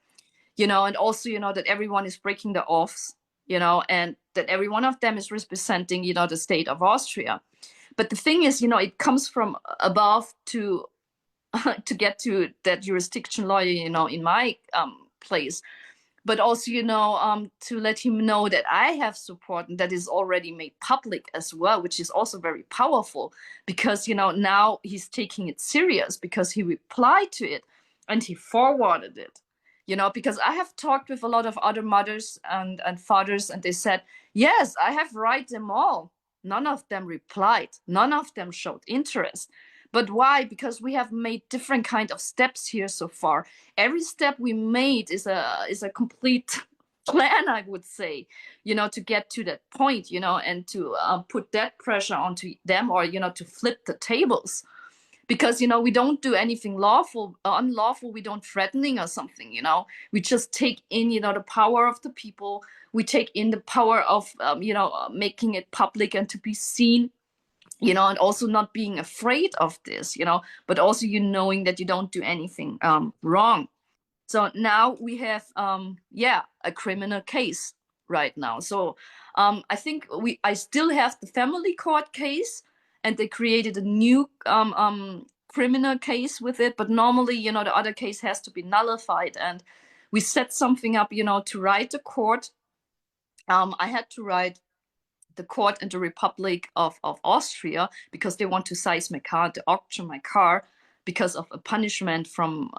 And also, that everyone is breaking the oaths, and that every one of them is representing, the state of Austria. But the thing is, it comes from above to to get to that jurisdiction lawyer, in my place. but also, to let him know that I have support and that is already made public as well, which is also very powerful because, now he's taking it serious because he replied to it and he forwarded it, because I have talked with a lot of other mothers and fathers, and they said, yes, I have write them all. None of them replied. None of them showed interest. But why? Because we have made different kind of steps here so far. Every step we made is a complete plan, I would say, to get to that point, and to put that pressure onto them, or to flip the tables, because we don't do anything unlawful. We don't threatening or something. We just take in the power of the people. We take in the power of making it public and to be seen, and also not being afraid of this, but also knowing that you don't do anything wrong. So now we have a criminal case right now. So I think I still have the family court case, and they created a new criminal case with it, but normally the other case has to be nullified, and we set something up to write the court. I had to write the court and the Republic of Austria because they want to seize my car, to auction my car, because of a punishment from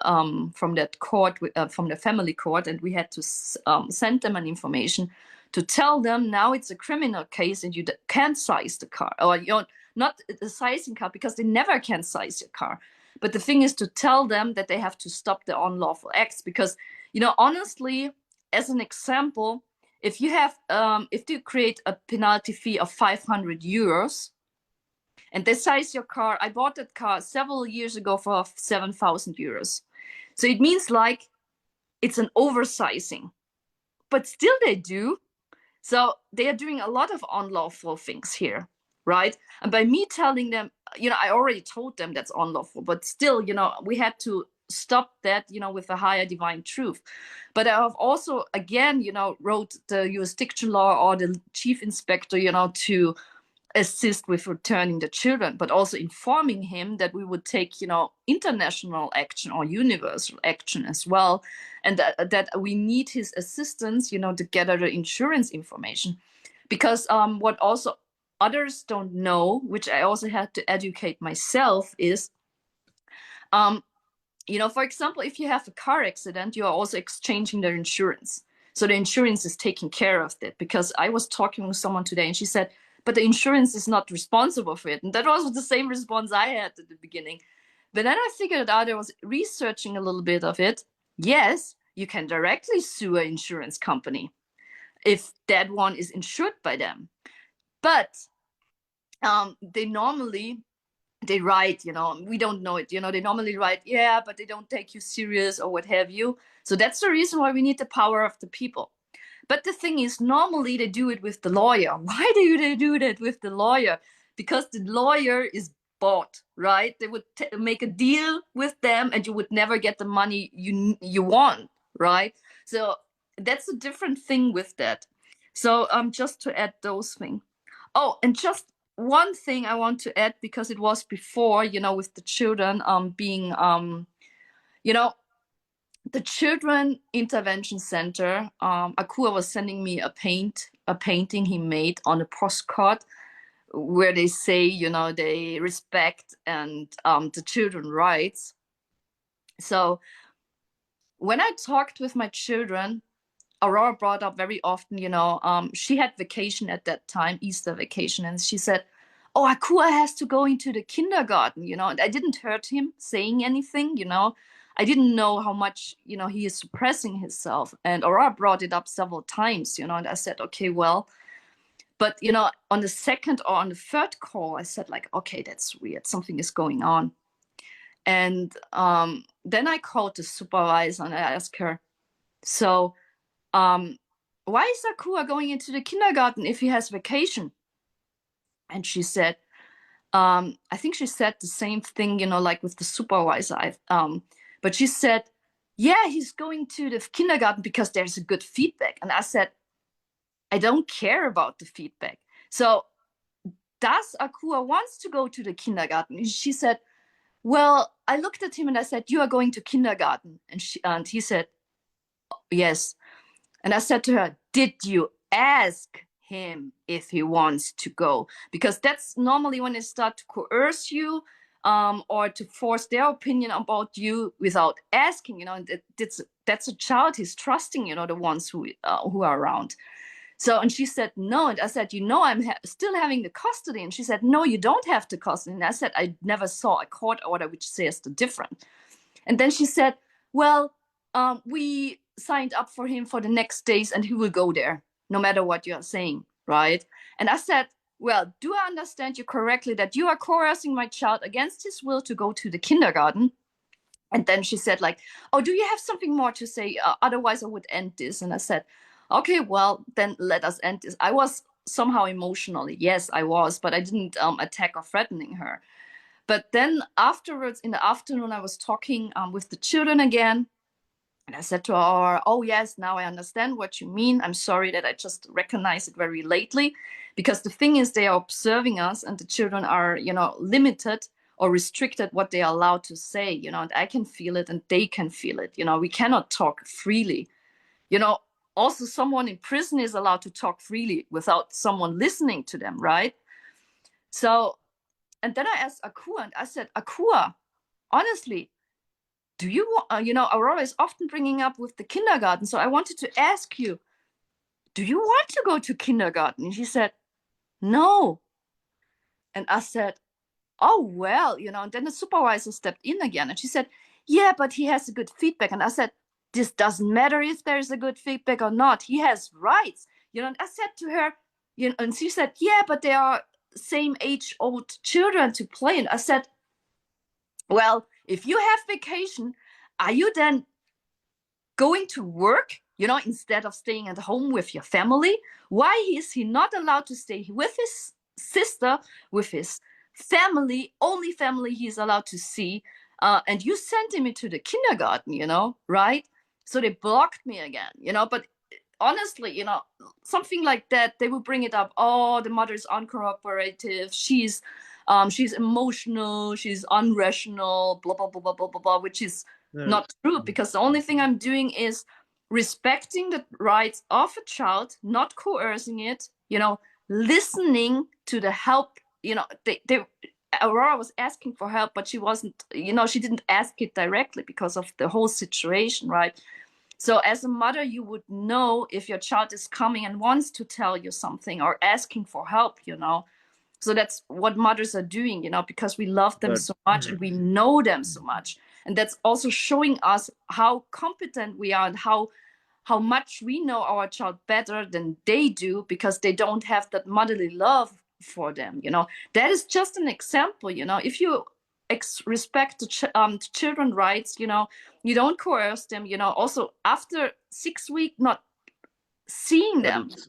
that court, from the family court, and we had to send them an information to tell them now it's a criminal case and you can't seize the car, or you're not the seizing car, because they never can seize your car. But the thing is to tell them that they have to stop the unlawful acts, because honestly, as an example, if you create a penalty fee of 500 euros and they size your car, I bought that car several years ago for 7,000 euros. So it means like it's an oversizing, but still they do. So they are doing a lot of unlawful things here, right? And by me telling them, I already told them that's unlawful, but still, we had to stop that, with a higher divine truth. But I have also, again, wrote the jurisdiction law or the chief inspector, to assist with returning the children, but also informing him that we would take, international action or universal action as well, and that we need his assistance, to gather the insurance information. Because what also others don't know, which I also had to educate myself, is for example, if you have a car accident, you are also exchanging their insurance. So the insurance is taking care of that. Because I was talking with someone today and she said, but the insurance is not responsible for it. And that was the same response I had at the beginning. But then I figured out, I was researching a little bit of it. Yes, you can directly sue an insurance company if that one is insured by them. But they write, we don't know it, they normally write, yeah, but they don't take you serious or what have you. So that's the reason why we need the power of the people. But the thing is, normally they do it with the lawyer. Why do they do that with the lawyer? Because the lawyer is bought, right? They would make a deal with them and you would never get the money you want, right? So that's a different thing with that. So just to add those things. Oh, and just one thing I want to add, because it was before, with the children being, the Children Intervention Center, Akua was sending me a painting he made on a postcard where they say, they respect and the children's rights. So when I talked with my children, Aurora brought up very often, she had vacation at that time, Easter vacation, and she said, oh, Akua has to go into the kindergarten, and I didn't hurt him saying anything, I didn't know how much, he is suppressing himself. And Aurora brought it up several times, and I said, okay, well, but, on the second or on the third call, I said like, okay, that's weird. Something is going on. And then I called the supervisor and I asked her, so why is Akua going into the kindergarten if he has vacation? And she said, I think she said the same thing, like with the supervisor. But she said, yeah, he's going to the kindergarten because there's a good feedback. And I said, I don't care about the feedback. So does Akua wants to go to the kindergarten? And she said, well, I looked at him and I said, you are going to kindergarten. And he said, Yes. And I said to her, did you ask him if he wants to go? Because that's normally when they start to coerce you, or to force their opinion about you without asking, and that's a child who's trusting, the ones who are around. So, and she said, no. And I said, I'm still having the custody. And she said, no, you don't have the custody. And I said, I never saw a court order which says the different. And then she said, well, we signed up for him for the next days and he will go there, no matter what you're saying, right? And I said, well, do I understand you correctly that you are coercing my child against his will to go to the kindergarten? And then she said, like, oh, do you have something more to say? Otherwise, I would end this. And I said, okay, well, then let us end this. I was somehow emotionally, yes, I was, but I didn't attack or threatening her. But then afterwards, in the afternoon, I was talking with the children again. And I said to her, oh, yes, now I understand what you mean. I'm sorry that I just recognized it very lately. Because the thing is, they are observing us and the children are, limited or restricted what they are allowed to say, and I can feel it and they can feel it. We cannot talk freely. Also, someone in prison is allowed to talk freely without someone listening to them, right? So, and then I asked Akua and I said, Akua, honestly, do you Aurora is often bringing up with the kindergarten. So I wanted to ask you, do you want to go to kindergarten? And she said, no. And I said, oh, well, and then the supervisor stepped in again and she said, yeah, but he has a good feedback. And I said, this doesn't matter if there's a good feedback or not. He has rights. And I said to her, and she said, yeah, but they are same age old children to play. And I said, well, if you have vacation, are you then going to work, instead of staying at home with your family? Why is he not allowed to stay with his sister, with his family, only family he's allowed to see? And you sent him into the kindergarten, right? So they blocked me again, but honestly, something like that, they will bring it up. Oh, the mother is uncooperative. She's emotional. She's unrational. Blah blah blah blah blah blah blah, which is not true, because the only thing I'm doing is respecting the rights of a child, not coercing it. Listening to the help. They Aurora was asking for help, but she wasn't. She didn't ask it directly because of the whole situation, right? So as a mother, you would know if your child is coming and wants to tell you something or asking for help. So that's what mothers are doing, because we love them But so much and we know them so much. And that's also showing us how competent we are and how much we know our child better than they do, because they don't have that motherly love for them. That is just an example. If you respect the children rights, you don't coerce them. Also after 6 weeks not seeing but them, it's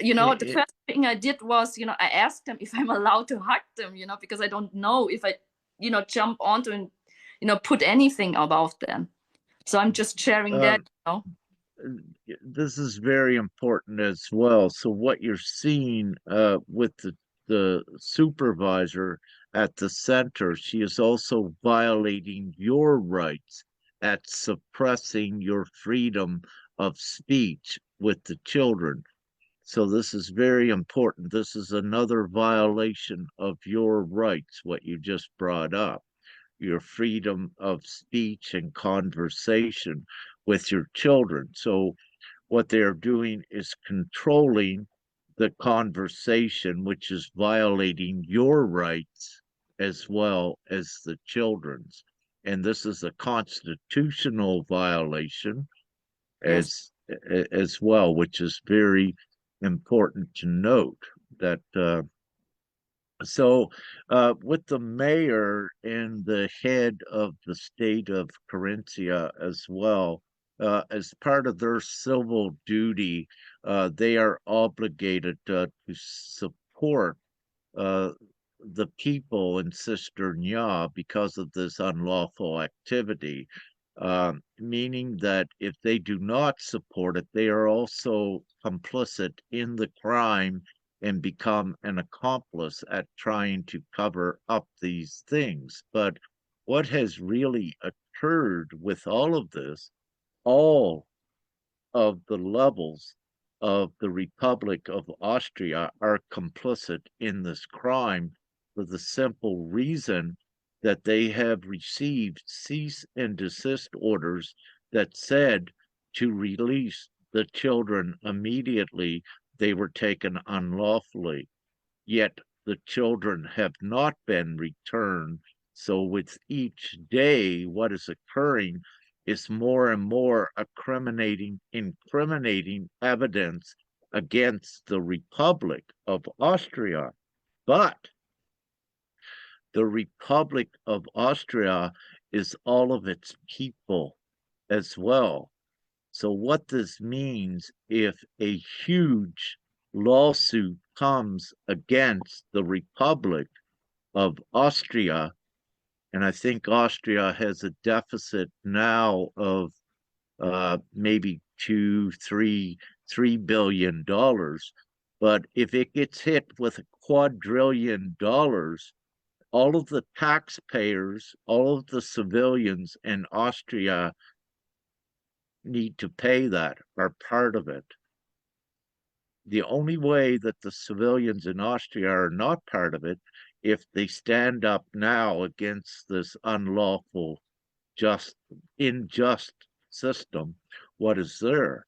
the it, first thing I did was, I asked them if I'm allowed to hug them, because I don't know if I, jump onto and, put anything about them. So I'm just sharing that, um this is very important as well. So what you're seeing with the supervisor at the center, she is also violating your rights at suppressing your freedom of speech with the children. So this is very important. This is another violation of your rights, what you just brought up, your freedom of speech and conversation with your children. So what they're doing is controlling the conversation, which is violating your rights as well as the children's. And this is a constitutional violation yes, as well, which is very important to note that with the mayor and the head of the state of Carinthia as well, as part of their civil duty, they are obligated to support uh, the people in Cisternia because of this unlawful activity, meaning that if they do not support it, they are also complicit in the crime and become an accomplice at trying to cover up these things. But what has really occurred with all of this, all of the levels of the Republic of Austria are complicit in this crime for the simple reason that they have received cease and desist orders that said to release the children immediately they were taken unlawfully. Yet the children have not been returned. So with each day, what is occurring is more and more incriminating evidence against the Republic of Austria. But the Republic of Austria is all of its people as well. So what this means, if a huge lawsuit comes against the Republic of Austria, and I think Austria has a deficit now of maybe $3 billion. But if it gets hit with $250 billion, all of the taxpayers, all of the civilians in Austria need to pay that, are part of it. The only way that the civilians in Austria are not part of it, if they stand up now against this unlawful, unjust system, what is there?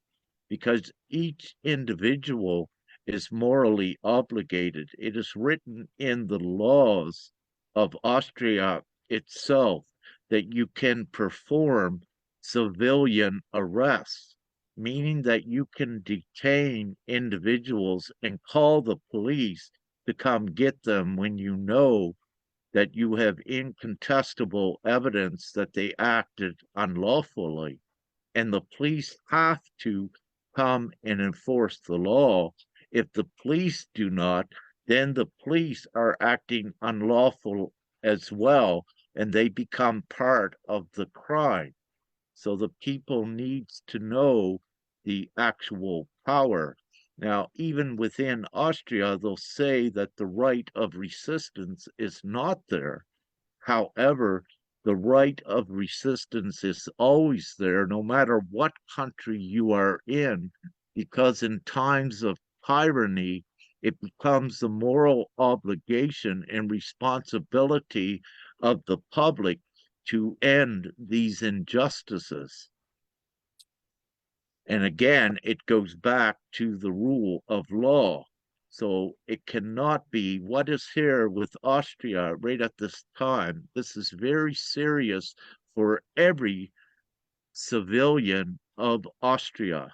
Because each individual is morally obligated. It is written in the laws of Austria itself that you can perform civilian arrests, meaning that you can detain individuals and call the police to come get them when you know that you have incontestable evidence that they acted unlawfully. And the police have to come and enforce the law. If the police do not, then the police are acting unlawful as well, and they become part of the crime. So the people needs to know the actual power. Now, even within Austria, they'll say that the right of resistance is not there. However, the right of resistance is always there, no matter what country you are in, because in times of tyranny, it becomes the moral obligation and responsibility of the public to end these injustices. And again, it goes back to the rule of law. So it cannot be what is here with Austria right at this time. This is very serious for every civilian of Austria.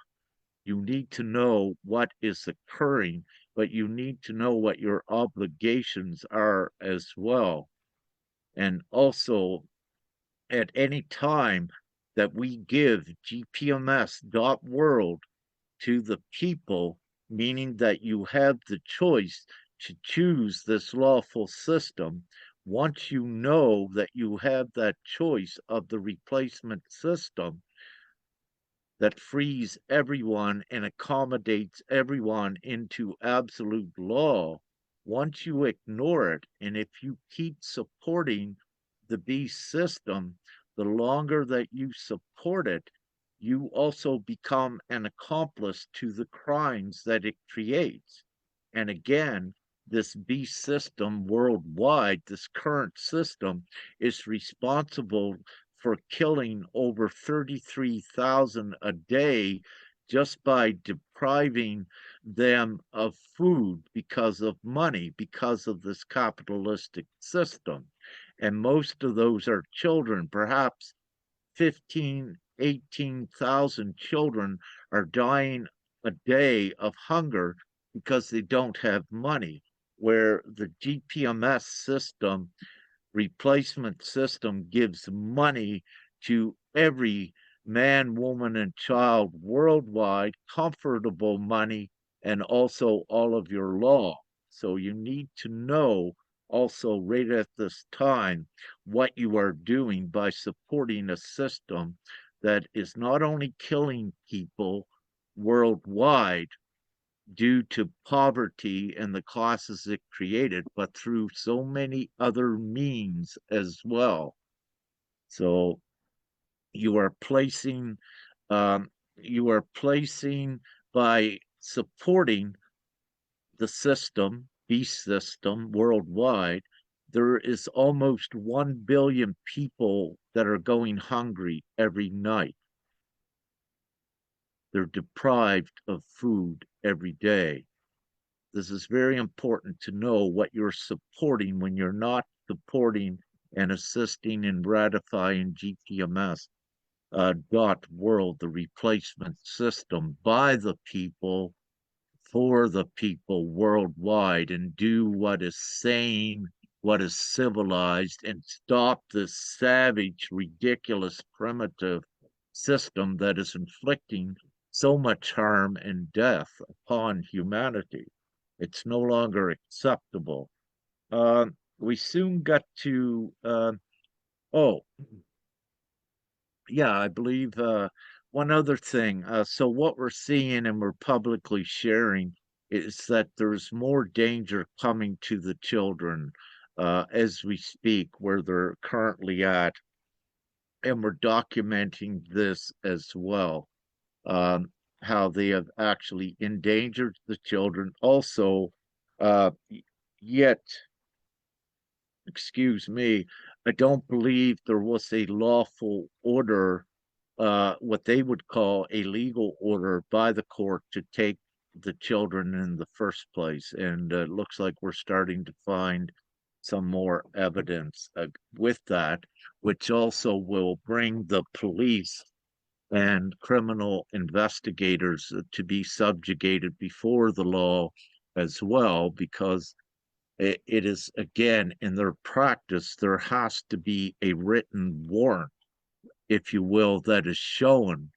You need to know what is occurring, but you need to know what your obligations are as well. And also, at any time that we give gpms.world to the people, meaning that you have the choice to choose this lawful system. Once you know that you have that choice of the replacement system that frees everyone and accommodates everyone into absolute law, once you ignore it, and if you keep supporting the beast system, the longer that you support it, you also become an accomplice to the crimes that it creates. And again, this beast system worldwide, this current system, is responsible for killing over 33,000 a day just by depriving them of food because of money, because of this capitalistic system. And most of those are children. Perhaps 15, 18,000 children are dying a day of hunger because they don't have money, where the GPMS system, replacement system, gives money to every man, woman, and child worldwide, comfortable money, and also all of your law. So you need to know also right at this time what you are doing by supporting a system that is not only killing people worldwide due to poverty and the causes it created, but through so many other means as well. So you are placing you are placing by supporting the system, beast system worldwide, there is almost 1 billion people that are going hungry every night. They're deprived of food every day. This is very important to know what you're supporting when you're not supporting and assisting in ratifying GPMS dot world, the replacement system by the people for the people worldwide, and do what is sane, what is civilized, and stop this savage, ridiculous, primitive system that is inflicting so much harm and death upon humanity. It's no longer acceptable. We soon got to, oh, yeah, I believe one other thing. So what we're seeing and we're publicly sharing is that there's more danger coming to the children as we speak, where they're currently at, and we're documenting this as well. How they have actually endangered the children. Also, uh, yet, excuse me, I don't believe there was a lawful order, what they would call a legal order by the court to take the children in the first place. And it looks like we're starting to find some more evidence with that, which also will bring the police and criminal investigators to be subjugated before the law as well, because it is, again, in their practice, there has to be a written warrant, if you will, that is shown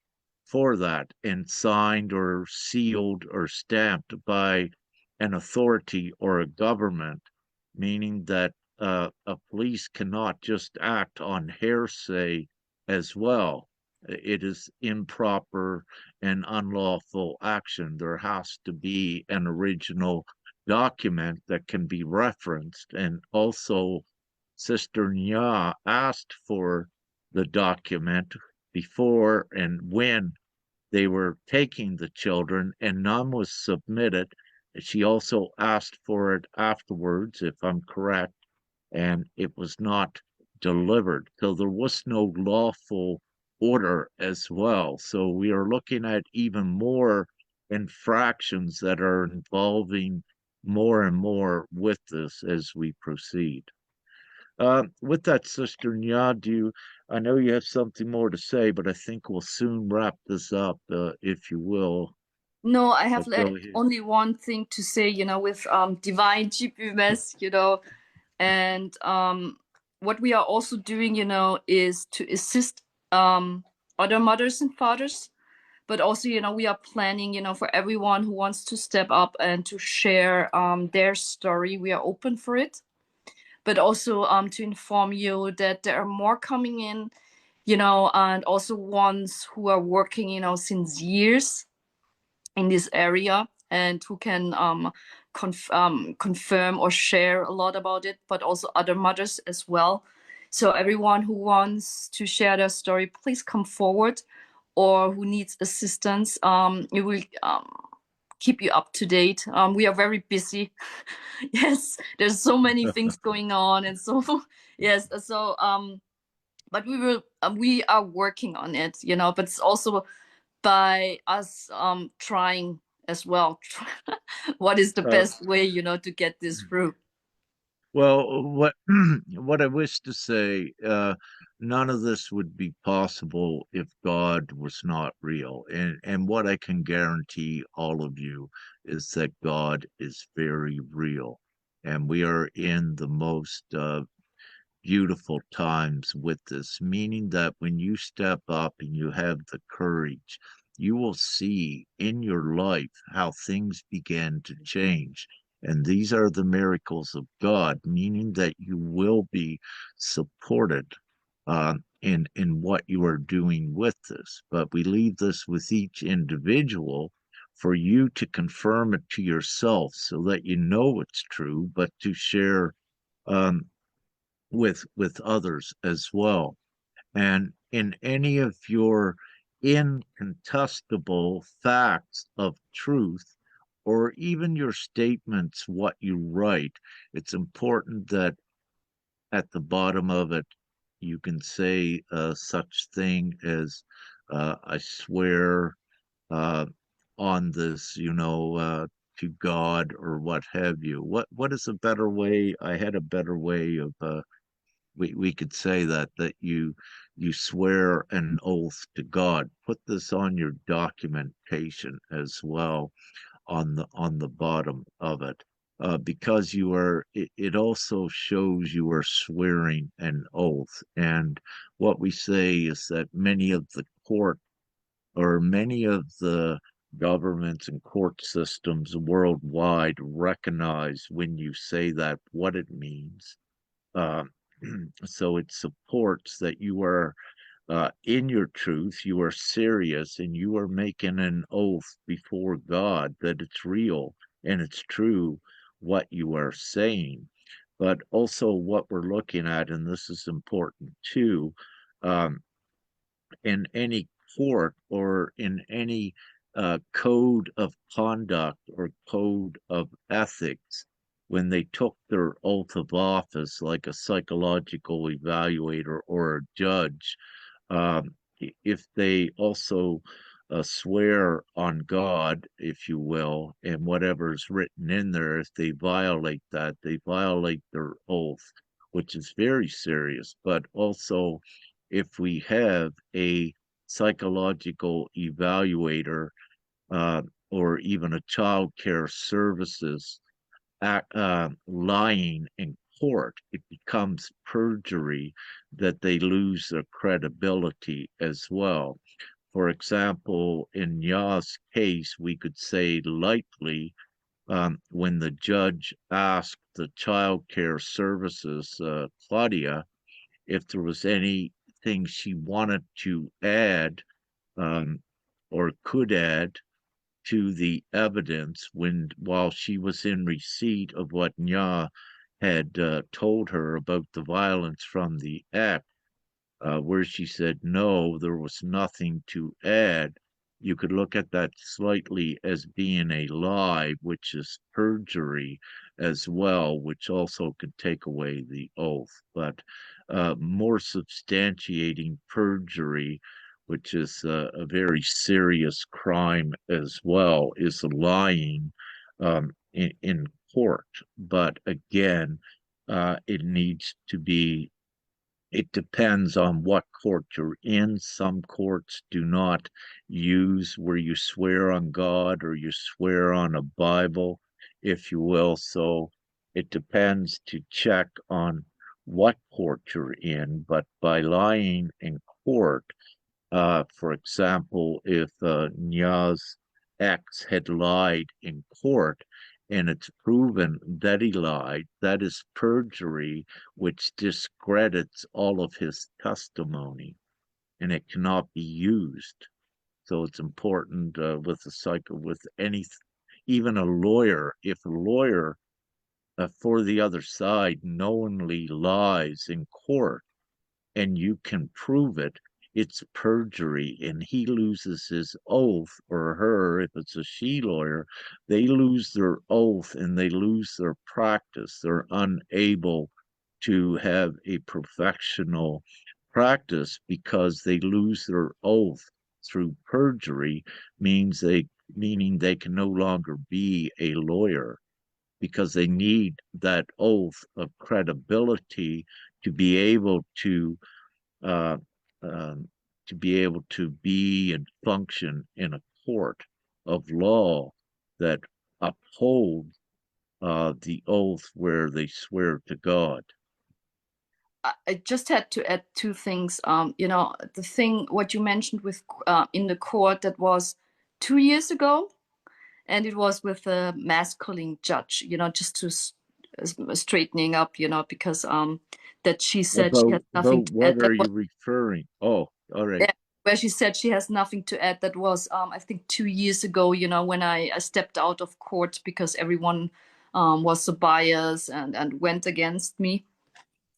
for that and signed or sealed or stamped by an authority or a government, meaning that a police cannot just act on hearsay as well. It is improper and unlawful action. There has to be an original document that can be referenced. And also, Sister Nya asked for the document before and when they were taking the children, and none was submitted. She also asked for it afterwards, if I'm correct, and it was not delivered. So there was no lawful order as well. So we are looking at even more infractions that are involving more and more with this as we proceed. With that, Sister Nya, I know you have something more to say, but I think we'll soon wrap this up, if you will. No, I have But go ahead. only one thing to say, with divine GPMS, and what we are also doing, is to assist other mothers and fathers, but also, we are planning, for everyone who wants to step up and to share their story. We are open for it, but also to inform you that there are more coming in, and also ones who are working, since years in this area and who can confirm or share a lot about it, but also other mothers as well. So everyone who wants to share their story, please come forward, or who needs assistance, we will keep you up to date. We are very busy. Yes, there's so many things going on, and so yes, so but we are working on it, but it's also by us trying as well what is the Uh, best way, to get this through. well, what what I wish to say, none of this would be possible if God was not real. And what I can guarantee all of you is that God is very real. And we are in the most beautiful times with this, meaning that when you step up and you have the courage, you will see in your life how things begin to change. And these are the miracles of God, meaning that you will be supported in what you are doing with this. But we leave this with each individual for you to confirm it to yourself so that you know it's true, but to share um, with others as well. And in any of your incontestable facts of truth, or even your statements, what you write, it's important that at the bottom of it, you can say such thing as, I swear uh, on this, to God or what have you. What is a better way? I had a better way of we could say that you swear an oath to God. Put this on your documentation as well on the bottom of it. Because it also shows you are swearing an oath. And what we say is that many of the court or many of the governments and court systems worldwide recognize when you say that what it means. Uh, so it supports that you are in your truth, you are serious, and you are making an oath before God that it's real and it's true what you are saying. But also, what we're looking at, and this is important too, um, in any court or in any code of conduct or code of ethics, when they took their oath of office, like a psychological evaluator or a judge, if they also swear on God, if you will, and whatever's written in there, if they violate that, they violate their oath, which is very serious. But also, if we have a psychological evaluator uh, or even a child care services lying in court, it becomes perjury that they lose their credibility as well. For example, in Ya's case, we could say lightly, when the judge asked the child care services, Claudia, if there was anything she wanted to add um, or could add to the evidence while she was in receipt of what Nya had told her about the violence from the act, where she said no, there was nothing to add. You could look at that slightly as being a lie, which is perjury as well, which also could take away the oath. But more substantiating perjury, which is a very serious crime as well, is lying in court. But again, it depends on what court you're in. Some courts do not use where you swear on God or you swear on a Bible, if you will. So it depends to check on what court you're in. But by lying in court, for example, if Nya's ex had lied in court and it's proven that he lied, that is perjury, which discredits all of his testimony and it cannot be used. So it's important with the cycle, with any, even a lawyer, if a lawyer for the other side knowingly lies in court, and you can prove it, it's perjury, and he loses his oath, or her, if it's a she lawyer, they lose their oath and they lose their practice. They're unable to have a professional practice because they lose their oath through perjury, meaning they can no longer be a lawyer because they need that oath of credibility to be able uh, um, to be and function in a court of law that uphold the oath where they swear to God. I just had to add two things. The thing what you mentioned with in the court, that was 2 years ago, and it was with a masculine judge. Just to straightening up. Because that she said she has nothing About to add. what That are was, you referring? Oh, all right. yeah, where she said she has nothing to add. That was I think 2 years ago. When I stepped out of court because everyone was so biased and went against me.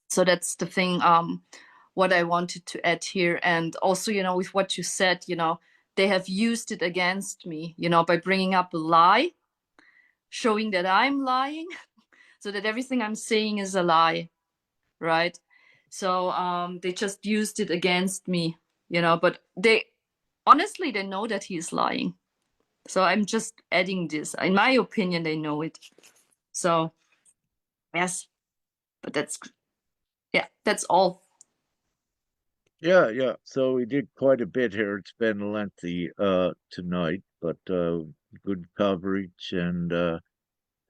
So that's the thing. what I wanted to add here. And also, with what you said, they have used it against me, by bringing up a lie, showing that I'm lying, so that everything I'm saying is a lie, right? So they just used it against me, but honestly, they know that he's lying. So I'm just adding this. In my opinion, they know it. So yes, but that's all. Yeah. So we did quite a bit here. It's been lengthy tonight, but good coverage. And as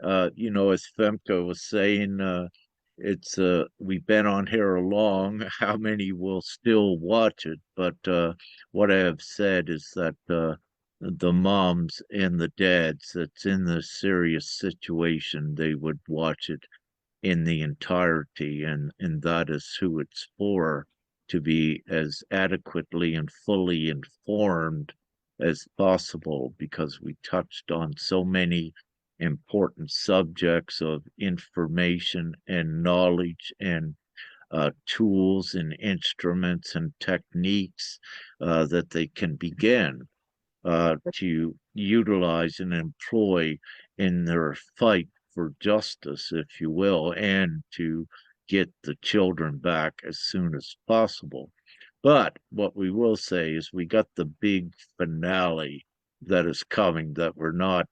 Femke was saying, it's we've been on here long. How many will still watch it? But what I have said is that the moms and the dads that's in this serious situation, they would watch it in the entirety, and that is who it's for, to be as adequately and fully informed as possible, because we touched on so many important subjects of information and knowledge and tools and instruments and techniques that they can begin to utilize and employ in their fight for justice, if you will, and to get the children back as soon as possible. But what we will say is we got the big finale that is coming that we're not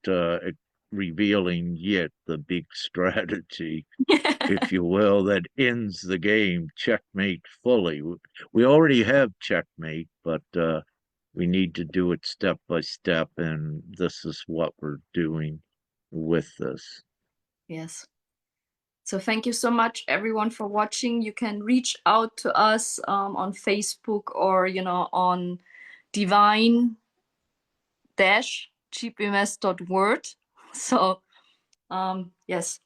revealing yet, the big strategy, if you will, that ends the game, checkmate fully. We already have checkmate, but we need to do it step by step, and this is what we're doing with this. Yes. So thank you so much, everyone, for watching. You can reach out to us on Facebook or, on divine-gpms.word. So, yes,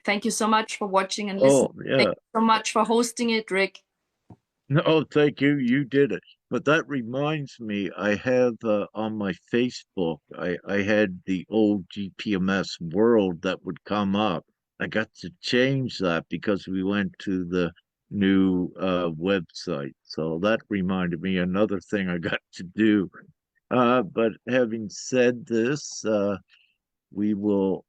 thank you so much for watching and listening. Oh, Thank yeah. you so much for hosting it, Rick. No, thank you. You did it. But that reminds me, I have on my Facebook, I had the old GPMS world that would come up. I got to change that because we went to the new website. So that reminded me another thing I got to do. But having said this, we will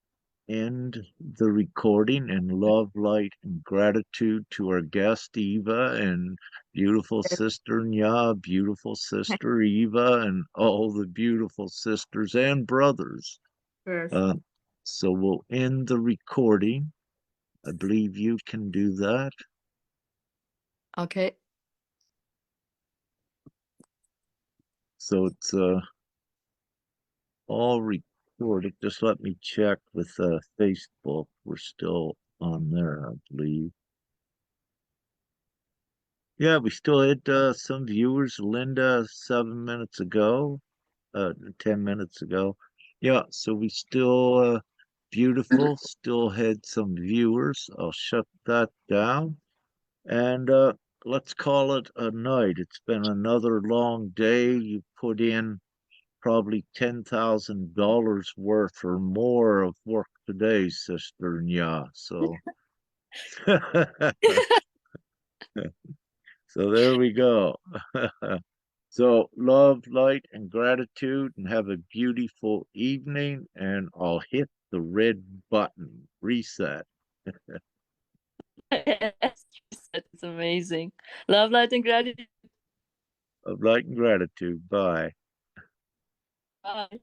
end the recording in love, light, and gratitude to our guest, Eva, and beautiful sister Nya, beautiful sister Eva, and all the beautiful sisters and brothers. First. Uh, so we'll end the recording. I believe you can do that. Okay. So it's all recorded. Just let me check with Facebook. We're still on there, I believe. Yeah, we still had some viewers. Linda 7 minutes ago, 10 minutes ago. Yeah, so we still beautiful. Still had some viewers. I'll shut that down, and let's call it a night. It's been another long day. You put in probably $10,000 worth or more of work today, Sister Nya. So, so there we go. So, love, light, and gratitude, and have a beautiful evening. And I'll hit the red button, reset Yes, it's amazing. Love, light, and gratitude. of light and gratitude. Bye. Bye.